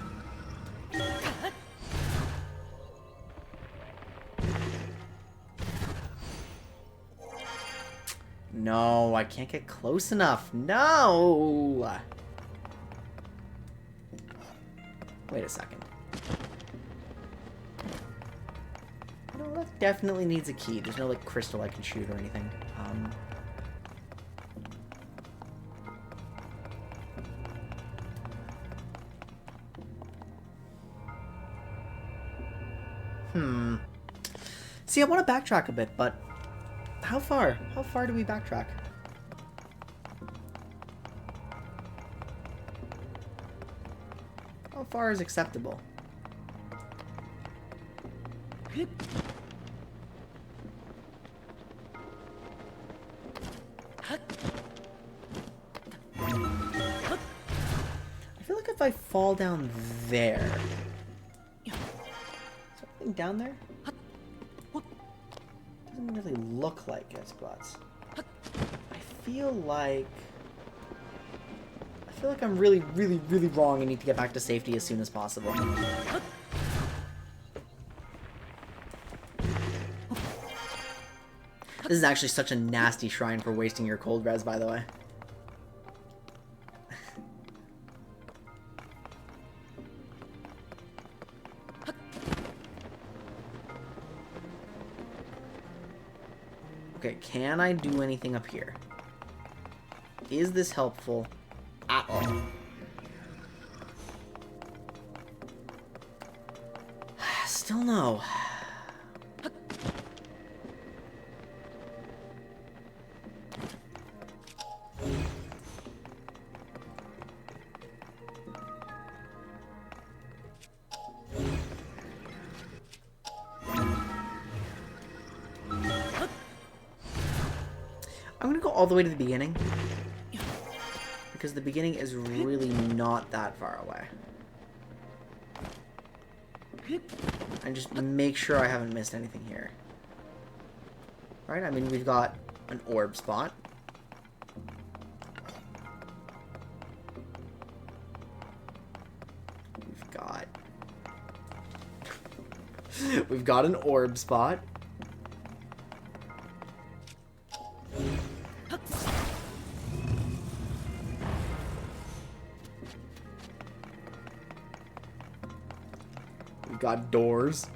No, I can't get close enough. No! Wait a second. No, that definitely needs a key. There's no, like, crystal I can shoot or anything. See, I want to backtrack a bit, but how far? How far do we backtrack? How far is acceptable? I feel like if I fall down there... Is something down there? Doesn't really look like it, but... I feel like I'm really, really, really wrong and need to get back to safety as soon as possible. This is actually such a nasty shrine for wasting your cold res, by the way. Okay, can I do anything up here? Is this helpful at all? Still no. I'm gonna go all the way to the beginning, because the beginning is really not that far away. And just make sure I haven't missed anything here. Right? I mean, we've got an orb spot. We've got an orb spot. We've got doors.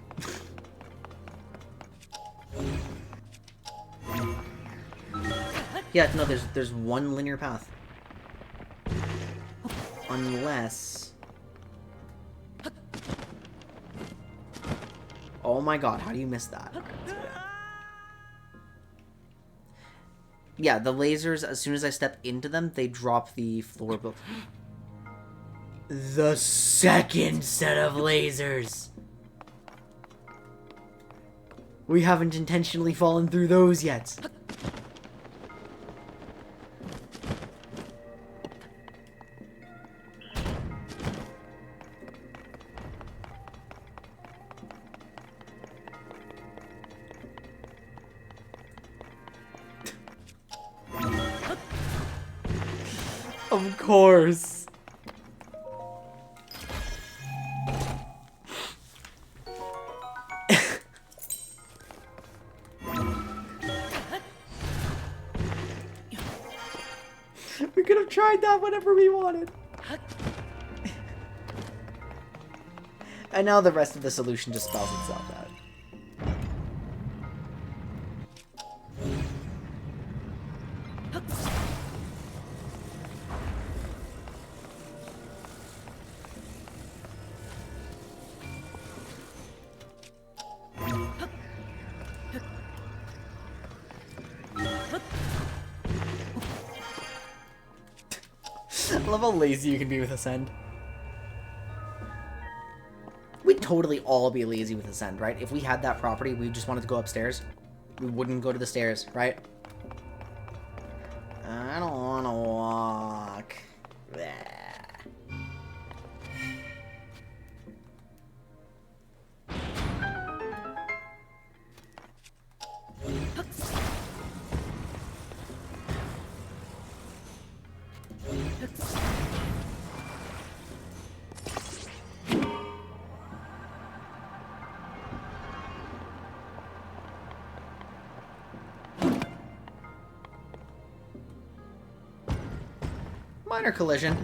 Yeah, no, there's one linear path. Unless... Oh my god, how do you miss that? Yeah, the lasers, as soon as I step into them, they drop the floor build. The second set of lasers! We haven't intentionally fallen through those yet. Of course. We could have tried that whenever we wanted. And now the rest of the solution just spells itself out. I love how lazy you can be with Ascend. We'd totally all be lazy with Ascend, right? If we had that property, we just wanted to go upstairs. We wouldn't go to the stairs, right? I don't want to walk. Bleh. Minor collision.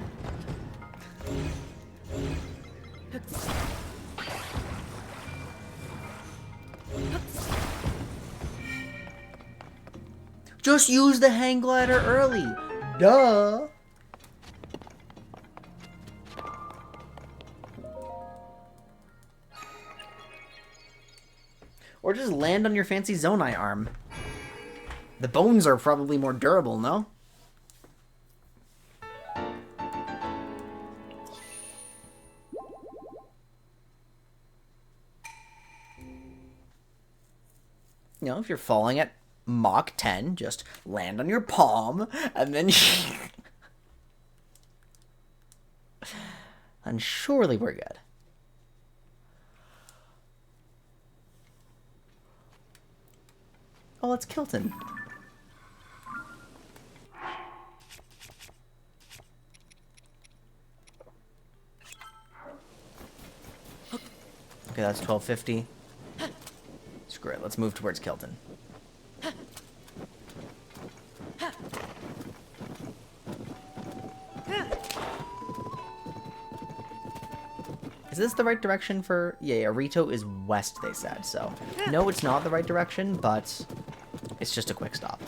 Just use the hang glider early. Duh. Or just land on your fancy Zonai arm. The bones are probably more durable, no? You know, if you're falling at Mach 10, just land on your palm, and then... and surely we're good. Oh, it's Kilton. Okay, that's 1250. Screw it, let's move towards Kilton. Is this the right direction for... Yeah, Rito is west, they said, so... No, it's not the right direction, but... It's just a quick stop.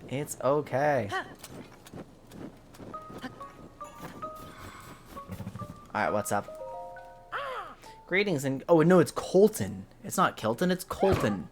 It's okay. Alright, what's up? Greetings and... Oh, no, it's Colton. It's not Kilton, it's Colton.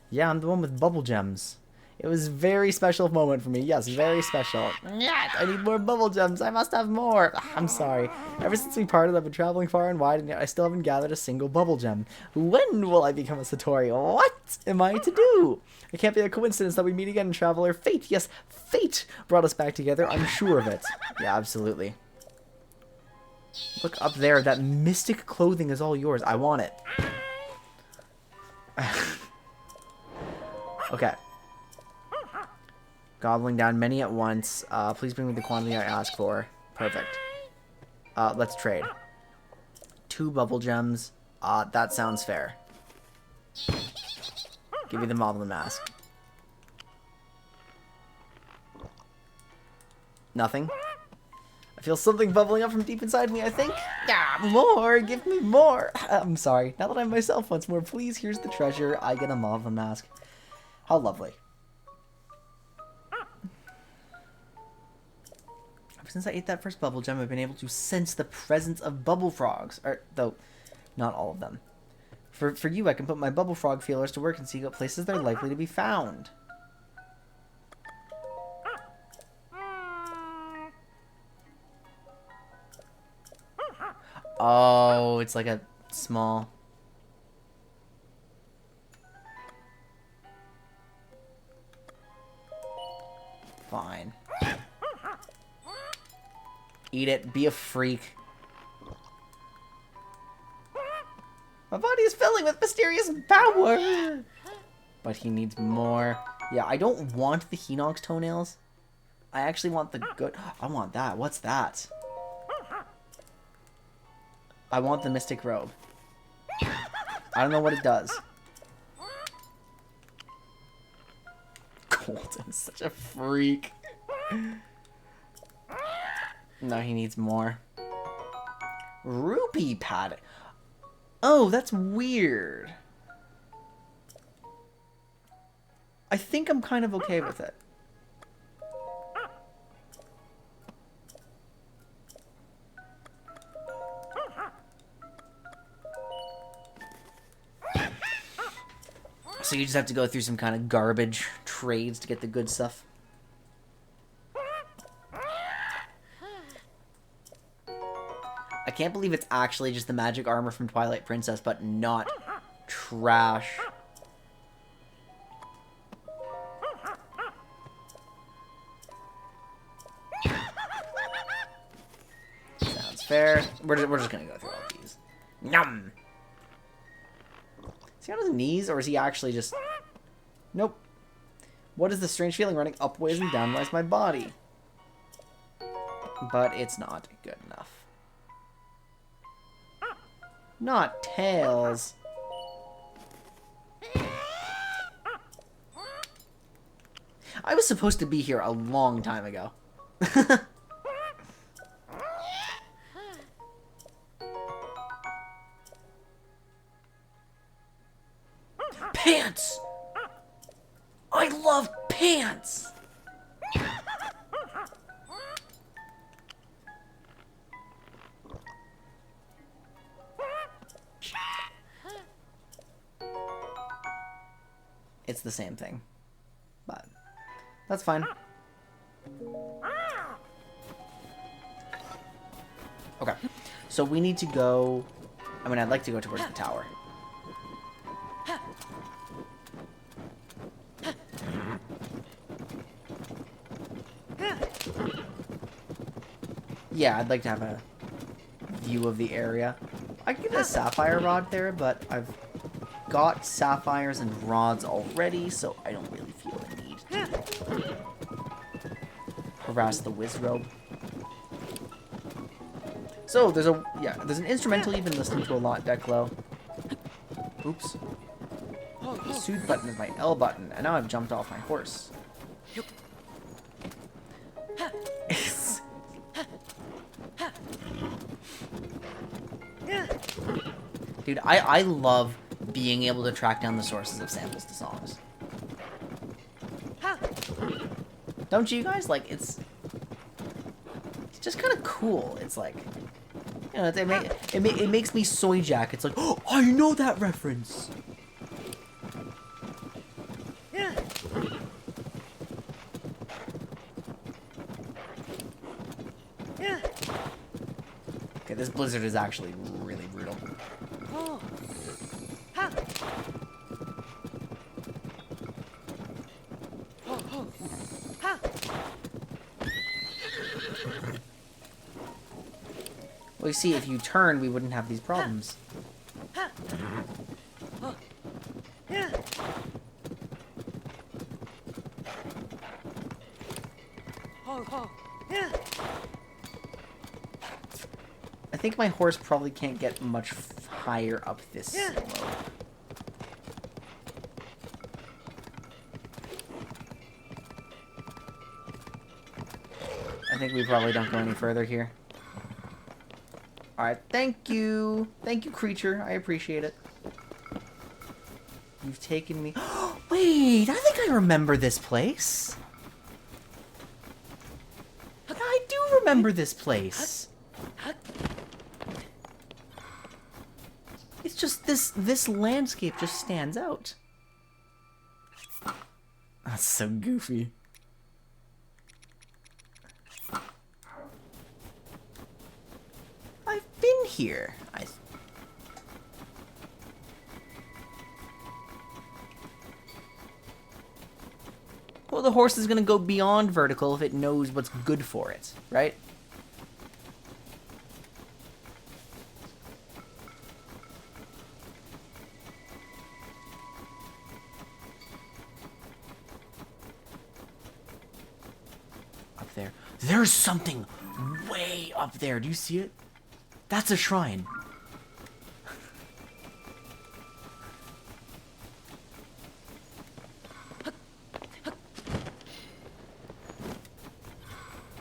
Yeah, I'm the one with bubble gems. It was a very special moment for me. Yes, very special. Yeah, I need more bubble gems. I must have more. I'm sorry. Ever since we parted, I've been traveling far and wide, and I still haven't gathered a single bubble gem. When will I become a Satori? What am I to do? It can't be a coincidence that we meet again, Traveler. Fate, yes, fate brought us back together. I'm sure of it. Yeah, absolutely. Look up there. That mystic clothing is all yours. I want it. Okay. Gobbling down many at once. Please bring me the quantity I asked for. Perfect. Let's trade. 2 bubble gems. That sounds fair. Give me the Moblin mask. Nothing. I feel something bubbling up from deep inside me, I think. Yeah, more! Give me more! I'm sorry. Now that I'm myself once more, please, here's the treasure. I get a Moblin mask. How lovely. Ever since I ate that first bubble gem, I've been able to sense the presence of bubble frogs. Though, not all of them. For you, I can put my bubble frog feelers to work and see what places they're likely to be found. Oh, it's like a small... Fine. Eat it. Be a freak. My body is filling with mysterious power! But he needs more. Yeah, I don't want the Hinox toenails. I actually want the good... I want that. What's that? I want the mystic robe. I don't know what it does. Colton's such a freak. No, he needs more. Rupee pad. Oh, that's weird. I think I'm kind of okay with it. So you just have to go through some kind of garbage trades to get the good stuff. I can't believe it's actually just the magic armor from Twilight Princess, but not trash. Sounds fair. We're just gonna go through all of these. Yum! Is he on his knees, or is he actually just... Nope. What is the strange feeling running upways and downways my body? But it's not good enough. Not tails. I was supposed to be here a long time ago. Pants! I love pants! It's the same thing, but that's fine. Okay, so we need to go... I mean, I'd like to go towards the tower. Yeah, I'd like to have a view of the area. I could get a sapphire rod there, but I've got sapphires and rods already, so I don't really feel the need to harass the Wizrobe. So there's an instrumental you've been listening to a lot, Declo. Oops. The soothe button is my L button, and now I've jumped off my horse. Dude, I love being able to track down the sources of samples to songs. Don't you guys? Like, it's just kind of cool. It's like, you know, it makes me soy jack. It's like, oh, I know that reference. Okay, this blizzard is actually really brutal. Well, you see, if you turn, we wouldn't have these problems. I think my horse probably can't get much higher up this slope. I think we probably don't go any further here. Alright, thank you. Thank you, creature. I appreciate it. You've taken me... Wait, I think I remember this place. I do remember this place. It's just this landscape just stands out. That's so goofy. I've been here. Well, the horse is gonna go beyond vertical if it knows what's good for it, right? Up there. There's something way up there. Do you see it? That's a shrine.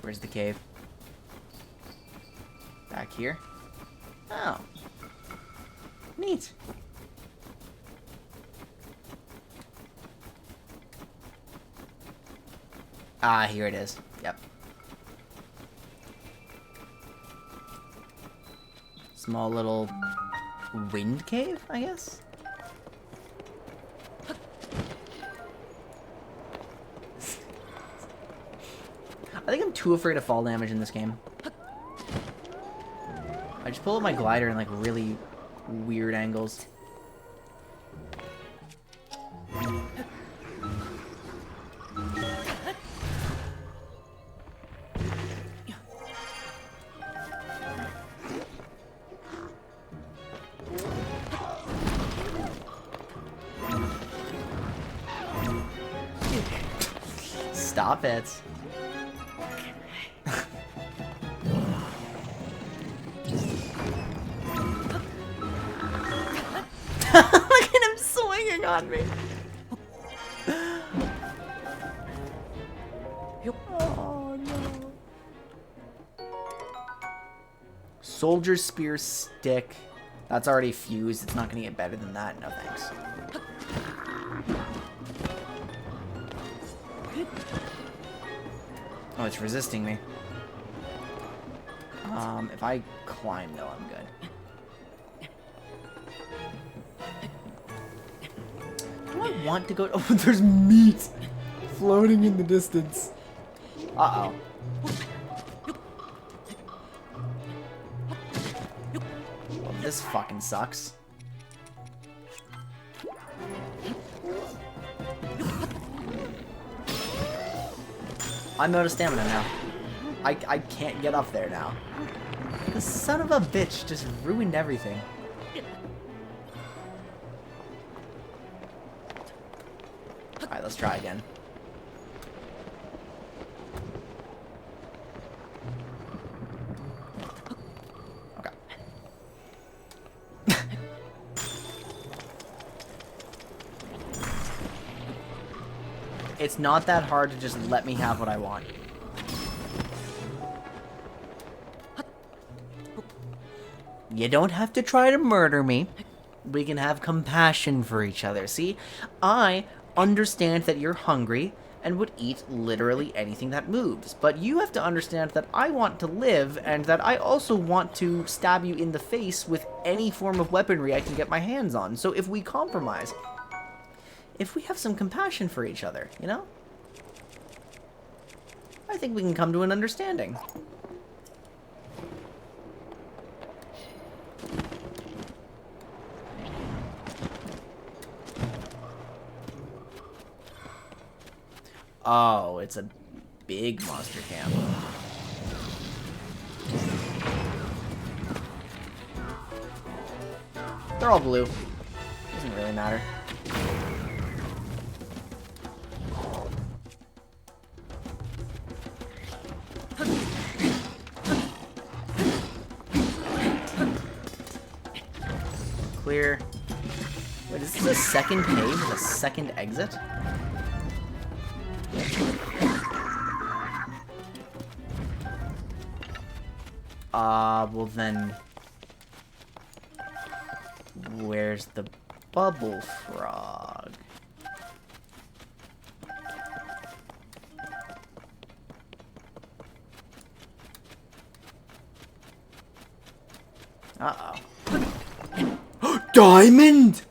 Where's the cave? Back here? Oh. Neat. Ah, here it is. Yep. Small little wind cave, I guess? I think I'm too afraid of fall damage in this game. I just pull up my glider in like really weird angles. Stop it. Look at him swinging on me. Soldier Spear Stick. That's already fused. It's not going to get better than that. No thanks. Oh, it's resisting me. If I climb, though, I'm good. Do I want to go... Oh, there's meat floating in the distance. Uh-oh. Well, this fucking sucks. I'm out of stamina now. I can't get up there now. The son of a bitch just ruined everything. Alright, let's try again. Okay. It's not that hard to just let me have what I want. You don't have to try to murder me. We can have compassion for each other. See, I understand that you're hungry and would eat literally anything that moves. But you have to understand that I want to live and that I also want to stab you in the face with any form of weaponry I can get my hands on. So if we compromise, if we have some compassion for each other, you know? I think we can come to an understanding. Oh, it's a big monster camp. They're all blue. Doesn't really matter. Clear. Wait, is this a second cave with a second exit? Well then... Where's the bubble frog? Uh-oh. Diamond?!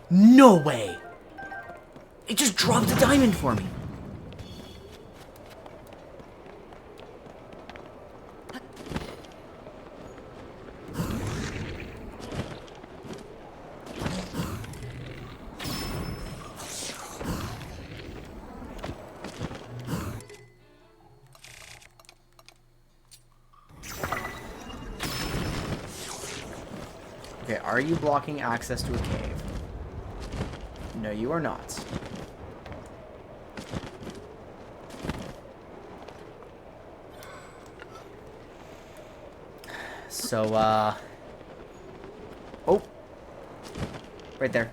No way! It just dropped a diamond for me! Okay, are you blocking access to a cave? No, you are not. So, oh! Right there.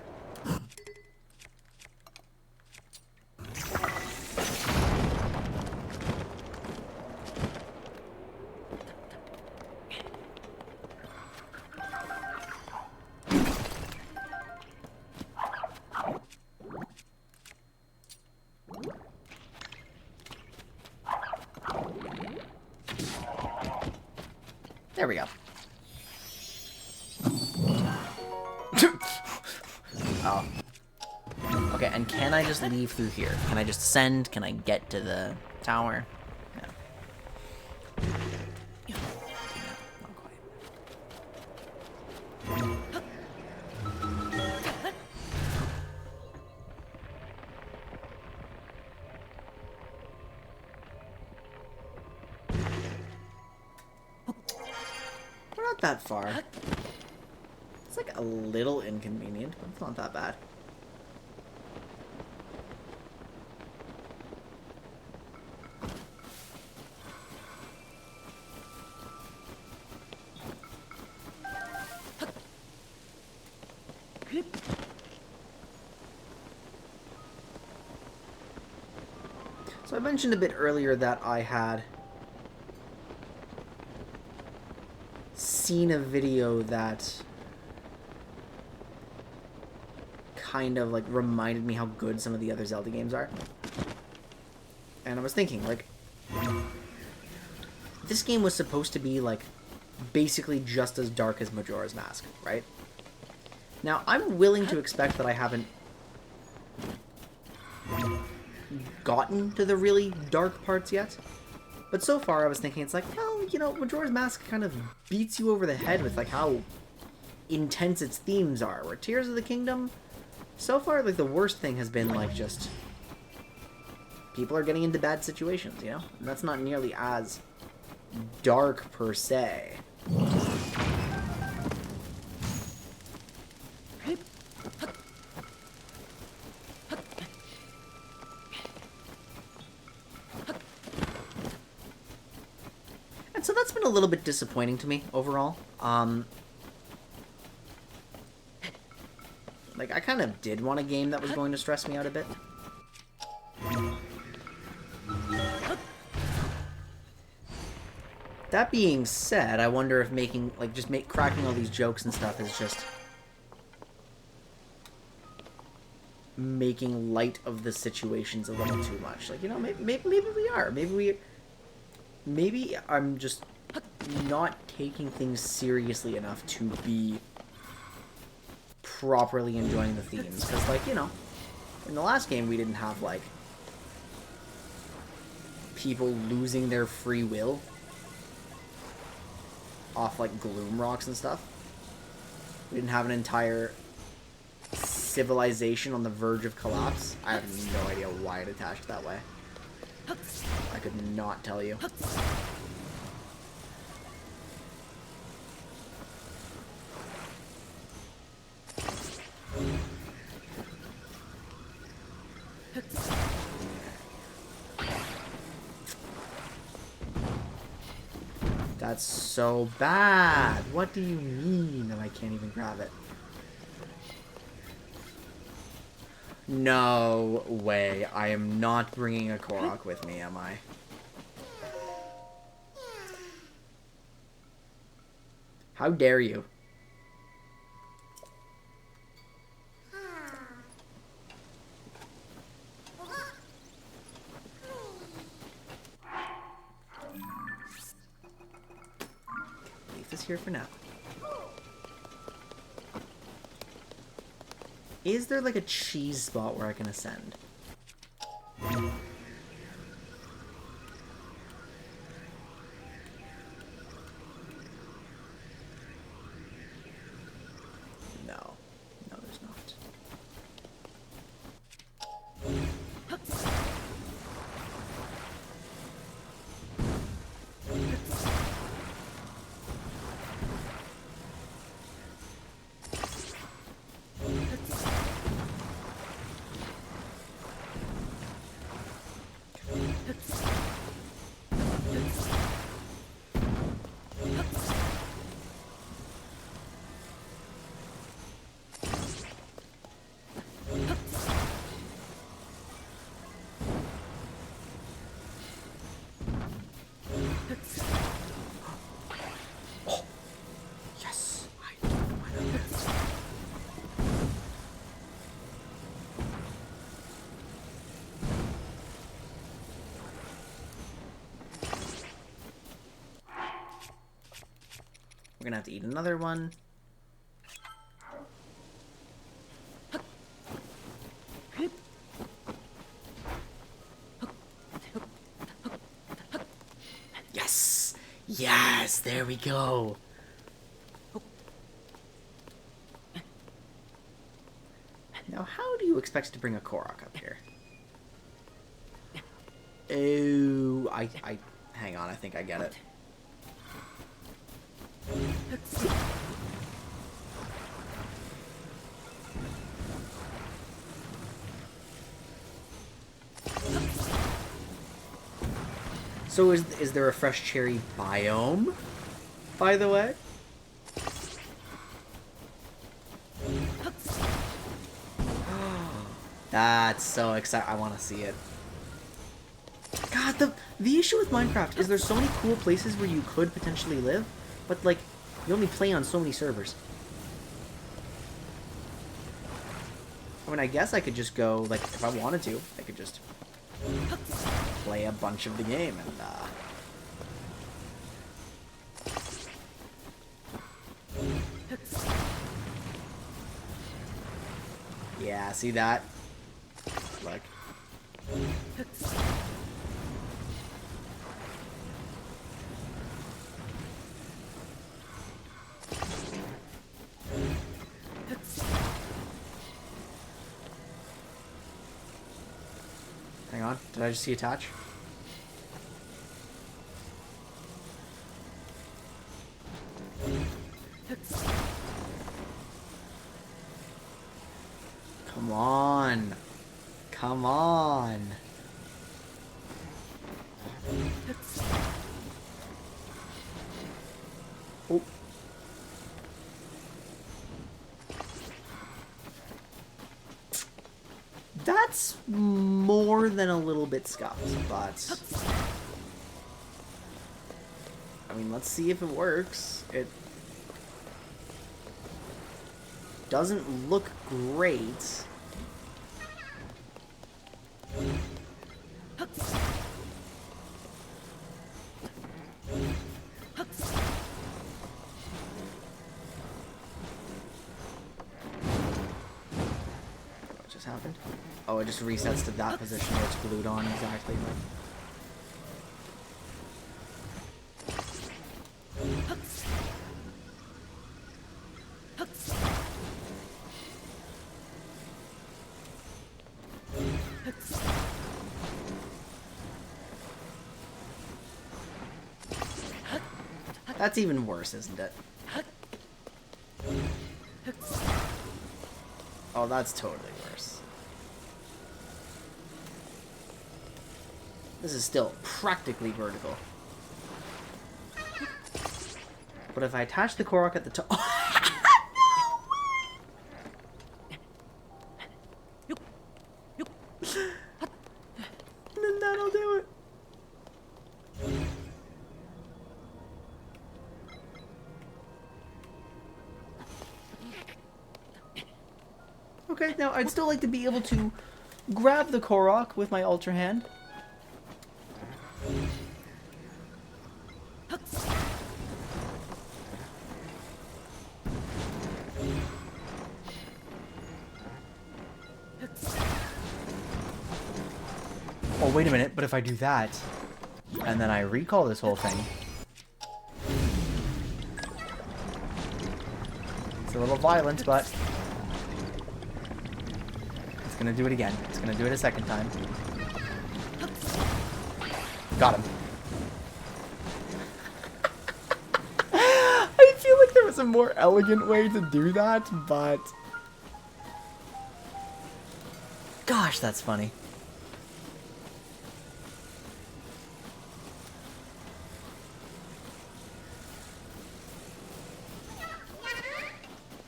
There we go. Oh. Okay, and can I just leave through here? Can I just ascend? Can I get to the tower? No. No, not quite. We're not that far. It's like a little inconvenient, but it's not that bad. So I mentioned a bit earlier that I had seen a video that kind of like reminded me how good some of the other Zelda games are. And I was thinking, like, this game was supposed to be like basically just as dark as Majora's Mask, right? Now, I'm willing to expect that I haven't gotten to the really dark parts yet. But so far, I was thinking, it's like, well, you know, Majora's Mask kind of beats you over the head with, like, how intense its themes are. Where Tears of the Kingdom, so far, like, the worst thing has been, like, just people are getting into bad situations, you know? And that's not nearly as dark, per se. And so that's been a little bit disappointing to me, overall. Like, I kind of did want a game that was going to stress me out a bit. That being said, I wonder if making, like, cracking all these jokes and stuff is just making light of the situations a little too much. Like, you know, maybe we are. Maybe I'm just not taking things seriously enough to be properly enjoying the themes. Because, like, you know, in the last game we didn't have, like, people losing their free will off, like, gloom rocks and stuff. We didn't have an entire civilization on the verge of collapse. I have no idea why it attached that way. I could not tell you. That's so bad. What do you mean that I can't even grab it? No way. I am not bringing a Korok with me, am I? How dare you? Leaf is here for now. Is there, like, a cheese spot where I can ascend? No. No, there's not. We're gonna have to eat another one. Yes! Yes! There we go! Now, how do you expect to bring a Korok up here? Oh, hang on, I think I get it. So is there a fresh cherry biome, by the way? That's so exciting. I want to see it. God, the issue with Minecraft is there's so many cool places where you could potentially live, but, like, You only play on so many servers. I mean, I guess I could just go, like, if I wanted to, I could just play a bunch of the game and, yeah, see that? Like... Hang on, did I just see attach? Come on. Come on. Oh. That's more than a little bit scuffed, but... I mean, let's see if it works. It doesn't look great. What just happened? Oh, it just resets to that position where it's glued on exactly. That's even worse, isn't it? Oh, that's totally worse. This is still practically vertical. But if I attach the Korok at the top... then that'll do it. Okay, now I'd still like to be able to grab the Korok with my Ultra Hand. Oh, wait a minute, but if I do that, and then I recall this whole thing... It's a little violent, but... It's gonna do it again. It's gonna do it a second time. Got him. I feel like there was a more elegant way to do that, but... Gosh, that's funny.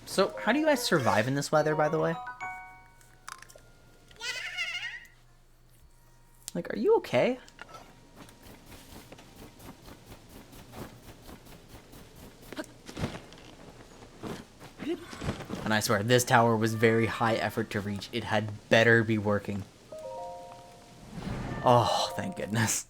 So, how do you guys survive in this weather, by the way? Like, are you okay? And I swear, this tower was very high effort to reach. It had better be working. Oh, thank goodness.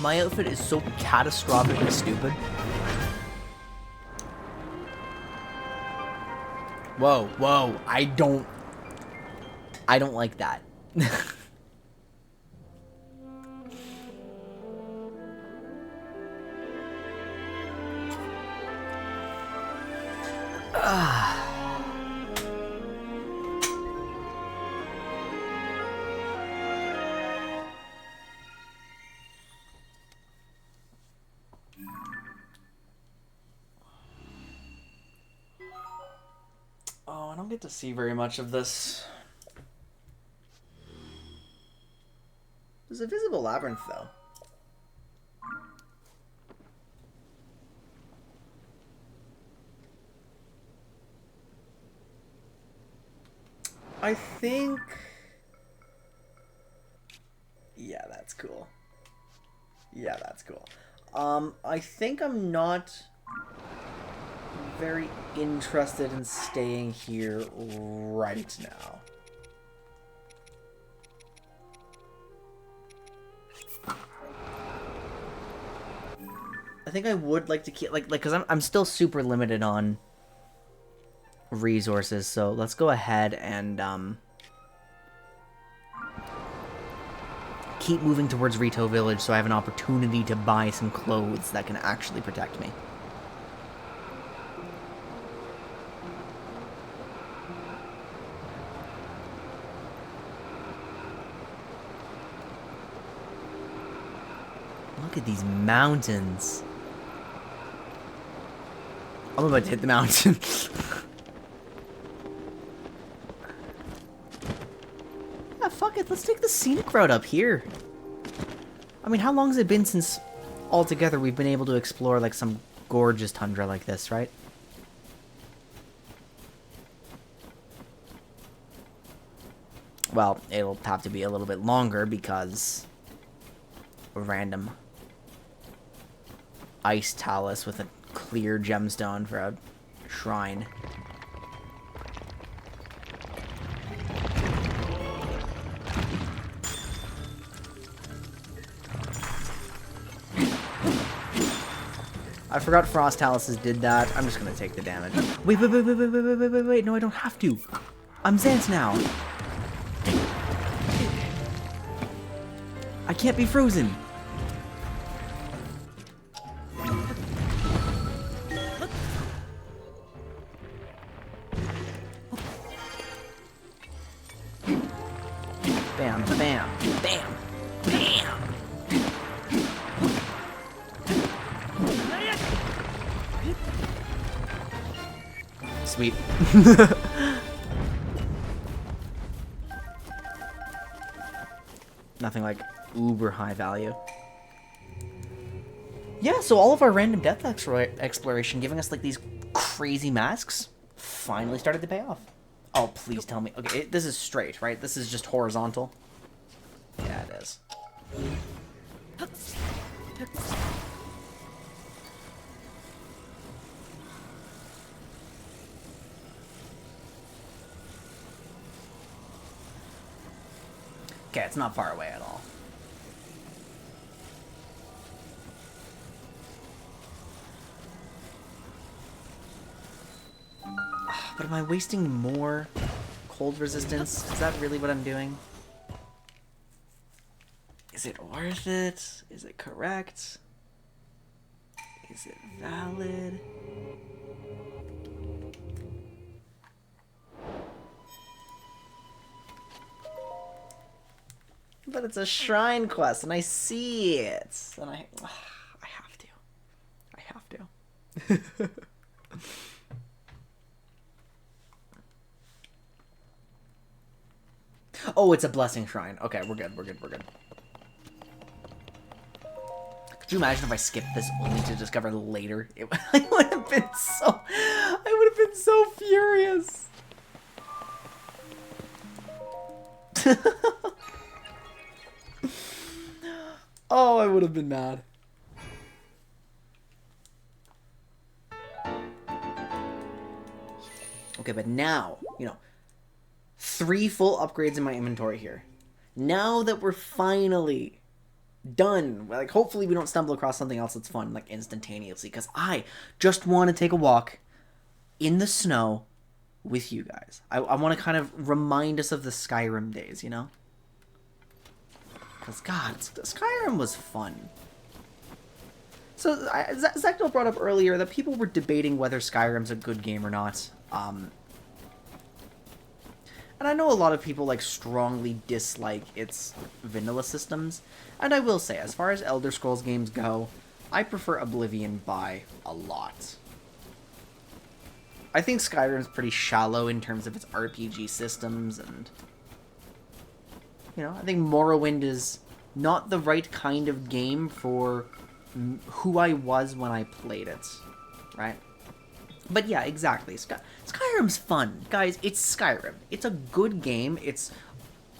My outfit is so catastrophically stupid. Whoa, whoa, I don't like that. Oh, I don't get to see very much of this. There's a visible labyrinth, though. I think... Yeah, that's cool. Yeah, that's cool. I think I'm not very interested in staying here right now. I think I would like to keep, because I'm still super limited on resources, so let's go ahead and, keep moving towards Hateno Village so I have an opportunity to buy some clothes that can actually protect me. Look at these mountains. I'm about to hit the mountain. Yeah, fuck it. Let's take the scenic route up here. I mean, how long has it been since altogether we've been able to explore like some gorgeous tundra like this, right? Well, it'll have to be a little bit longer because a random ice talus with a clear gemstone for a shrine. I forgot Frost Taluses did that. I'm just gonna take the damage. Wait, wait. No, I don't have to. I'm Xant now. I can't be frozen. Bam, bam, bam, bam. Sweet. Nothing like uber high value. Yeah, so all of our random depth exploration giving us like these crazy masks finally started to pay off. Oh, please tell me. Okay, this is straight, right? This is just horizontal. Yeah, it is. Okay, it's not far away at all. But am I wasting more cold resistance? Is that really what I'm doing? Is it worth it? Is it correct? Is it valid? But it's a shrine quest, and I see it, and I have to. I have to. Oh, it's a blessing shrine. Okay, we're good. We're good. We're good. Could you imagine if I skipped this only to discover later? I would have been so. I would have been so furious. Oh, I would have been mad. Okay, but now, 3 full upgrades in my inventory here. Now that we're finally done, like, hopefully we don't stumble across something else that's fun, like, instantaneously, because I just want to take a walk in the snow with you guys. I want to kind of remind us of the Skyrim days, you know? Because, God, Skyrim was fun. So, Zecto brought up earlier that people were debating whether Skyrim's a good game or not. And I know a lot of people, like, strongly dislike its vanilla systems. And I will say, as far as Elder Scrolls games go, I prefer Oblivion by a lot. I think Skyrim's pretty shallow in terms of its RPG systems, and I think Morrowind is not the right kind of game for who I was when I played it, right? But yeah, exactly. Skyrim's fun. Guys, it's Skyrim. It's a good game. It's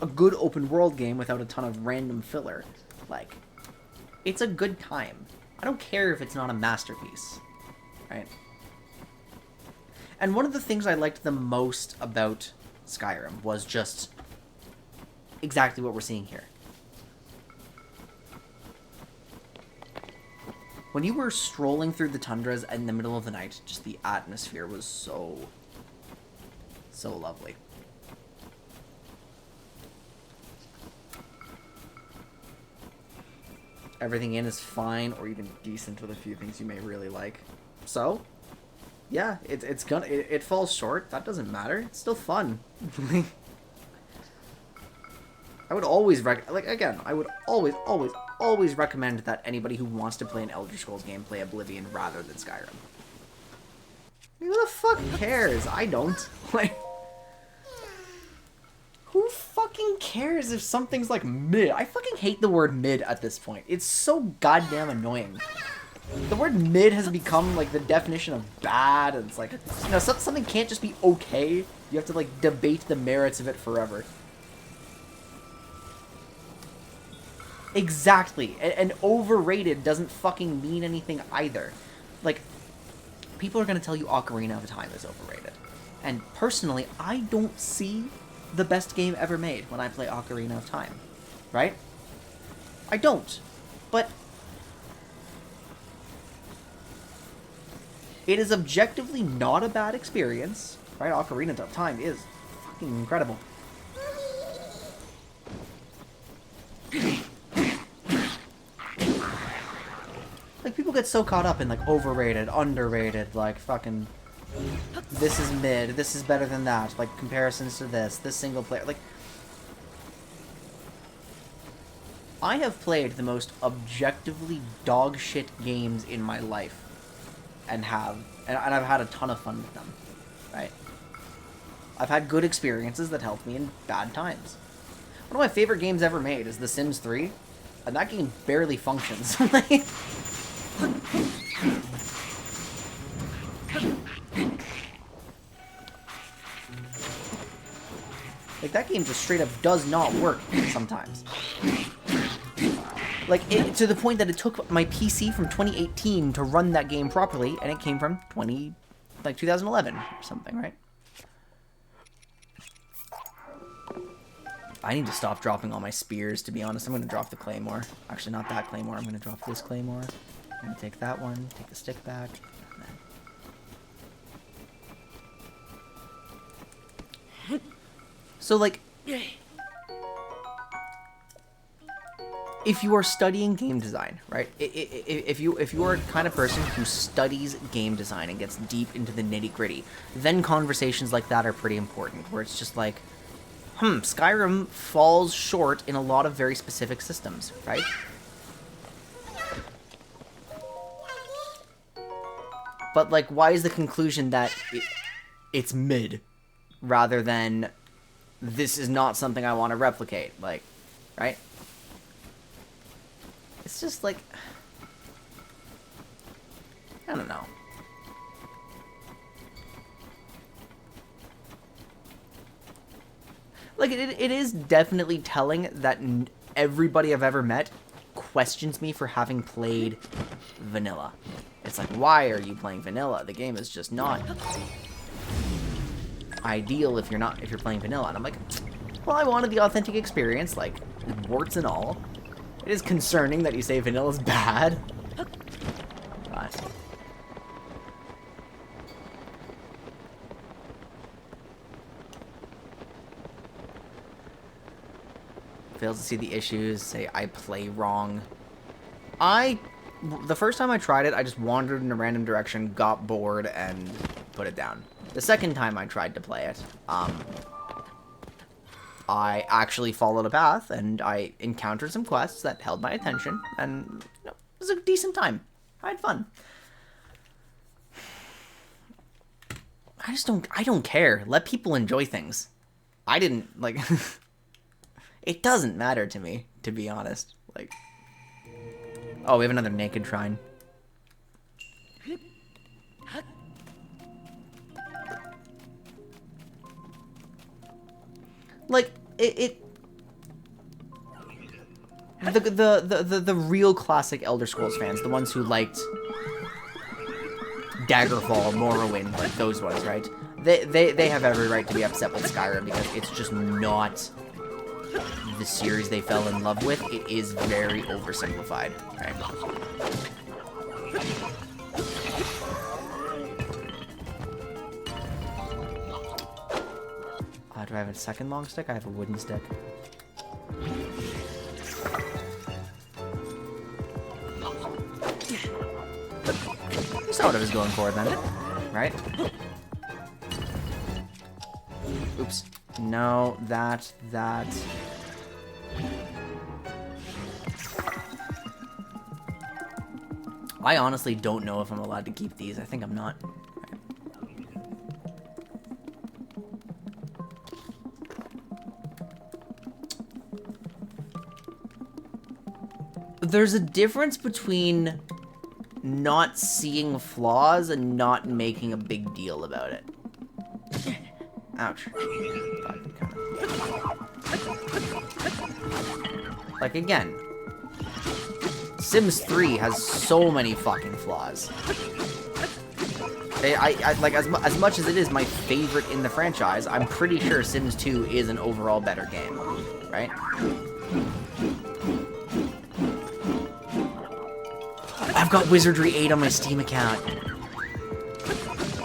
a good open world game without a ton of random filler. Like, it's a good time. I don't care if it's not a masterpiece. Right? And one of the things I liked the most about Skyrim was just exactly what we're seeing here. When you were strolling through the tundras in the middle of the night, just the atmosphere was so lovely. Everything in is fine or even decent with a few things you may really like. So, yeah, it falls short. That doesn't matter. It's still fun. I would always I would always recommend that anybody who wants to play an Elder Scrolls game play Oblivion rather than Skyrim. Who the fuck cares? I don't. Like, who fucking cares if something's like mid? I fucking hate the word mid at this point. It's so goddamn annoying. The word mid has become like the definition of bad, and it's like, you know, something can't just be okay. You have to like debate the merits of it forever. Exactly. And overrated doesn't fucking mean anything either. Like, people are going to tell you Ocarina of Time is overrated. And personally, I don't see the best game ever made when I play Ocarina of Time. Right? I don't. But it is objectively not a bad experience. Right? Ocarina of Time is fucking incredible. Like, people get so caught up in, like, overrated, underrated, like, fucking, this is mid, this is better than that, like, comparisons to this single player, like, I have played the most objectively dog shit games in my life, and I've had a ton of fun with them, right? I've had good experiences that helped me in bad times. One of my favorite games ever made is The Sims 3, and that game barely functions. Like, that game just straight up does not work sometimes. Like, to the point that it took my PC from 2018 to run that game properly, and it came from 2011 or something, right? I need to stop dropping all my spears, to be honest. I'm going to drop the claymore. Actually, not that claymore. I'm going to drop this claymore. I'm going to take that one, take the stick back. So, like, if you are studying game design, right? If you are the kind of person who studies game design and gets deep into the nitty-gritty, then conversations like that are pretty important, where it's just like, Skyrim falls short in a lot of very specific systems, right? But, like, why is the conclusion that it's mid, rather than this is not something I want to replicate, like, right? It's just, like, I don't know. Like, it is definitely telling that everybody I've ever met questions me for having played vanilla. It's like, why are you playing vanilla? The game is just not ideal if you're playing vanilla. And I'm like, well, I wanted the authentic experience, like, warts and all. It is concerning that you say vanilla's bad. But fails to see the issues, say I play wrong. The first time I tried it, I just wandered in a random direction, got bored, and put it down. The second time I tried to play it, I actually followed a path, and I encountered some quests that held my attention, and you know, it was a decent time. I had fun. I don't care. Let people enjoy things. I didn't, like, it doesn't matter to me, to be honest. Like, oh, we have another naked shrine. the real classic Elder Scrolls fans, the ones who liked Daggerfall, Morrowind, like those ones, right? They have every right to be upset with Skyrim because it's just not the series they fell in love with. It is very oversimplified, right? Do I have a second long stick? I have a wooden stick. That's not what I was going for then, right? Oops. No, that. I honestly don't know if I'm allowed to keep these. I think I'm not. There's a difference between not seeing flaws and not making a big deal about it. Ouch. Like, again, Sims 3 has so many fucking flaws. I like, as much as it is my favorite in the franchise, I'm pretty sure Sims 2 is an overall better game, right? I've got Wizardry 8 on my Steam account.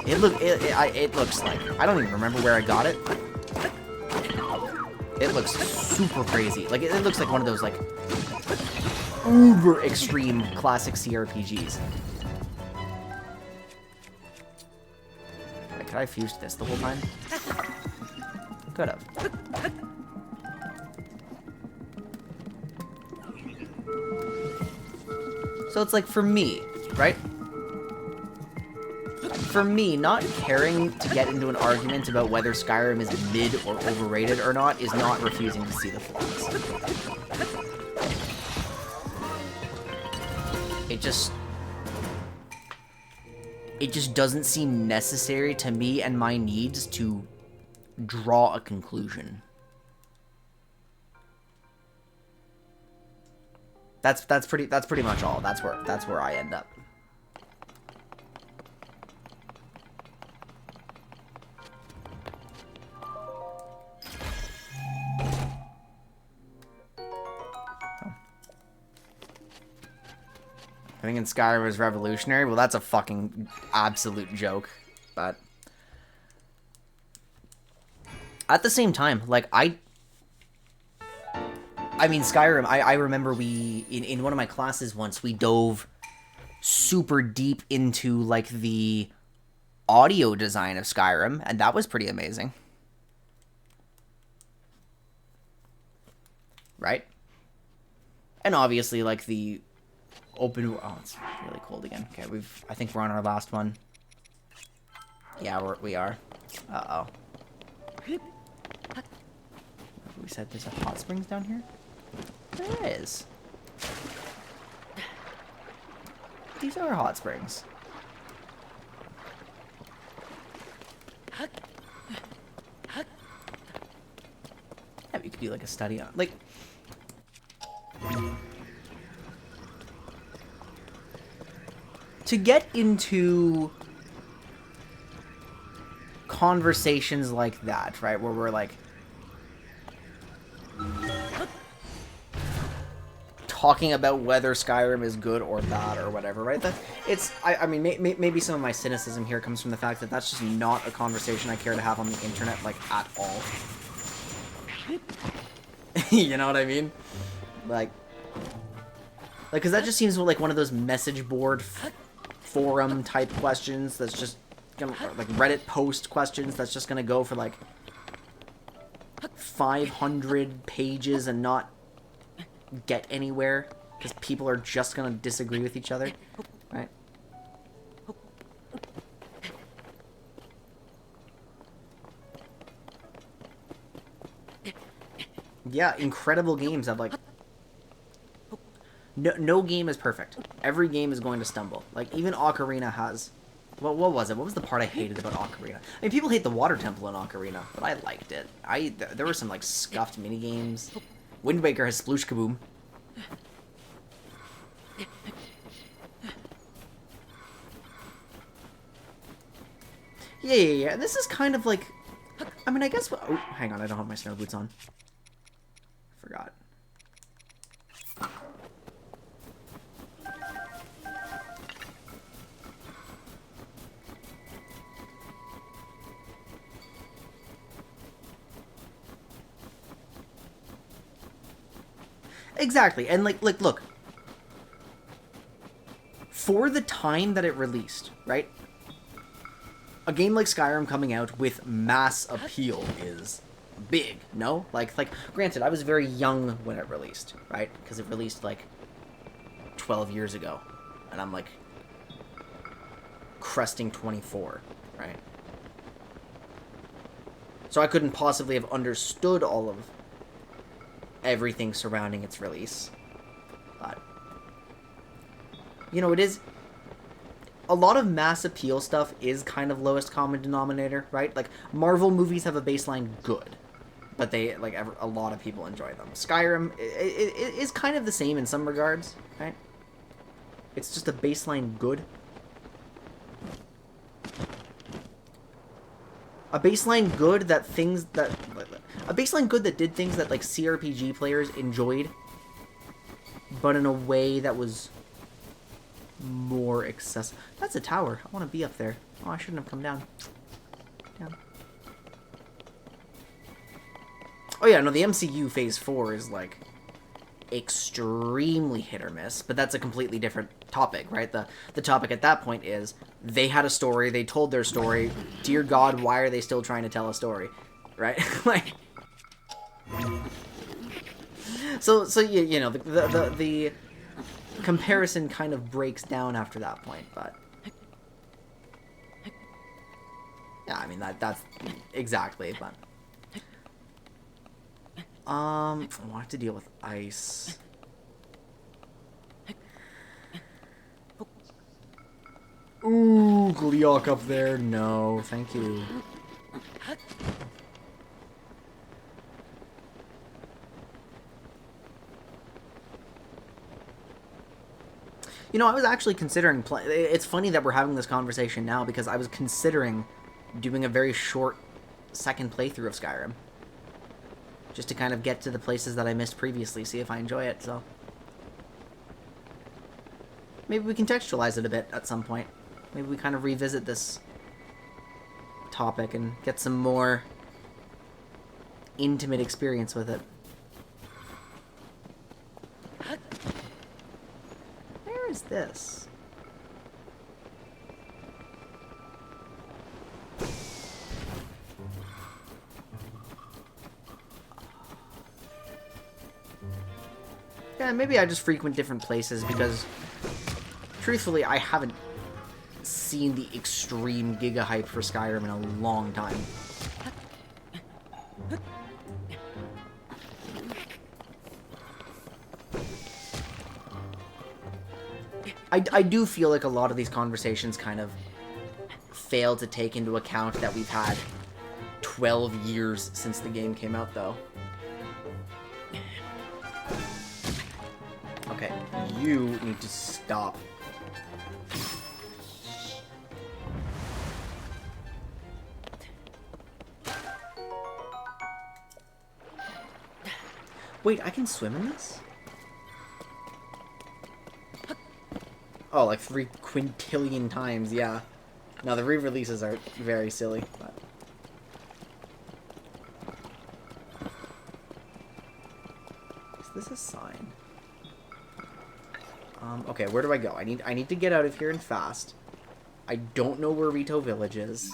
It looks like, I don't even remember where I got it. It looks super crazy. Like, it looks like one of those, like, uber extreme classic CRPGs. Wait, could I have fused this the whole time? Could have. So it's like, for me, right? For me, not caring to get into an argument about whether Skyrim is mid or overrated or not is not refusing to see the flaws. It just doesn't seem necessary to me and my needs to draw a conclusion. That's pretty much all. That's where I end up. I think in Skyrim is revolutionary. Well, that's a fucking absolute joke. But at the same time, like, I mean, Skyrim, I remember in one of my classes once, we dove super deep into, like, the audio design of Skyrim, and that was pretty amazing. Right? And obviously, like, the open... Oh, it's really cold again. Okay, I think we're on our last one. Yeah, we are. Uh-oh. We said there's a hot springs down here? There is. These are hot springs. Yeah, you could do like a study on, like, to get into conversations like that, right, where we're like talking about whether Skyrim is good or bad or whatever, right? That it's, I mean, maybe some of my cynicism here comes from the fact that that's just not a conversation I care to have on the internet, like, at all. You know what I mean? Like, because that just seems like one of those message board forum type questions that's just gonna, like, Reddit post questions that's just gonna go for like 500 pages and not get anywhere because people are just gonna disagree with each other, right? Yeah, incredible games have, like, no game is perfect. Every game is going to stumble. Like, even Ocarina has What was it? What was the part I hated about Ocarina? I mean, people hate the water temple in Ocarina, but I liked it. There were some, like, scuffed minigames. Wind Waker has Sploosh Kaboom. Yeah. This is kind of like... I mean, I guess... Oh, hang on. I don't have my snow boots on. Forgot. Exactly. And, like, look. For the time that it released, right? A game like Skyrim coming out with mass appeal is big, no? Like, granted, I was very young when it released, right? Because it released, like, 12 years ago. And I'm, like, cresting 24, right? So I couldn't possibly have understood all of everything surrounding its release. But, you know, it is... A lot of mass appeal stuff is kind of lowest common denominator, right? Like, Marvel movies have a baseline good, but they, like, a lot of people enjoy them. Skyrim it is kind of the same in some regards, right? It's just a baseline good. A baseline good that things that... A baseline good that did things that, like, CRPG players enjoyed, but in a way that was more accessible. That's a tower. I want to be up there. Oh, I shouldn't have come down. Down. Oh yeah, no, the MCU Phase 4 is, like, extremely hit or miss, but that's a completely different topic, right? The topic at that point is, they had a story, they told their story, dear God, why are they still trying to tell a story? Right? Like... So you know, the comparison kind of breaks down after that point, but... Yeah, I mean, that's... Exactly, but... I want to deal with ice. Ooh, Gleeok up there. No, thank you. You know, I was actually considering... It's funny that we're having this conversation now, because I was considering doing a very short second playthrough of Skyrim. Just to kind of get to the places that I missed previously, see if I enjoy it, so... Maybe we contextualize it a bit at some point. Maybe we kind of revisit this topic and get some more intimate experience with it. Where is this? Yeah, maybe I just frequent different places because, truthfully, I haven't seen the extreme giga hype for Skyrim in a long time. I do feel like a lot of these conversations kind of fail to take into account that we've had 12 years since the game came out, though. Okay, you need to stop. Wait, I can swim in this? Oh, like 3 quintillion times, yeah. No, the re-releases are very silly, but... Is this a sign? Okay, where do I go? I need to get out of here and fast. I don't know where Hateno Village is.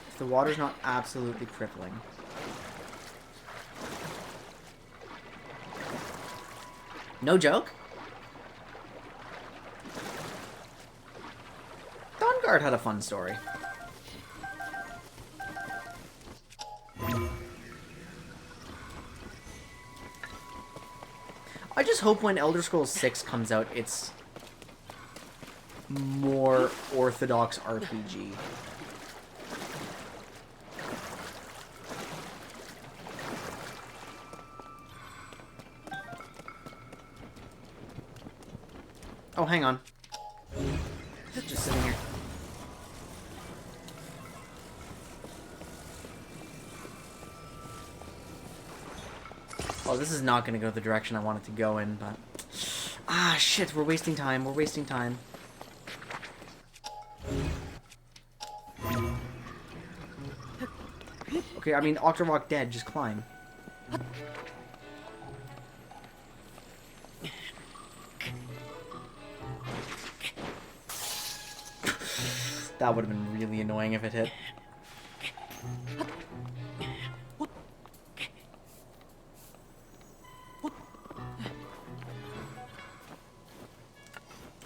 If the water's not absolutely crippling. No joke? Dawnguard had a fun story. I just hope when Elder Scrolls 6 comes out, it's more orthodox RPG. Oh, hang on. Just sitting here. Oh, this is not going to go the direction I want it to go in, but... Ah, shit, we're wasting time. We're wasting time. Okay, I mean, Octorok dead. Just climb. That would have been really annoying if it hit.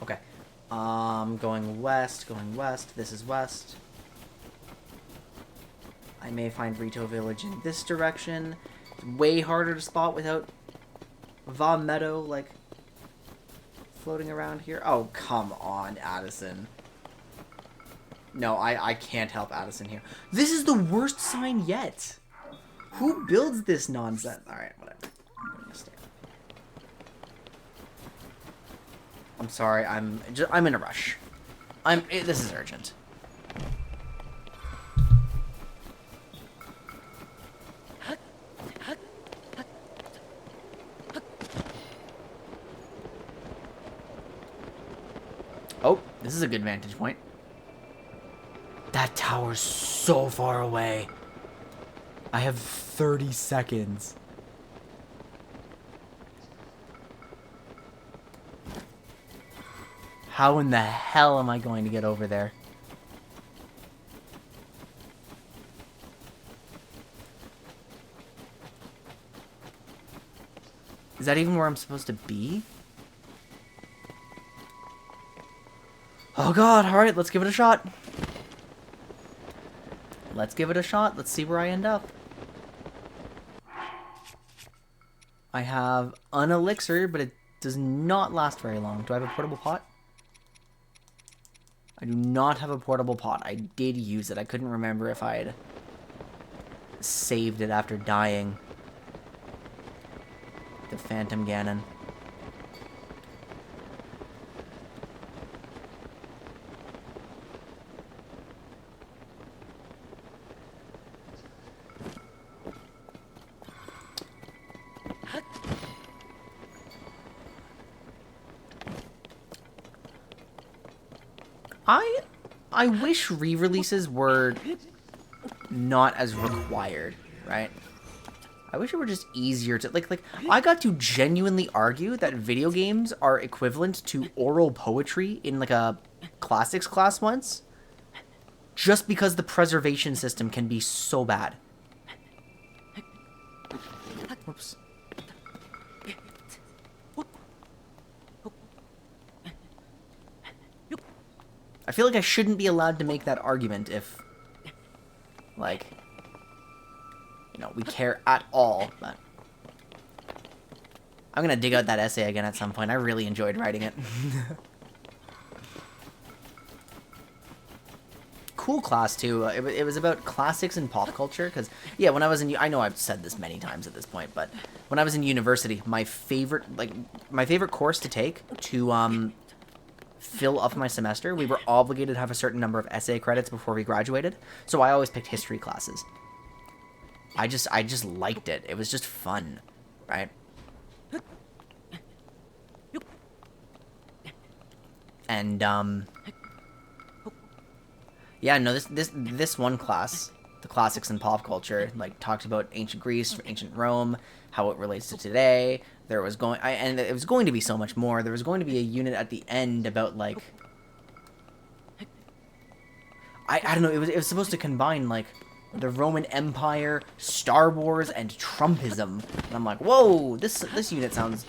Okay. Going west, going west. This is west. I may find Rito Village in this direction. It's way harder to spot without Va Meadow, like, floating around here. Oh, come on, Addison. No, I can't help Addison here. This is the worst sign yet. Who builds this nonsense? Alright, whatever. I'm sorry, I'm in a rush. This is urgent. Oh, this is a good vantage point. That tower's so far away. I have 30 seconds. How in the hell am I going to get over there? Is that even where I'm supposed to be? Oh god, alright, let's give it a shot. Let's give it a shot. Let's see where I end up. I have an elixir, but it does not last very long. Do I have a portable pot? I do not have a portable pot. I did use it. I couldn't remember if I had saved it after dying. The Phantom Ganon. I wish re-releases were not as required, right? I wish it were just easier to like I got to genuinely argue that video games are equivalent to oral poetry in like a classics class once, just because the preservation system can be so bad. Whoops. I feel like I shouldn't be allowed to make that argument if, like, you know, we care at all, but I'm gonna dig out that essay again at some point. I really enjoyed writing it. Cool class, too. It was about classics and pop culture, because, yeah, when I was in, I know I've said this many times at this point, but when I was in university, my favorite course to take to, fill up my semester, we were obligated to have a certain number of essay credits before we graduated, so I always picked history classes. I just liked it. It was just fun, right? And yeah, no, this one class, the classics and pop culture, like talked about ancient Greece, ancient Rome, how it relates to today. There was and it was going to be so much more. There was going to be a unit at the end about like I don't know. It was supposed to combine like the Roman Empire, Star Wars, and Trumpism. And I'm like, whoa, this unit sounds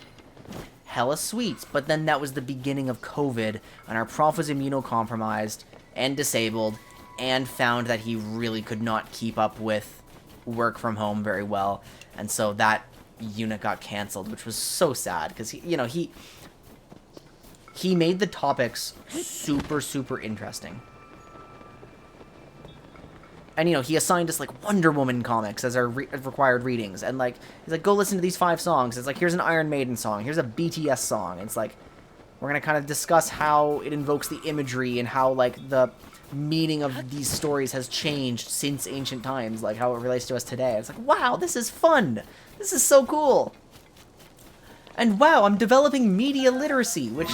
hella sweet. But then that was the beginning of COVID, and our prof was immunocompromised and disabled, and found that he really could not keep up with work from home very well, and so that unit got canceled, which was so sad because he made the topics super, super interesting. And, he assigned us, like, Wonder Woman comics as our required readings. And, like, he's like, go listen to these 5 songs. It's like, here's an Iron Maiden song. Here's a BTS song. It's like, we're going to kind of discuss how it invokes the imagery and how, like, the meaning of these stories has changed since ancient times. Like, how it relates to us today. It's like, wow, this is fun. This is so cool. And, wow, I'm developing media literacy, which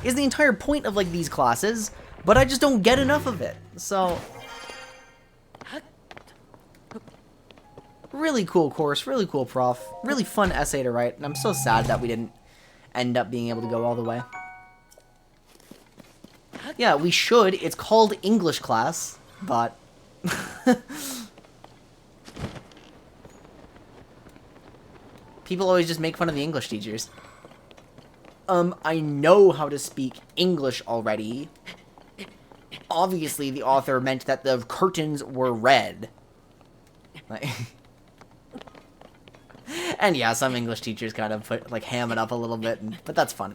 is the entire point of, like, these classes. But I just don't get enough of it. So... really cool course, really cool prof, really fun essay to write, and I'm so sad that we didn't end up being able to go all the way. Yeah, we should. It's called English class, but... people always just make fun of the English teachers. I know how to speak English already. Obviously, the author meant that the curtains were red. Like... and yeah, some English teachers kind of put, like, ham it up a little bit, but that's fun.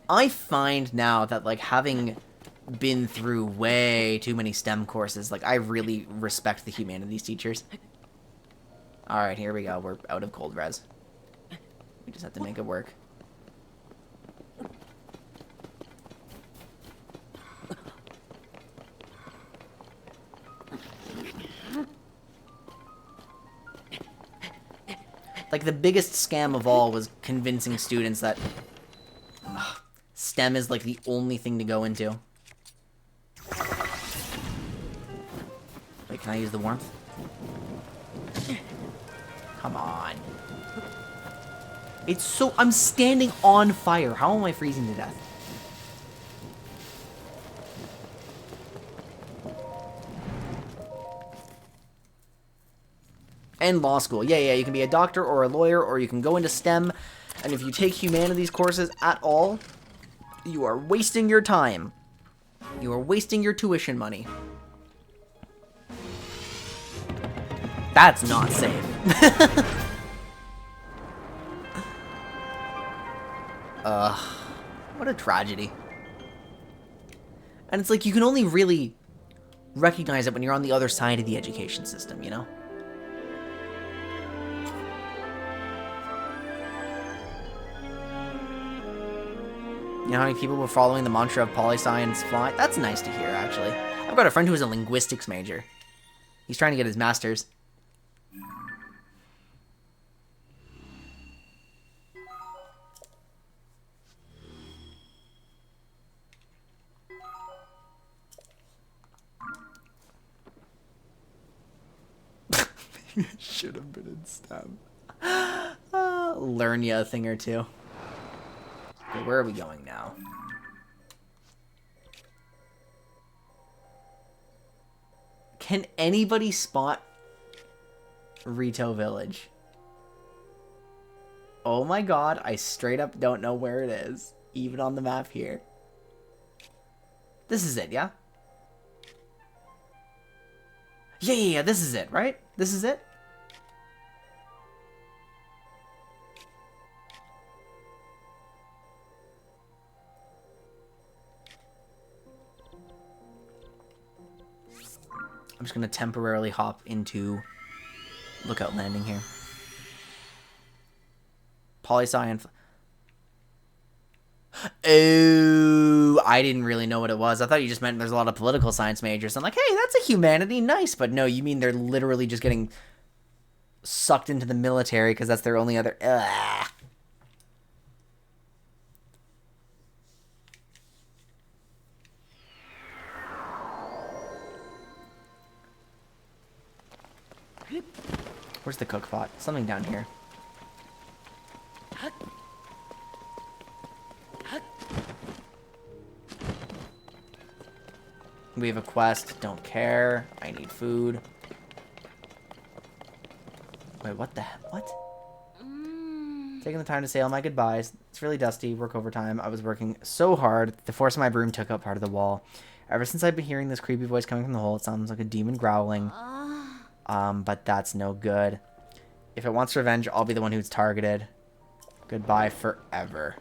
I find now that, like, having been through way too many STEM courses, like, I really respect the humanities teachers. Alright, here we go. We're out of cold res. We just have to make it work. Like, the biggest scam of all was convincing students that STEM is, like, the only thing to go into. Wait, can I use the warmth? Come on. It's so... I'm standing on fire. How am I freezing to death? And law school. Yeah, you can be a doctor or a lawyer, or you can go into STEM. And if you take humanities courses at all, you are wasting your time. You are wasting your tuition money. That's not safe. What a tragedy. And it's like, you can only really recognize it when you're on the other side of the education system, you know? You know how many people were following the mantra of poli-sci and fly? That's nice to hear, actually. I've got a friend who is a linguistics major. He's trying to get his master's. Should have been in STEM. Learn ya a thing or two. Okay, where are we going now? Can anybody spot Hateno Village? Oh my god, I straight up don't know where it is. Even on the map here. This is it, yeah? Yeah, this is it, right? This is it? I'm just gonna temporarily hop into Lookout Landing here. Poli-sci and... Oh, I didn't really know what it was. I thought you just meant there's a lot of political science majors. I'm like, hey, that's a humanity, nice. But no, you mean they're literally just getting sucked into the military because that's their only other... Ugh. Where's the cook pot? Something down here. We have a quest. Don't care. I need food. Wait, what the heck? What? Taking the time to say all my goodbyes. It's really dusty. Work overtime. I was working so hard. The force of my broom took up part of the wall. Ever since I've been hearing this creepy voice coming from the hole, it sounds like a demon growling. But that's no good. If it wants revenge, I'll be the one who's targeted. Goodbye forever.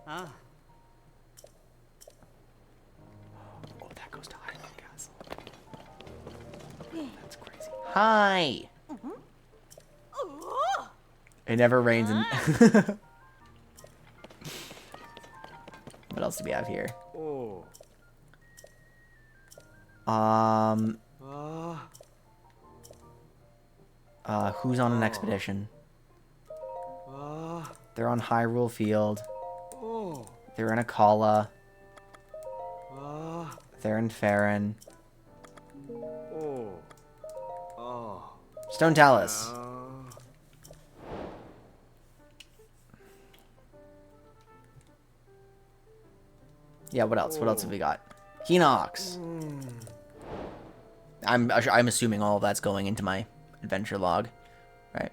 Ah. Oh, that goes to Hateno Castle. That's crazy. Hi! It never rains in... What else do we have here? Oh. Who's on an expedition? They're on Hyrule Field. They're in Akala. They're in Farron. Stone Talus. Yeah, what else? What else have we got? Hinox. I'm assuming all of that's going into my adventure log, right?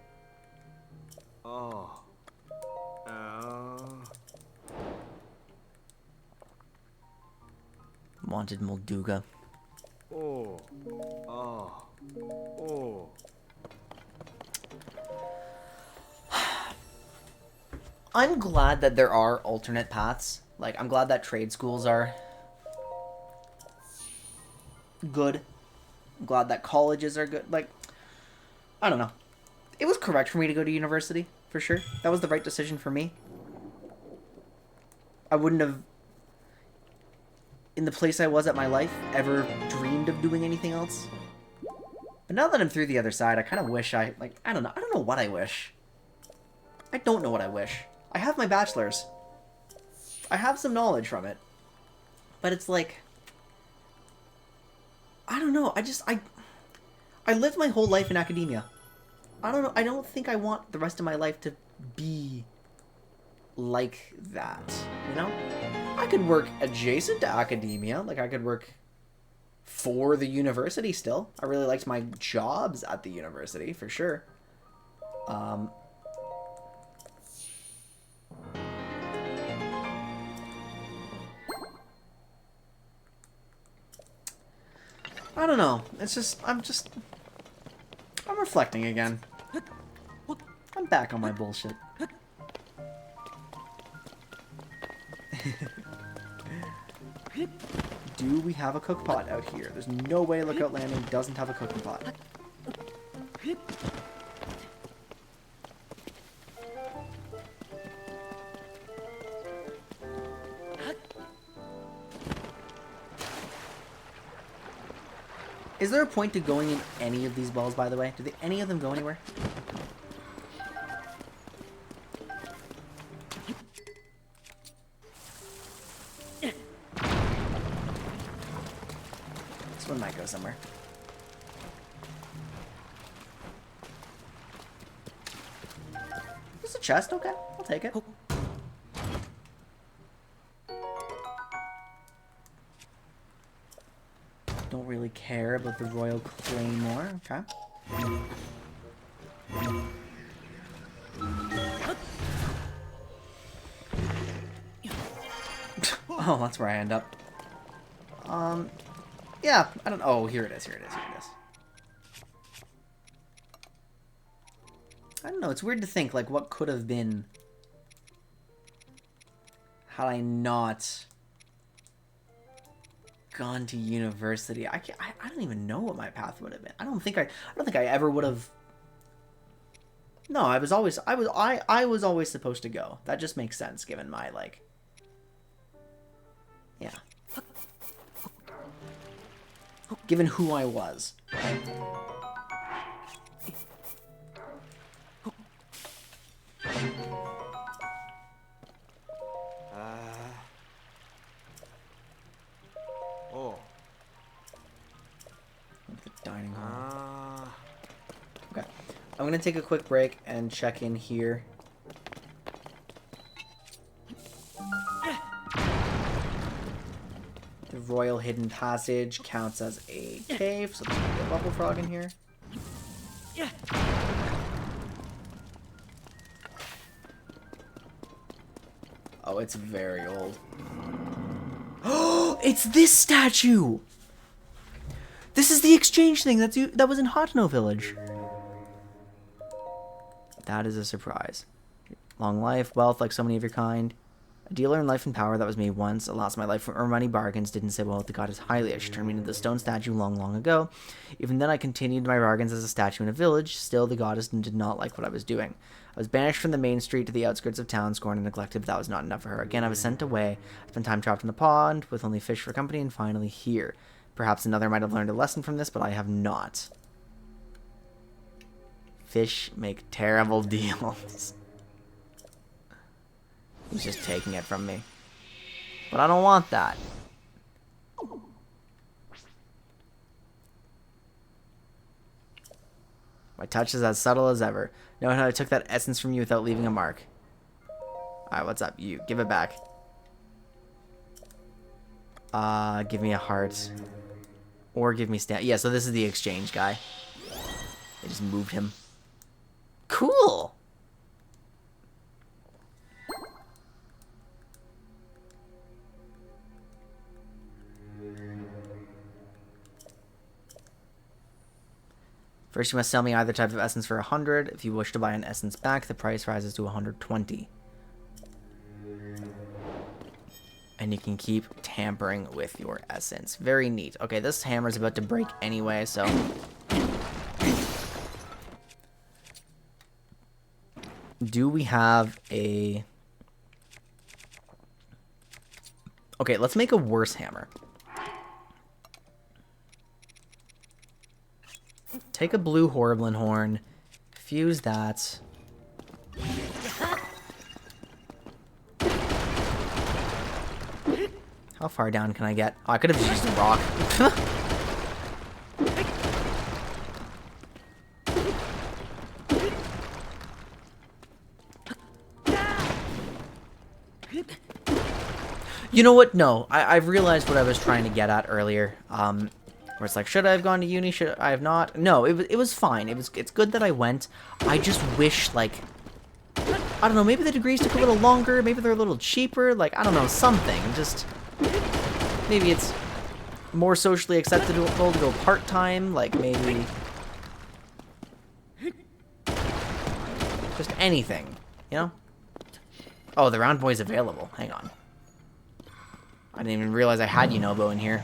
Wanted Molduga. I'm glad that there are alternate paths. Like, I'm glad that trade schools are good. I'm glad that colleges are good. Like, I don't know. It was correct for me to go to university, for sure. That was the right decision for me. I wouldn't have, in the place I was at my life, ever dreamed of doing anything else. But now that I'm through the other side, I kind of wish I don't know. I don't know what I wish. I don't know what I wish. I have my bachelor's. I have some knowledge from it. But it's like, I don't know. I lived my whole life in academia. I don't know. I don't think I want the rest of my life to be like that, you know? I could work adjacent to academia. Like, I could work for the university still. I really liked my jobs at the university, for sure. I don't know. It's just, I'm reflecting again. I'm back on my bullshit. Do we have a cook pot out here? There's no way Lookout Landing doesn't have a cooking pot. Is there a point to going in any of these balls, by the way? Do any of them go anywhere? This one might go somewhere. There's a chest, okay. I'll take it. Don't really care about the Royal Claymore, okay. Oh, that's where I end up. Yeah, I don't. Oh, here it is. Here it is. Here it is. I don't know. It's weird to think like what could have been had I not gone to university. I don't even know what my path would have been. I don't think I ever would have. No, I was always supposed to go. That just makes sense given my like. Yeah. Given who I was. The dining hall. Okay. I'm gonna take a quick break and check in here. The Royal Hidden Passage counts as a cave, so there's gonna be a bubble frog in here. Oh, it's very old. Oh, it's this statue! This is the exchange thing that was in Hateno Village. That is a surprise. Long life, wealth, like so many of your kind. A dealer in life and power that was me once. Alas, my life or money bargains didn't sit well with the goddess highly. She turned me into the stone statue long ago. Even then, I continued my bargains as a statue in a village. Still, the goddess did not like what I was doing. I was banished from the main street to the outskirts of town, scorned and neglected, but that was not enough for her. Again, I was sent away. I spent time trapped in a pond, with only fish for company, and finally here. Perhaps another might have learned a lesson from this, but I have not. Fish make terrible deals. He's just taking it from me. But I don't want that. My touch is as subtle as ever. Knowing how I took that essence from you without leaving a mark. Alright, what's up? You. Give it back. Give me a heart. Or give me stamp. Yeah, so this is the exchange guy. They just moved him. Cool! First, you must sell me either type of essence for 100. If you wish to buy an essence back, the price rises to 120. And you can keep tampering with your essence. Very neat. Okay, this hammer's about to break anyway, so... Do we have a... Okay, let's make a worse hammer. Take a blue Horriblin horn, fuse that. How far down can I get? Oh, I could have just used a rock. You know what? No, I've realized what I was trying to get at earlier. Where it's like, should I have gone to uni? Should I have not? No, it was fine. It's good that I went. I just wish, like, I don't know, maybe the degrees took a little longer, maybe they're a little cheaper, like, I don't know, something. Just, maybe it's more socially acceptable to go part-time, like, maybe, just anything, you know? Oh, the round boy's available. Hang on. I didn't even realize I had Yunobo in here.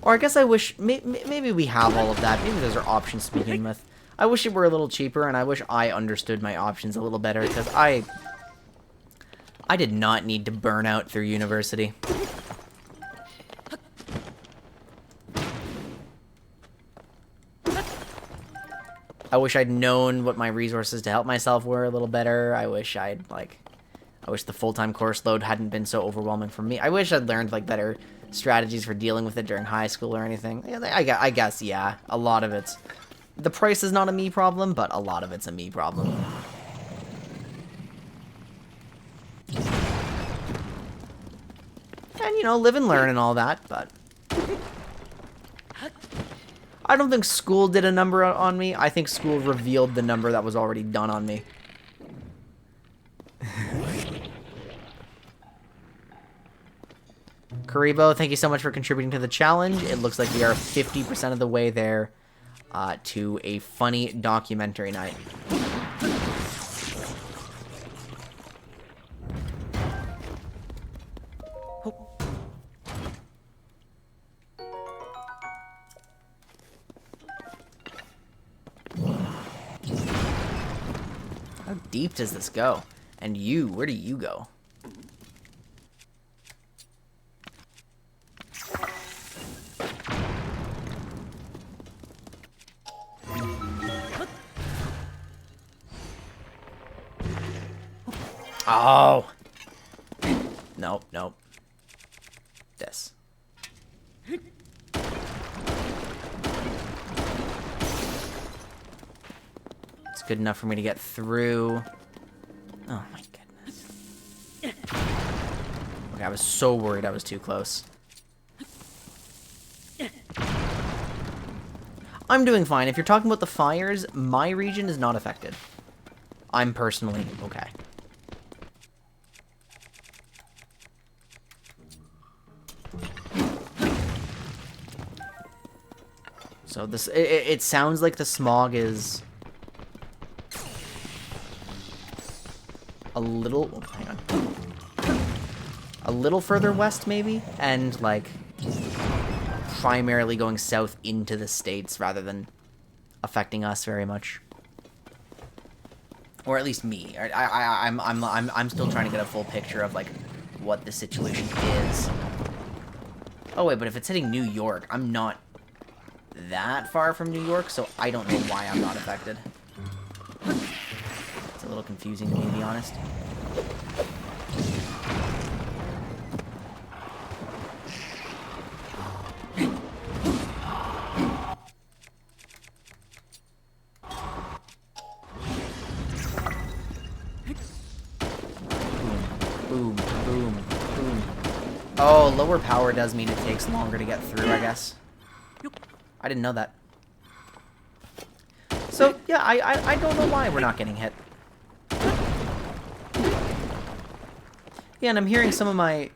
Or I guess I wish, maybe we have all of that. Maybe those are options to begin with. I wish it were a little cheaper, and I wish I understood my options a little better, because I did not need to burn out through university. I wish I'd known what my resources to help myself were a little better. I wish I wish the full-time course load hadn't been so overwhelming for me. I wish I'd learned, like, better strategies for dealing with it during high school or anything. Yeah, I guess, yeah. A lot of it's... The price is not a me problem, but a lot of it's a me problem. And, you know, live and learn and all that, but... I don't think school did a number on me. I think school revealed the number that was already done on me. Karibo, thank you so much for contributing to the challenge. It looks like we are 50% of the way there to a funny documentary night. How deep does this go? And you, where do you go? Oh! Nope, nope. This. It's good enough for me to get through. Oh my goodness. Okay, I was so worried I was too close. I'm doing fine. If you're talking about the fires, my region is not affected. I'm personally okay. So this, it sounds like the smog is a little, oh, hang on, a little further west maybe, and like primarily going south into the States rather than affecting us very much, or at least me. I'm still trying to get a full picture of like what the situation is. Oh wait, but if it's hitting New York, I'm not that far from New York, so I don't know why I'm not affected. It's a little confusing to me, to be honest. Boom, boom, boom, boom. Oh, lower power does mean it takes longer to get through, I guess. I didn't know that. So, yeah, I don't know why we're not getting hit. Yeah, and I'm hearing some of my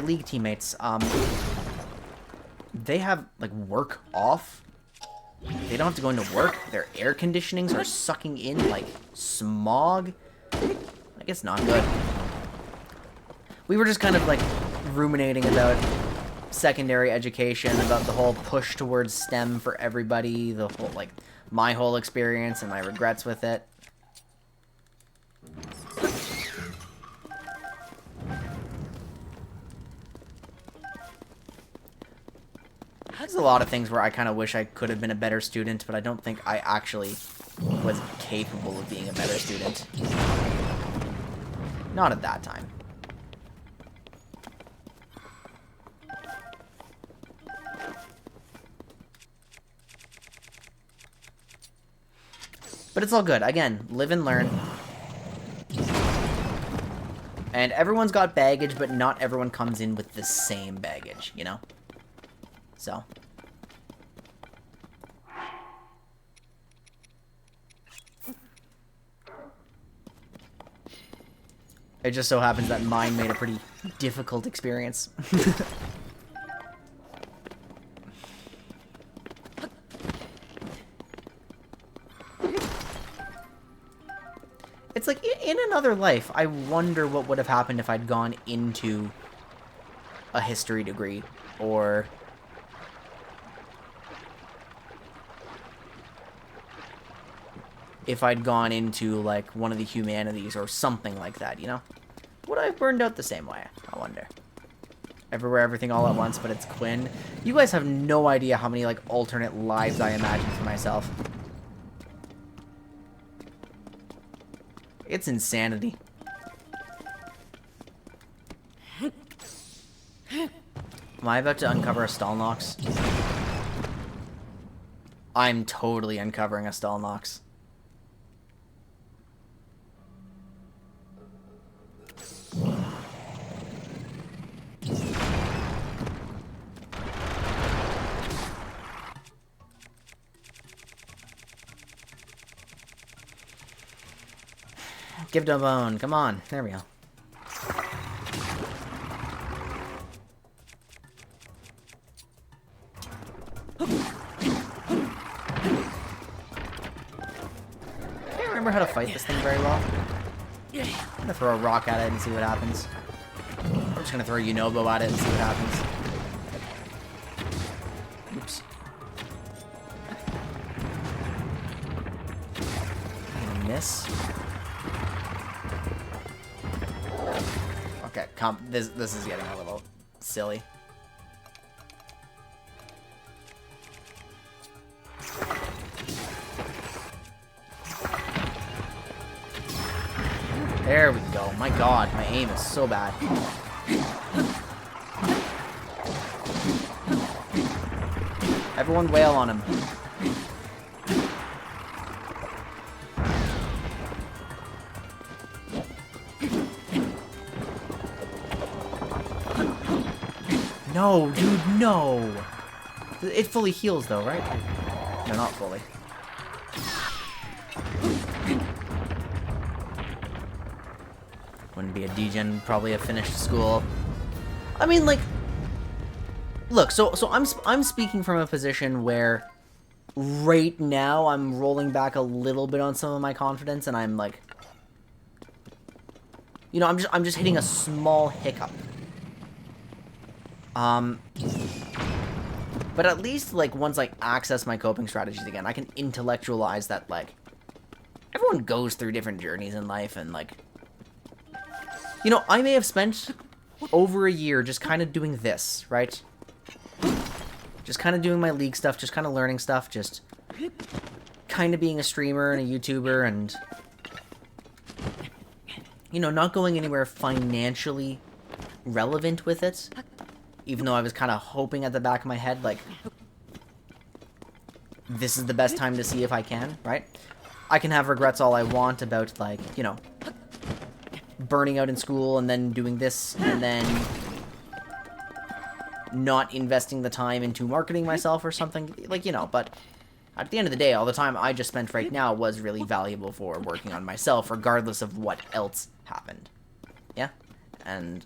league teammates, they have, like, work off. They don't have to go into work. Their air conditionings are sucking in, like, smog. I guess not good. We were just kind of, like, ruminating about secondary education, about the whole push towards STEM for everybody, the whole, like, my whole experience and my regrets with it. There's a lot of things where I kind of wish I could have been a better student, but I don't think I actually was capable of being a better student. Not at that time. But it's all good. Again, live and learn. And everyone's got baggage, but not everyone comes in with the same baggage, you know? So. It just so happens that mine made a pretty difficult experience. It's like, in another life, I wonder what would have happened if I'd gone into a history degree, or if I'd gone into, like, one of the humanities or something like that, you know? Would I have burned out the same way? I wonder. Everywhere, Everything, All at Once, but it's Quinn. You guys have no idea how many, like, alternate lives I imagine for myself. It's insanity. Am I about to uncover a Stalnox? I'm totally uncovering a Stalnox. Give it a bone. Come on. There we go. I can't remember how to fight this thing very well. I'm gonna throw a rock at it and see what happens. I'm just gonna throw a Yunobo at it and see what happens. Oops. I'm gonna miss. Okay, this is getting a little silly. There we go. My god, my aim is so bad. Everyone wail on him. No, dude, no! It fully heals though, right? No, not fully. Wouldn't be a degen, probably have finished school. I mean, like, look, so I'm speaking from a position where right now I'm rolling back a little bit on some of my confidence, and I'm like, you know, I'm just hitting a small hiccup. But at least, like, once I access my coping strategies again, I can intellectualize that, like, everyone goes through different journeys in life, and, like, you know, I may have spent over a year just kind of doing this, right? Just kind of doing my League stuff, just kind of learning stuff, just kind of being a streamer and a YouTuber, and, you know, not going anywhere financially relevant with it. Even though I was kind of hoping at the back of my head, like, this is the best time to see if I can, right? I can have regrets all I want about, like, you know, burning out in school and then doing this and then not investing the time into marketing myself or something, like, you know, but at the end of the day, all the time I just spent right now was really valuable for working on myself, regardless of what else happened. Yeah? And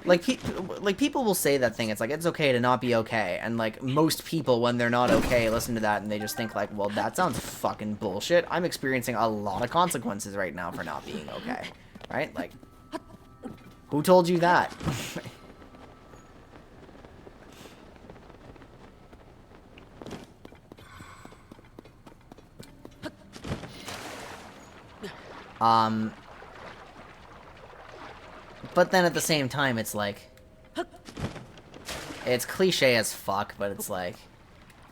like, people will say that thing, it's like, it's okay to not be okay, and, like, most people, when they're not okay, listen to that, and they just think, like, well, that sounds fucking bullshit. I'm experiencing a lot of consequences right now for not being okay, right? Like, who told you that? But then at the same time, it's like, it's cliche as fuck, but it's like,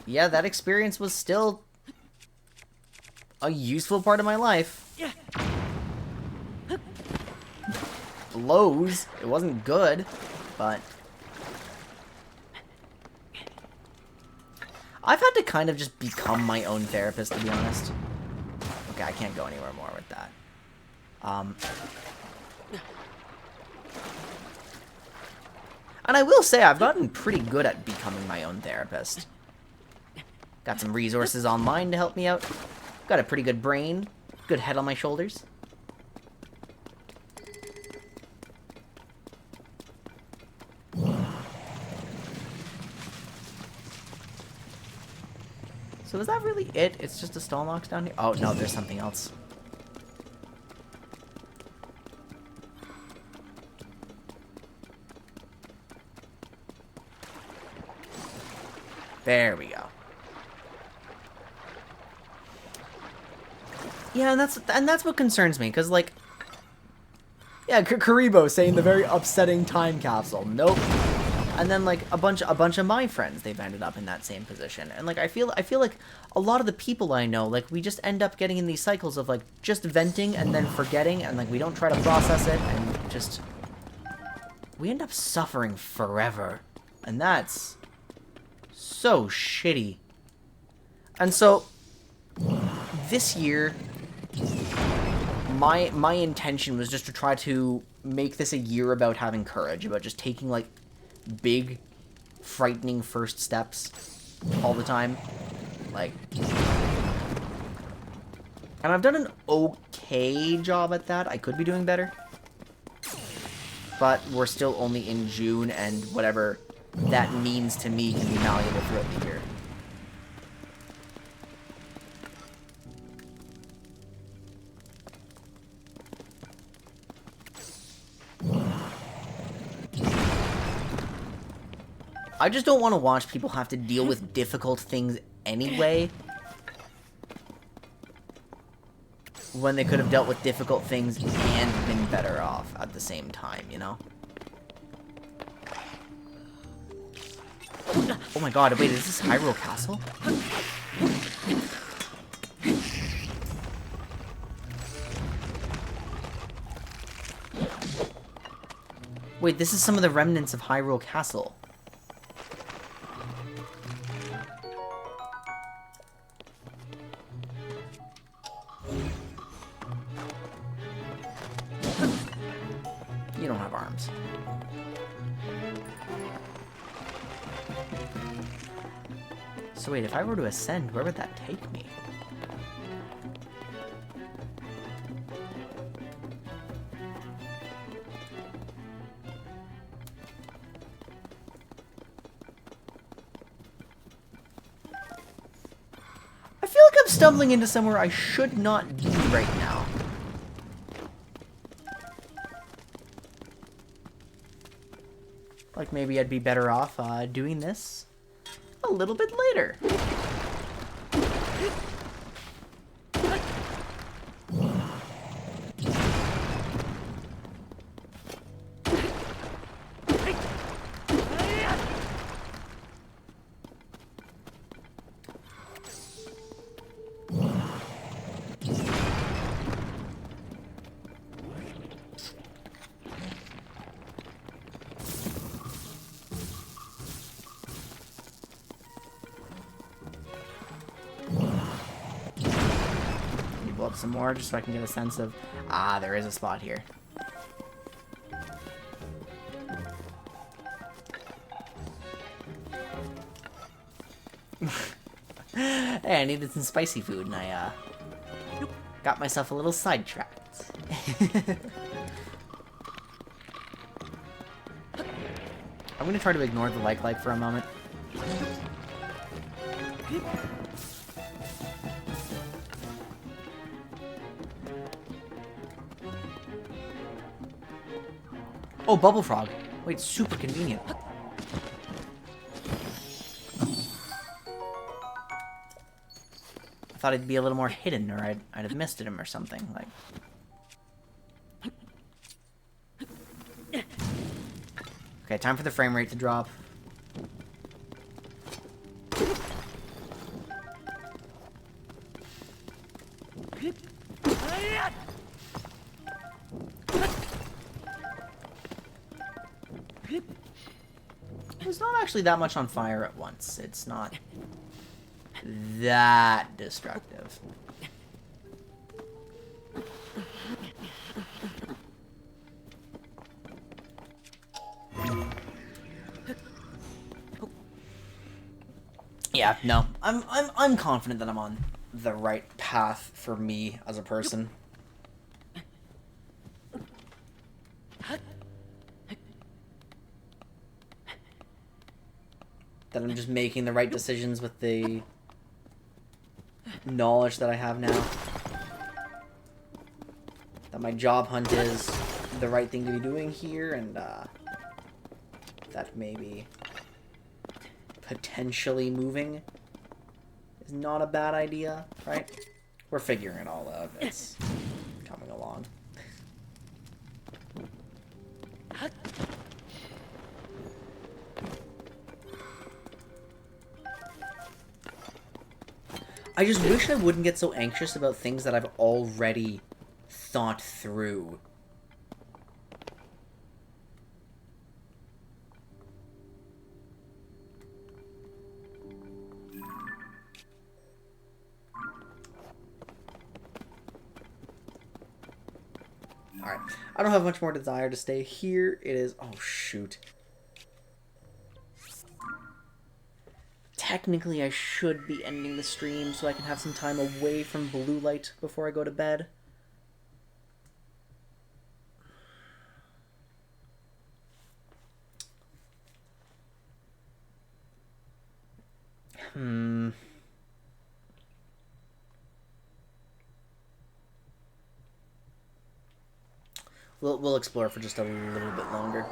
yeah, that experience was still a useful part of my life. Lows, it wasn't good, but I've had to kind of just become my own therapist, to be honest. Okay, I can't go anywhere more with that. And I will say, I've gotten pretty good at becoming my own therapist. Got some resources online to help me out. Got a pretty good brain. Good head on my shoulders. So is that really it? It's just a stall knocks down here? Oh, no, there's something else. There we go. Yeah, and that's what concerns me, because, like, yeah, Karibo saying the very upsetting time capsule. Nope. And then, like, a bunch of my friends, they've ended up in that same position. And, like, I feel like a lot of the people I know, like, we just end up getting in these cycles of, like, just venting and then forgetting, and, like, we don't try to process it, and just, we end up suffering forever. And that's so shitty. And so this year, my intention was just to try to make this a year about having courage, about just taking, like, big, frightening first steps all the time. Like, and I've done an okay job at that. I could be doing better. But we're still only in June, and whatever that means to me can be malleable throughout the year. I just don't want to watch people have to deal with difficult things anyway, when they could have dealt with difficult things and been better off at the same time, you know? Oh my god, wait, is this Hyrule Castle? Wait, this is some of the remnants of Hyrule Castle. You don't have arms. So wait, if I were to ascend, where would that take me? I feel like I'm stumbling into somewhere I should not be right now. Like maybe I'd be better off doing this a little bit later. Blow up some more just so I can get a sense of, there is a spot here. Hey, I needed some spicy food and I got myself a little sidetracked. I'm gonna try to ignore the like for a moment. Oh, Bubble Frog. Wait, super convenient. I thought it'd be a little more hidden, or I'd have missed him or something. Like. Okay, time for the frame rate to drop. It's not actually that much on fire at once. It's not that destructive. Yeah, no. I'm confident that I'm on the right path for me as a person. That I'm just making the right decisions with the knowledge that I have now. That my job hunt is the right thing to be doing here, and that maybe potentially moving is not a bad idea, right? We're figuring it all out. It's coming along. I just wish I wouldn't get so anxious about things that I've already thought through. Alright, I don't have much more desire to stay here. It is... oh, shoot. Technically, I should be ending the stream so I can have some time away from blue light before I go to bed. We'll explore for just a little bit longer.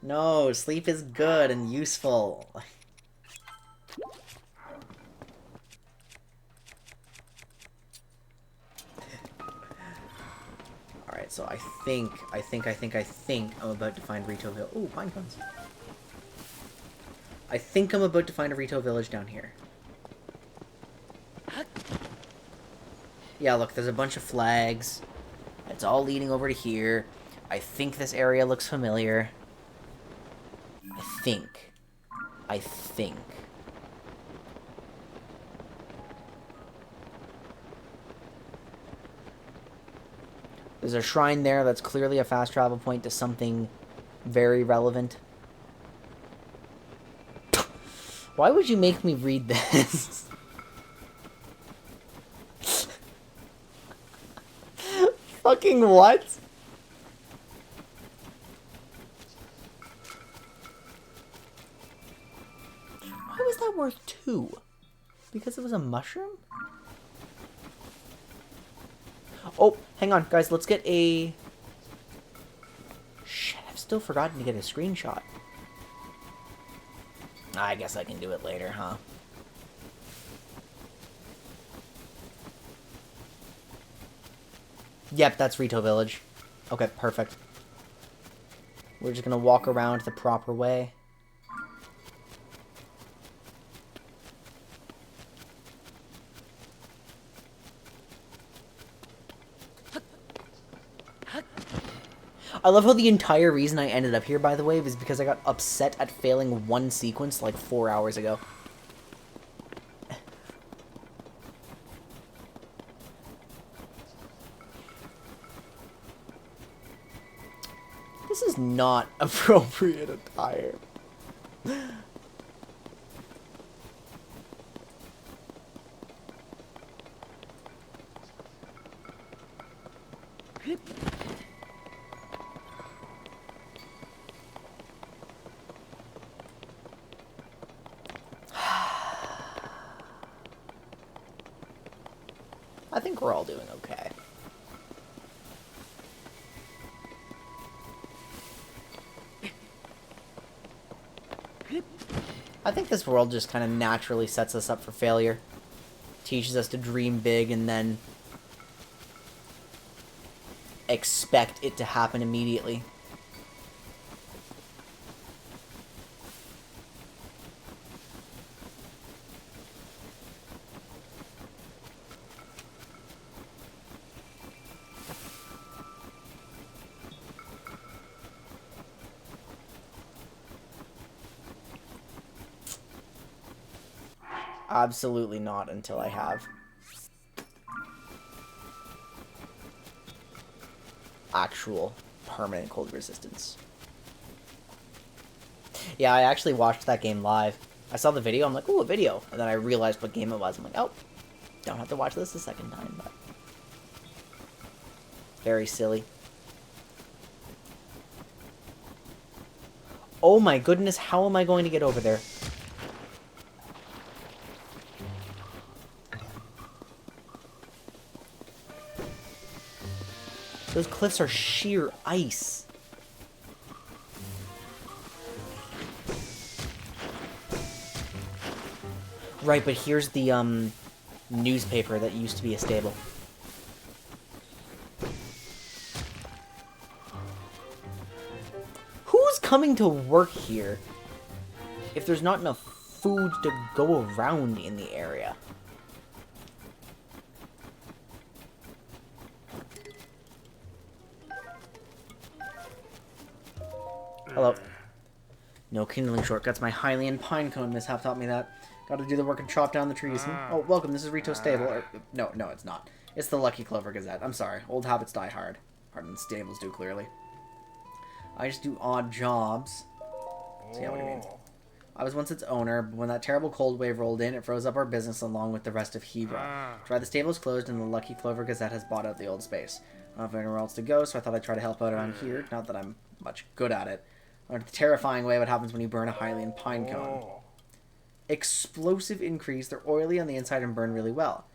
No, sleep is good and useful. Alright, so I think I'm about to find Rito Village. Ooh, pine cones. I think I'm about to find a Rito Village down here. Yeah, look, there's a bunch of flags. It's all leading over to here. I think this area looks familiar. I think. There's a shrine there that's clearly a fast travel point to something very relevant. Why would you make me read this? Fucking what? Why was that worth 2? Because it was a mushroom? Oh, hang on, guys. Let's get a... Shit, I've still forgotten to get a screenshot. I guess I can do it later, huh? Yep, that's Hateno Village. Okay, perfect. We're just gonna walk around the proper way. I love how the entire reason I ended up here, by the way, was because I got upset at failing one sequence like 4 hours ago. This is not appropriate attire. I think we're all doing okay. I think this world just kind of naturally sets us up for failure. Teaches us to dream big and then expect it to happen immediately. Absolutely not until I have actual permanent cold resistance. Yeah, I actually watched that game live. I saw the video, I'm like, ooh, a video. And then I realized what game it was. I'm like, oh, don't have to watch this a second time, but very silly. Oh my goodness, how am I going to get over there? Those cliffs are sheer ice. Right, but here's the, newspaper that used to be a stable. Who's coming to work here if there's not enough food to go around in the area? Hello. No kindling shortcuts. My Hylian pinecone mishap taught me that. Gotta do the work and chop down the trees. Oh, welcome. This is Rito's stable. Or, no, it's not. It's the Lucky Clover Gazette. I'm sorry. Old habits die hard. Harder than stables do, clearly. I just do odd jobs. See what do you mean? I was once its owner, but when that terrible cold wave rolled in, it froze up our business along with the rest of Hebra. Try the stables closed, and the Lucky Clover Gazette has bought out the old space. I don't have anywhere else to go, so I thought I'd try to help out around here. Not that I'm much good at it. I learned the terrifying way what happens when you burn a Hylian pine cone. Explosive increase. They're oily on the inside and burn really well.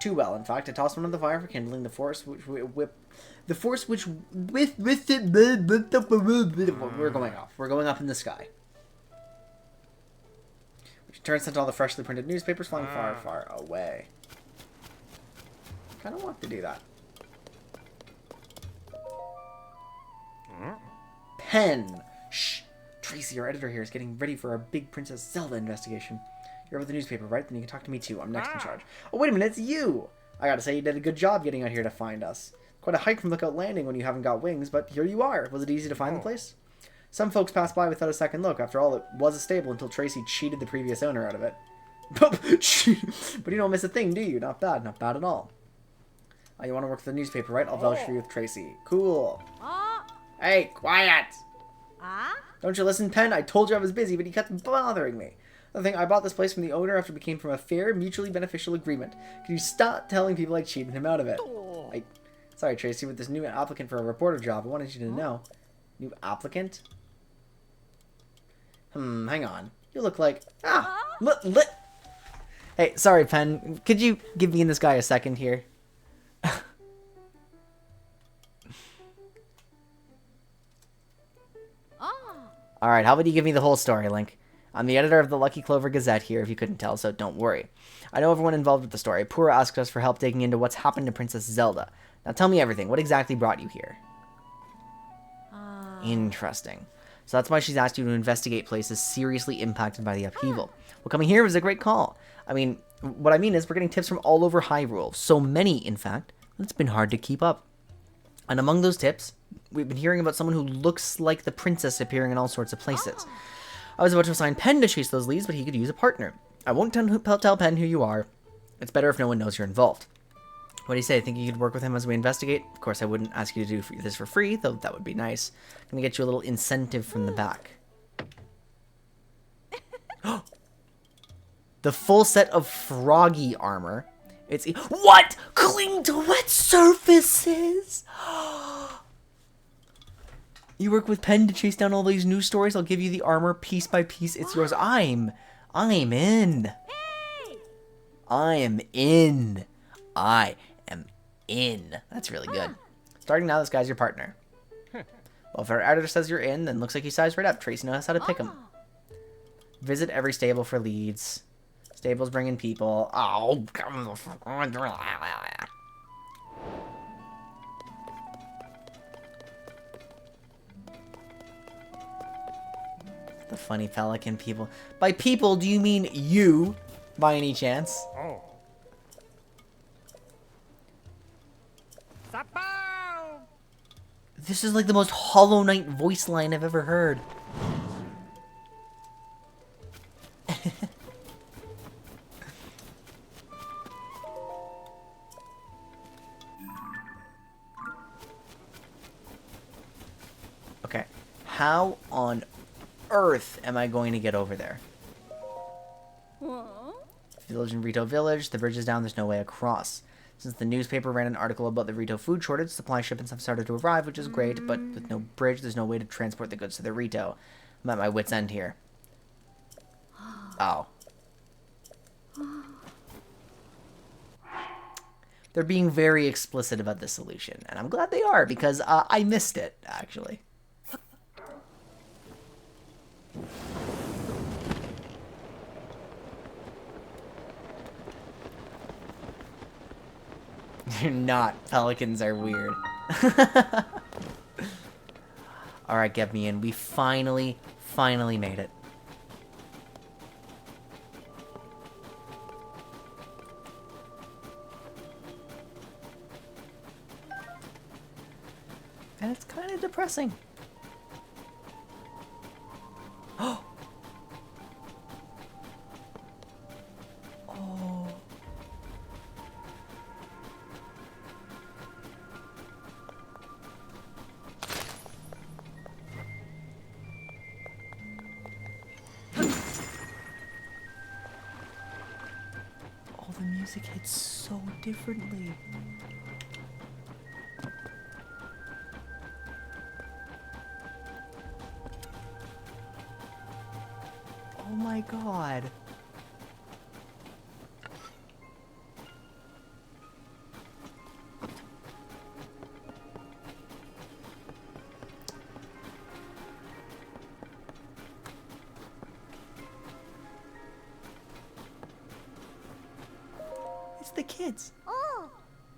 Too well, in fact. I tossed one on the fire for kindling. The force which whip. The force which with it. We're going off. We're going up in the sky. Which in turn sent all the freshly printed newspapers flying far, far away. Kind of want to do that. Pen. Shh. Tracy, our editor here, is getting ready for our big Princess Zelda investigation. You're over the newspaper, right? Then you can talk to me too. I'm next in charge. Oh, wait a minute, it's you! I gotta say, you did a good job getting out here to find us. Quite a hike from Lookout Landing when you haven't got wings, but here you are. Was it easy to find the place? Some folks passed by without a second look. After all, it was a stable until Tracy cheated the previous owner out of it. But you don't miss a thing, do you? Not bad at all. You want to work for the newspaper, right? I'll vouch for you with Tracy. Cool. Hey, quiet! Don't you listen, Pen? I told you I was busy, but you kept bothering me. The thing, I bought this place from the owner after it became from a fair, mutually beneficial agreement. Can you stop telling people I cheated him out of it? Sorry, Tracy, with this new applicant for a reporter job, I wanted you to know. New applicant? Hang on. You look like... Hey, sorry, Pen. Could you give me and this guy a second here? Alright, how about you give me the whole story, Link? I'm the editor of the Lucky Clover Gazette here, if you couldn't tell, so don't worry. I know everyone involved with the story. Pura asked us for help digging into what's happened to Princess Zelda. Now tell me everything. What exactly brought you here? Interesting. So that's why she's asked you to investigate places seriously impacted by the upheaval. Well, coming here was a great call. I mean, what I mean is we're getting tips from all over Hyrule. So many, in fact, it's been hard to keep up. And among those tips, we've been hearing about someone who looks like the princess appearing in all sorts of places. I was about to assign Pen to chase those leads, but he could use a partner. I won't tell Pen who you are. It's better if no one knows you're involved. What do you say? Think you could work with him as we investigate? Of course, I wouldn't ask you to do this for free, though that would be nice. I'm gonna get you a little incentive from the back. The full set of Froggy armor. It's... What? Cling to wet surfaces? You work with Pen to chase down all these news stories? I'll give you the armor piece by piece. It's yours. I'm in. Hey! I am in. I am in. That's really good. Starting now, this guy's your partner. Well, if our editor says you're in, then looks like he sized right up. Tracy knows how to pick him. Visit every stable for leads. Stables bring in people. Oh, come the fuck on. The funny pelican people. By people, do you mean you, by any chance? Oh. This is like the most Hollow Knight voice line I've ever heard. Okay, how on earth am I going to get over there? Village in Rito Village. The bridge is down. There's no way across. Since the newspaper ran an article about the Rito food shortage, supply shipments have started to arrive, which is great, but with no bridge, there's no way to transport the goods to the Rito. I'm at my wit's end here. Oh. They're being very explicit about the solution, and I'm glad they are, because I missed it, actually. You're not. Pelicans are weird. Alright, get me in. We finally made it. And it's kind of depressing. Oh! Oh. Oh, the music hits so differently. Oh my god. It's the kids.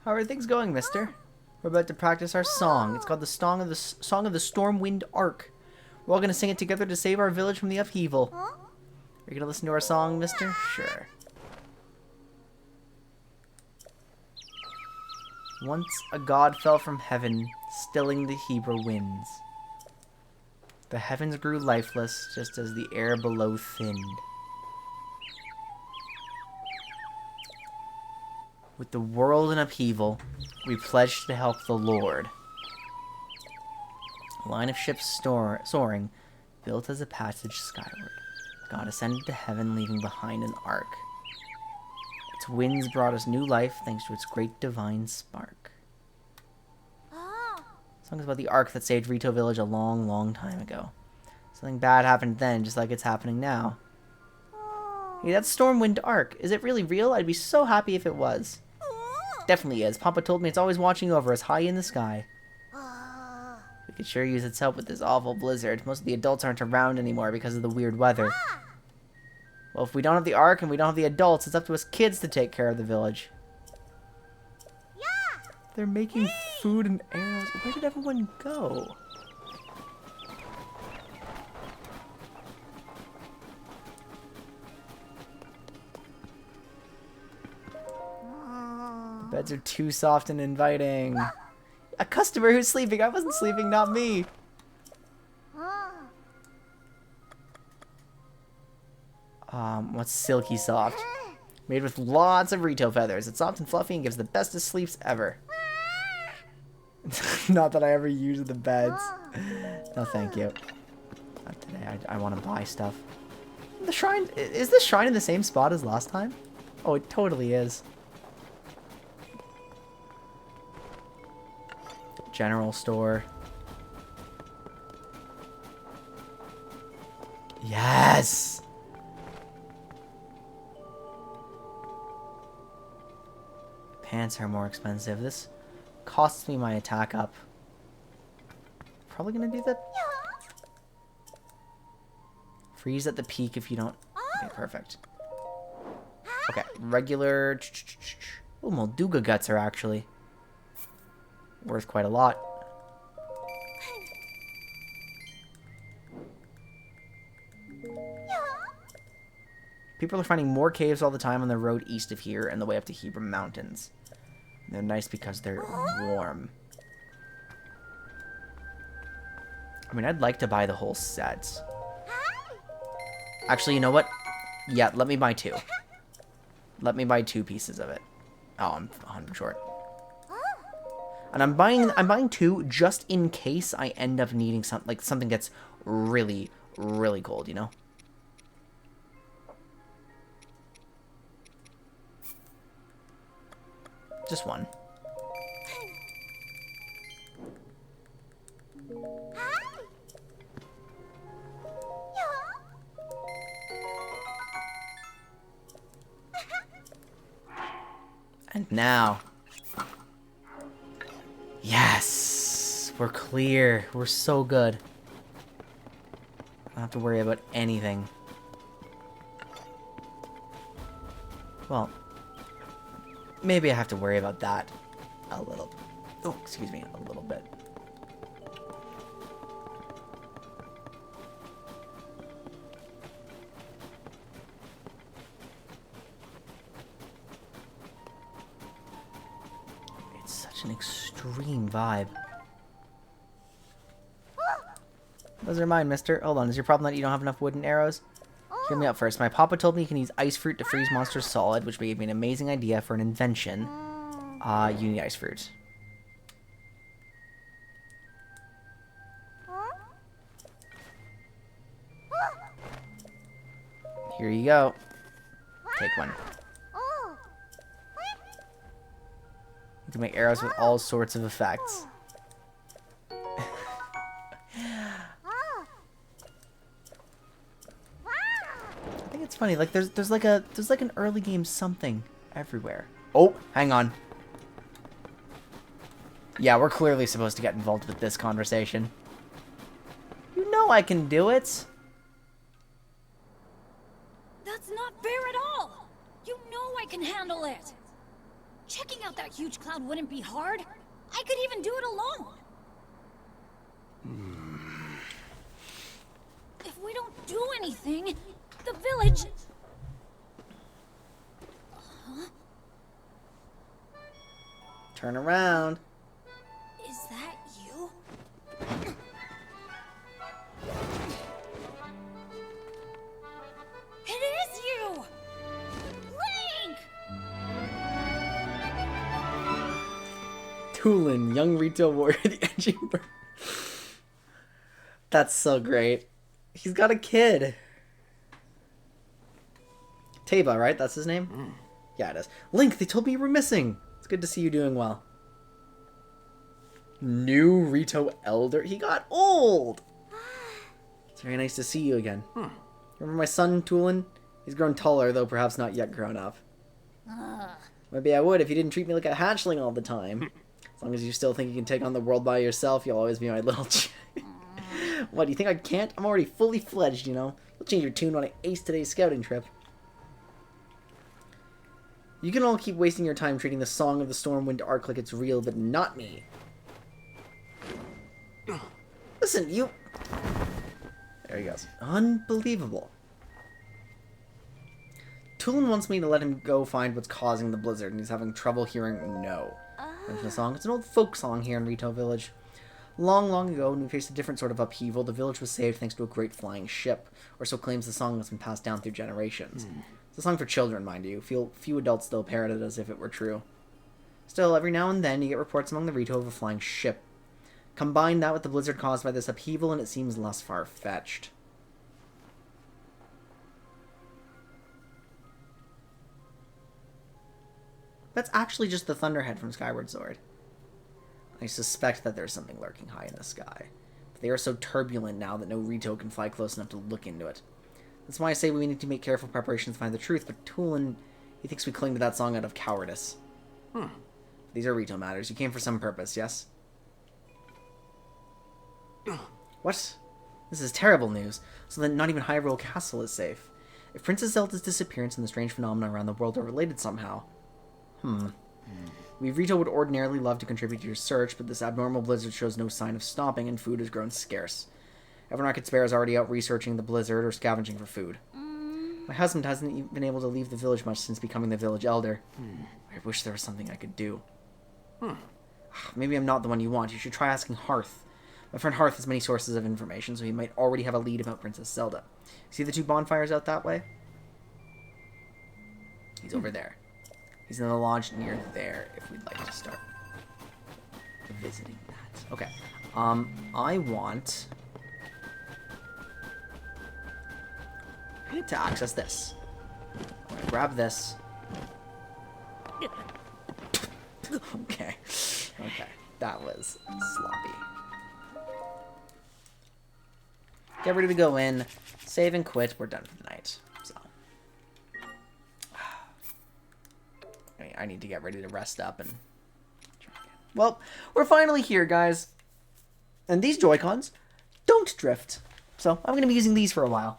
How are things going, mister? We're about to practice our song. It's called the Song of the Stormwind Arc. We're all gonna sing it together to save our village from the upheaval. Are you gonna listen to our song, mister? Sure. Once a god fell from heaven, stilling the Hebrew winds. The heavens grew lifeless, just as the air below thinned. With the world in upheaval, we pledged to help the Lord. A line of ships soaring, built as a passage skyward. God ascended to heaven, leaving behind an ark. Its winds brought us new life thanks to its great divine spark. Song is about the ark that saved Rito Village a long, long time ago. Something bad happened then, just like it's happening now. Hey, that's Stormwind Ark. Is it really real? I'd be so happy if it was. Definitely is. Papa told me it's always watching over us high in the sky. We could sure use its help with this awful blizzard. Most of the adults aren't around anymore because of the weird weather. Well, if we don't have the Ark and we don't have the adults, it's up to us kids to take care of the village. They're making food and arrows. Where did everyone go? The beds are too soft and inviting. A customer who's sleeping. I wasn't sleeping, not me. What's silky soft? Made with lots of Rito feathers. It's soft and fluffy and gives the bestest sleeps ever. Not that I ever use the beds. No, thank you. Not today. I want to buy stuff. The shrine... Is the shrine in the same spot as last time? Oh, it totally is. General store. Yes! Pants are more expensive. This costs me my attack up. Probably gonna do that. Freeze at the peak if you don't... Okay, perfect. Okay, regular... Oh, Molduga guts are actually worth quite a lot. People are finding more caves all the time on the road east of here and the way up to Hebron Mountains. They're nice because they're warm. I mean, I'd like to buy the whole set. Actually, you know what? Yeah, let me buy 2. Let me buy 2 pieces of it. Oh, I'm 100 short. And I'm buying 2 just in case I end up needing something gets really, really cold, you know? Just 1. And now... Yes! We're clear. We're so good. I don't have to worry about anything. Well... Maybe I have to worry about that a little. Oh, excuse me, a little bit. It's such an extreme vibe. Those are mine, mister. Hold on, is your problem that you don't have enough wooden arrows? Hear me out first. My papa told me you can use ice fruit to freeze monsters solid, which gave me an amazing idea for an invention. You need ice fruit. Here you go. Take one. You can make arrows with all sorts of effects. It's funny, like there's like an early game something everywhere. Oh, hang on. Yeah, we're clearly supposed to get involved with this conversation. You know I can do it. That's not fair at all. You know I can handle it. Checking out that huge cloud wouldn't be hard. I could even do it alone. If we don't do anything, the village... Huh? Turn around. Is that you? It is you! Link! Tulin, young retail warrior, the edging bird. That's so great. He's got a kid. Taba, right? That's his name? Yeah, it is. Link, they told me you were missing. It's good to see you doing well. New Rito Elder? He got old! It's very nice to see you again. Remember my son, Tulin? He's grown taller, though perhaps not yet grown up. Maybe I would if you didn't treat me like a hatchling all the time. As long as you still think you can take on the world by yourself, you'll always be my little What, do you think I can't? I'm already fully fledged, you know? You'll change your tune when I ace today's scouting trip. You can all keep wasting your time treating the Song of the Stormwind arc like it's real, but not me. Listen, you... There he goes. Unbelievable. Tulin wants me to let him go find what's causing the blizzard, and he's having trouble hearing no. Mention the song. It's an old folk song here in Hateno Village. Long, long ago, when we faced a different sort of upheaval, the village was saved thanks to a great flying ship, or so claims the song that's been passed down through generations. It's a song for children, mind you. Few adults still parrot it as if it were true. Still, every now and then, you get reports among the Rito of a flying ship. Combine that with the blizzard caused by this upheaval, and it seems less far-fetched. That's actually just the Thunderhead from Skyward Sword. I suspect that there's something lurking high in the sky. But they are so turbulent now that no Rito can fly close enough to look into it. That's why I say we need to make careful preparations to find the truth, but Tulin, he thinks we cling to that song out of cowardice. These are Rito matters. You came for some purpose, yes? What? This is terrible news. So then not even Hyrule Castle is safe. If Princess Zelda's disappearance and the strange phenomena around the world are related somehow... We Rito would ordinarily love to contribute to your search, but this abnormal blizzard shows no sign of stopping, and food has grown scarce. Everyone I could spare is already out researching the blizzard or scavenging for food. My husband hasn't even been able to leave the village much since becoming the village elder. I wish there was something I could do. Maybe I'm not the one you want. You should try asking Hearth. My friend Hearth has many sources of information, so he might already have a lead about Princess Zelda. See the two bonfires out that way? He's over there. He's in the lodge near there, if we'd like to start visiting that. Okay. I want to access this. I'm gonna grab this. Okay. Okay. That was sloppy. Get ready to go in. Save and quit. We're done for the night. So. I need to get ready to rest up and try again. Well, we're finally here, guys. And these Joy-Cons don't drift. So I'm going to be using these for a while.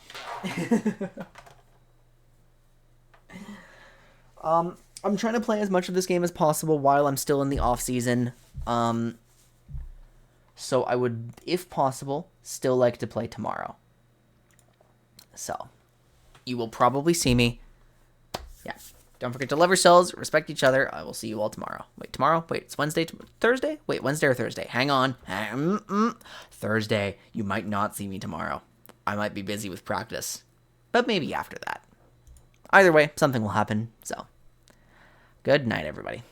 I'm trying to play as much of this game as possible while I'm still in the off-season. So I would, if possible, still like to play tomorrow. So, you will probably see me. Yeah. Don't forget to love yourselves, respect each other. I will see you all tomorrow. Wait, tomorrow? Wait, it's Wednesday? Thursday? Wait, Wednesday or Thursday? Hang on. Thursday. You might not see me tomorrow. I might be busy with practice. But maybe after that. Either way, something will happen. So, good night, everybody.